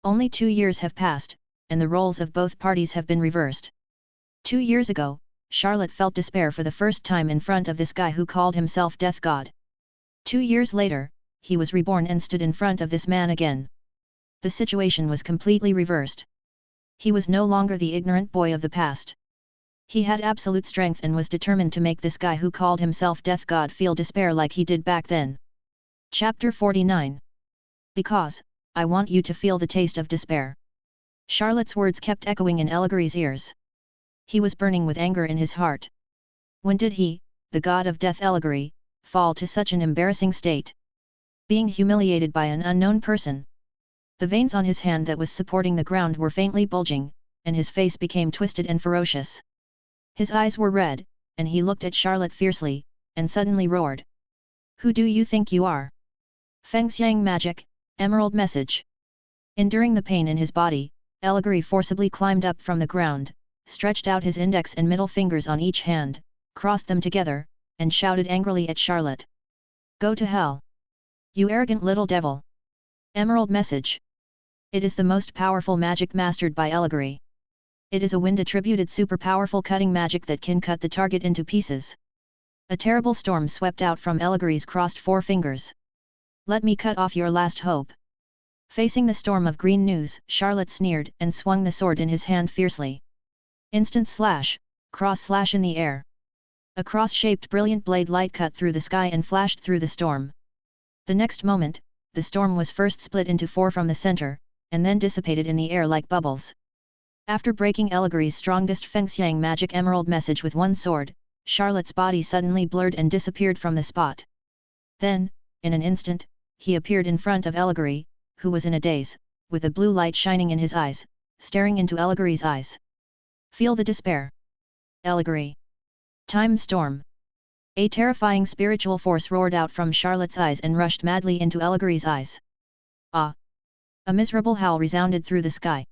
Only 2 years have passed, and the roles of both parties have been reversed. 2 years ago, Charlotte felt despair for the first time in front of this guy who called himself Death God. 2 years later, he was reborn and stood in front of this man again. The situation was completely reversed. He was no longer the ignorant boy of the past. He had absolute strength and was determined to make this guy who called himself Death God feel despair like he did back then. Chapter 49. Because, I want you to feel the taste of despair. Charlotte's words kept echoing in Eligor's ears. He was burning with anger in his heart. When did he, the god of death Eligor, fall to such an embarrassing state? Being humiliated by an unknown person. The veins on his hand that was supporting the ground were faintly bulging, and his face became twisted and ferocious. His eyes were red, and he looked at Charlotte fiercely, and suddenly roared. "Who do you think you are?" Fengxiang magic, emerald message. Enduring the pain in his body, Eligor forcibly climbed up from the ground, stretched out his index and middle fingers on each hand, crossed them together, and shouted angrily at Charlotte. "Go to hell! You arrogant little devil! Emerald message! It is the most powerful magic mastered by Eligor. It is a wind-attributed super-powerful cutting magic that can cut the target into pieces." A terrible storm swept out from Eligor's crossed forefingers. "Let me cut off your last hope." Facing the storm of green news, Charlotte sneered and swung the sword in his hand fiercely. Instant slash, cross slash in the air. A cross-shaped brilliant blade light cut through the sky and flashed through the storm. The next moment, the storm was first split into 4 from the center, and then dissipated in the air like bubbles. After breaking Eligor's strongest Fengxiang magic emerald message with one sword, Charlotte's body suddenly blurred and disappeared from the spot. Then, in an instant, he appeared in front of Eligor, who was in a daze, with a blue light shining in his eyes, staring into Eligor's eyes. "Feel the despair. Eligor." Time storm. A terrifying spiritual force roared out from Charlotte's eyes and rushed madly into Eligor's eyes. "Ah!" A miserable howl resounded through the sky.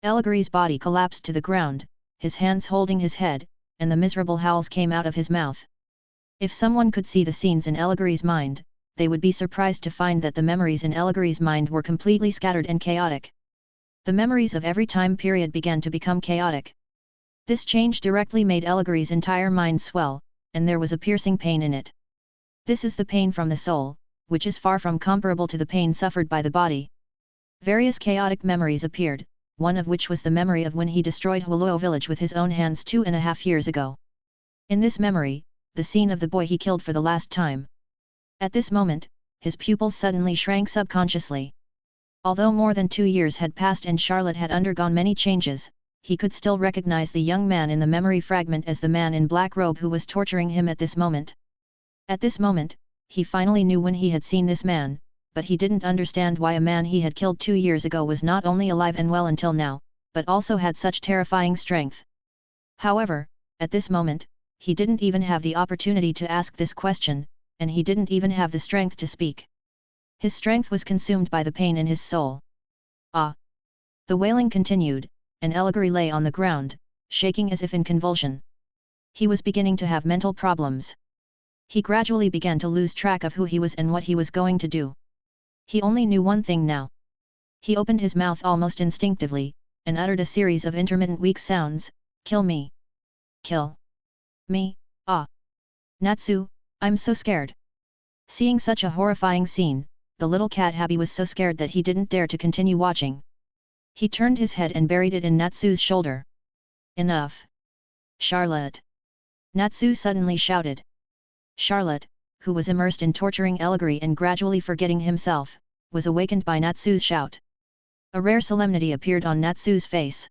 Eligor's body collapsed to the ground, his hands holding his head, and the miserable howls came out of his mouth. If someone could see the scenes in Eligor's mind, they would be surprised to find that the memories in Eligor's mind were completely scattered and chaotic. The memories of every time period began to become chaotic. This change directly made Eligor's entire mind swell, and there was a piercing pain in it. This is the pain from the soul, which is far from comparable to the pain suffered by the body. Various chaotic memories appeared, one of which was the memory of when he destroyed Huoluo village with his own hands 2.5 years ago. In this memory, the scene of the boy he killed for the last time. At this moment, his pupils suddenly shrank subconsciously. Although more than 2 years had passed and Charlotte had undergone many changes, he could still recognize the young man in the memory fragment as the man in black robe who was torturing him at this moment. At this moment, he finally knew when he had seen this man, but he didn't understand why a man he had killed 2 years ago was not only alive and well until now, but also had such terrifying strength. However, at this moment, he didn't even have the opportunity to ask this question, and he didn't even have the strength to speak. His strength was consumed by the pain in his soul. "Ah!" The wailing continued, and Eligor lay on the ground, shaking as if in convulsion. He was beginning to have mental problems. He gradually began to lose track of who he was and what he was going to do. He only knew one thing now. He opened his mouth almost instinctively, and uttered a series of intermittent weak sounds, "Kill me! Kill me, ah! Natsu, I'm so scared!" Seeing such a horrifying scene, the little cat Happy was so scared that he didn't dare to continue watching. He turned his head and buried it in Natsu's shoulder. "Enough! Charlotte!" Natsu suddenly shouted. Charlotte, who was immersed in torturing Eligor and gradually forgetting himself, was awakened by Natsu's shout. A rare solemnity appeared on Natsu's face.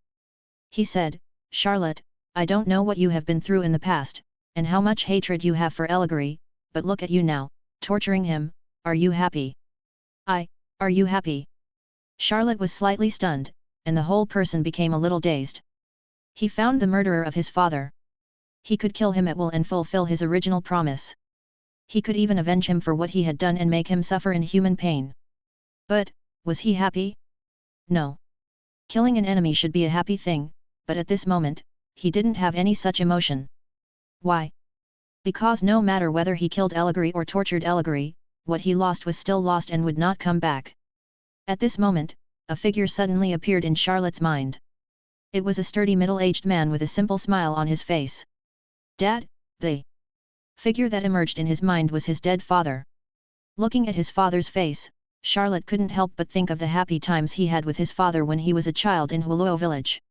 He said, "Charlotte, I don't know what you have been through in the past, and how much hatred you have for Eligor, but look at you now, torturing him. Are you happy?" Are you happy?" Charlotte was slightly stunned, and the whole person became a little dazed. He found the murderer of his father. He could kill him at will and fulfill his original promise. He could even avenge him for what he had done and make him suffer in human pain. But, was he happy? No. Killing an enemy should be a happy thing, but at this moment, he didn't have any such emotion. Why? Because no matter whether he killed Eligor or tortured Eligor, what he lost was still lost and would not come back. At this moment, a figure suddenly appeared in Charlotte's mind. It was a sturdy middle-aged man with a simple smile on his face. "Dad?" The figure that emerged in his mind was his dead father. Looking at his father's face, Charlotte couldn't help but think of the happy times he had with his father when he was a child in Huluo village.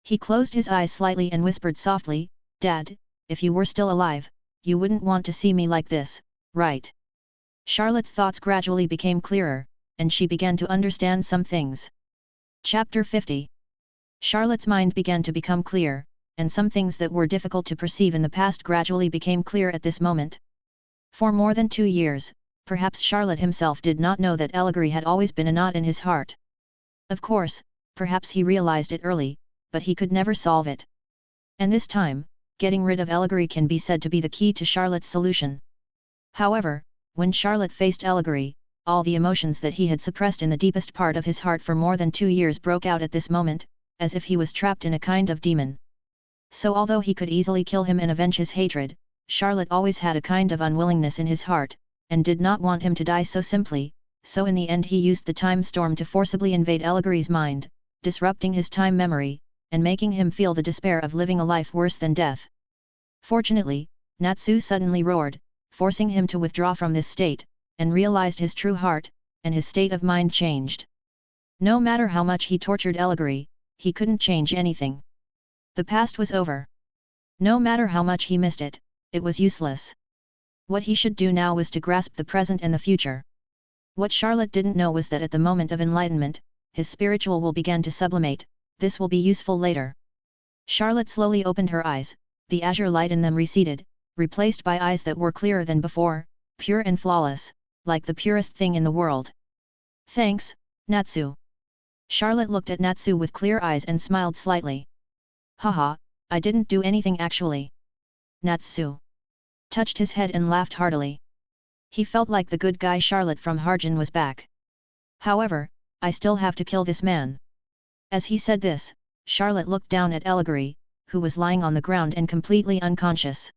He closed his eyes slightly and whispered softly, "Dad, if you were still alive, you wouldn't want to see me like this, right?" Charlotte's thoughts gradually became clearer, and she began to understand some things. Chapter 50. Charlotte's mind began to become clear, and some things that were difficult to perceive in the past gradually became clear at this moment. For more than 2 years, perhaps Charlotte himself did not know that Eligor had always been a knot in his heart. Of course, perhaps he realized it early, but he could never solve it. And this time, getting rid of Eligor can be said to be the key to Charlotte's solution. However, when Charlotte faced Eligor, all the emotions that he had suppressed in the deepest part of his heart for more than 2 years broke out at this moment, as if he was trapped in a kind of demon. So although he could easily kill him and avenge his hatred, Charlotte always had a kind of unwillingness in his heart, and did not want him to die so simply, so in the end he used the time storm to forcibly invade Eligor's mind, disrupting his time memory, and making him feel the despair of living a life worse than death. Fortunately, Natsu suddenly roared, forcing him to withdraw from this state, and realized his true heart, and his state of mind changed. No matter how much he tortured Eligor, he couldn't change anything. The past was over. No matter how much he missed it, it was useless. What he should do now was to grasp the present and the future. What Charlotte didn't know was that at the moment of enlightenment, his spiritual will began to sublimate. This will be useful later. Charlotte slowly opened her eyes, the azure light in them receded, replaced by eyes that were clearer than before, pure and flawless, like the purest thing in the world. "Thanks, Natsu." Charlotte looked at Natsu with clear eyes and smiled slightly. "Haha, I didn't do anything actually." Natsu touched his head and laughed heartily. He felt like the good guy Charlotte from Harjun was back. "However, I still have to kill this man." As he said this, Charlotte looked down at Eligor, who was lying on the ground and completely unconscious.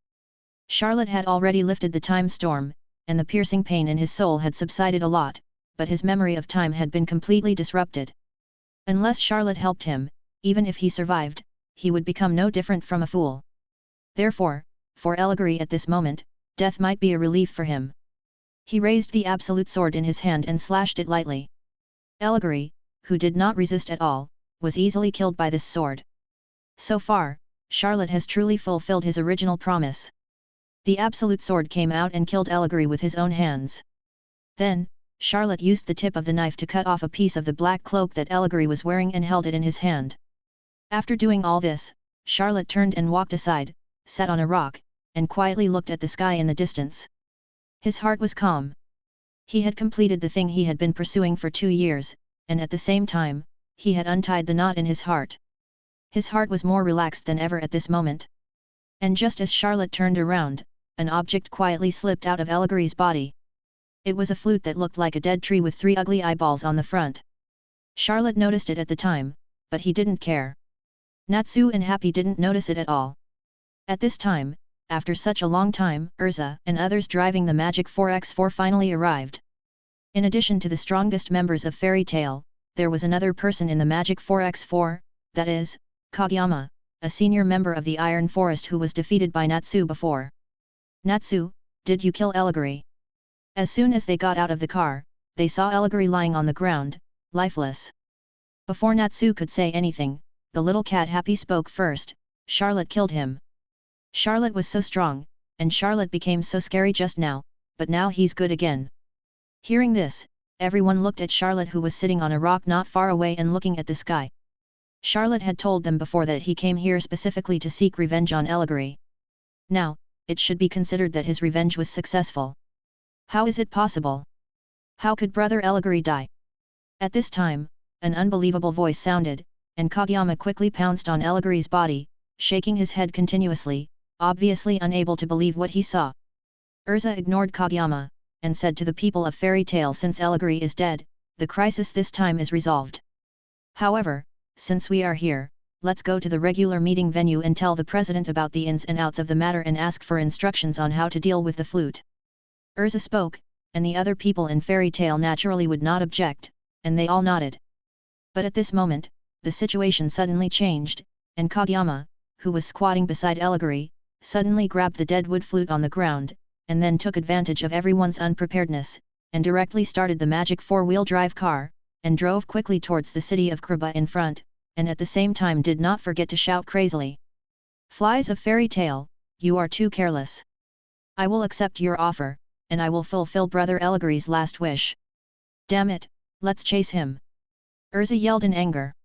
Charlotte had already lifted the time storm, and the piercing pain in his soul had subsided a lot, but his memory of time had been completely disrupted. Unless Charlotte helped him, even if he survived, he would become no different from a fool. Therefore, for Eligor at this moment, death might be a relief for him. He raised the absolute sword in his hand and slashed it lightly. Eligor, who did not resist at all, was easily killed by this sword. So far, Charlotte has truly fulfilled his original promise. The absolute sword came out and killed Eligor with his own hands. Then, Charlotte used the tip of the knife to cut off a piece of the black cloak that Eligor was wearing and held it in his hand. After doing all this, Charlotte turned and walked aside, sat on a rock, and quietly looked at the sky in the distance. His heart was calm. He had completed the thing he had been pursuing for 2 years, and at the same time, he had untied the knot in his heart. His heart was more relaxed than ever at this moment. And just as Charlotte turned around, an object quietly slipped out of Eligor's body. It was a flute that looked like a dead tree with 3 ugly eyeballs on the front. Charlotte noticed it at the time, but he didn't care. Natsu and Happy didn't notice it at all. At this time, after such a long time, Urza and others driving the Magic 4x4 finally arrived. In addition to the strongest members of Fairy Tail, there was another person in the Magic 4x4, that is, Kageyama, a senior member of the Iron Forest who was defeated by Natsu before. Natsu, did you kill Eligor? As soon as they got out of the car, they saw Eligor lying on the ground, lifeless. Before Natsu could say anything, the little cat Happy spoke first. Charlotte killed him. Charlotte was so strong, and Charlotte became so scary just now, but now he's good again. Hearing this, everyone looked at Charlotte who was sitting on a rock not far away and looking at the sky. Charlotte had told them before that he came here specifically to seek revenge on Eligor. Now, it should be considered that his revenge was successful. How is it possible? How could brother Eligor die? At this time, an unbelievable voice sounded, and Kageyama quickly pounced on Eligor's body, shaking his head continuously, obviously unable to believe what he saw. Urza ignored Kageyama, and said to the people of Fairy Tail, since Eligor is dead, the crisis this time is resolved. However, since we are here, let's go to the regular meeting venue and tell the president about the ins and outs of the matter and ask for instructions on how to deal with the flute. Urza spoke, and the other people in Fairy Tail naturally would not object, and they all nodded. But at this moment, the situation suddenly changed, and Kageyama, who was squatting beside Eligor, suddenly grabbed the dead wood flute on the ground, and then took advantage of everyone's unpreparedness, and directly started the magic four-wheel drive car, and drove quickly towards the city of Kriba in front, and at the same time did not forget to shout crazily. Flies of Fairy Tail, you are too careless. I will accept your offer, and I will fulfill brother Eligor's last wish. Damn it, let's chase him. Urza yelled in anger.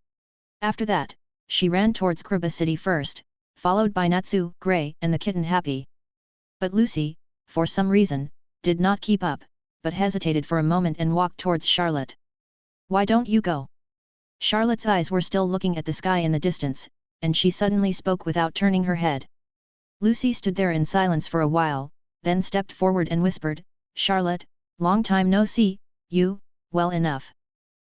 After that, she ran towards Kriba city first, followed by Natsu, Grey, and the kitten Happy. But Lucy, for some reason, did not keep up, but hesitated for a moment and walked towards Charlotte. Why don't you go? Charlotte's eyes were still looking at the sky in the distance, and she suddenly spoke without turning her head. Lucy stood there in silence for a while, then stepped forward and whispered, Charlotte, long time no see, you, well enough.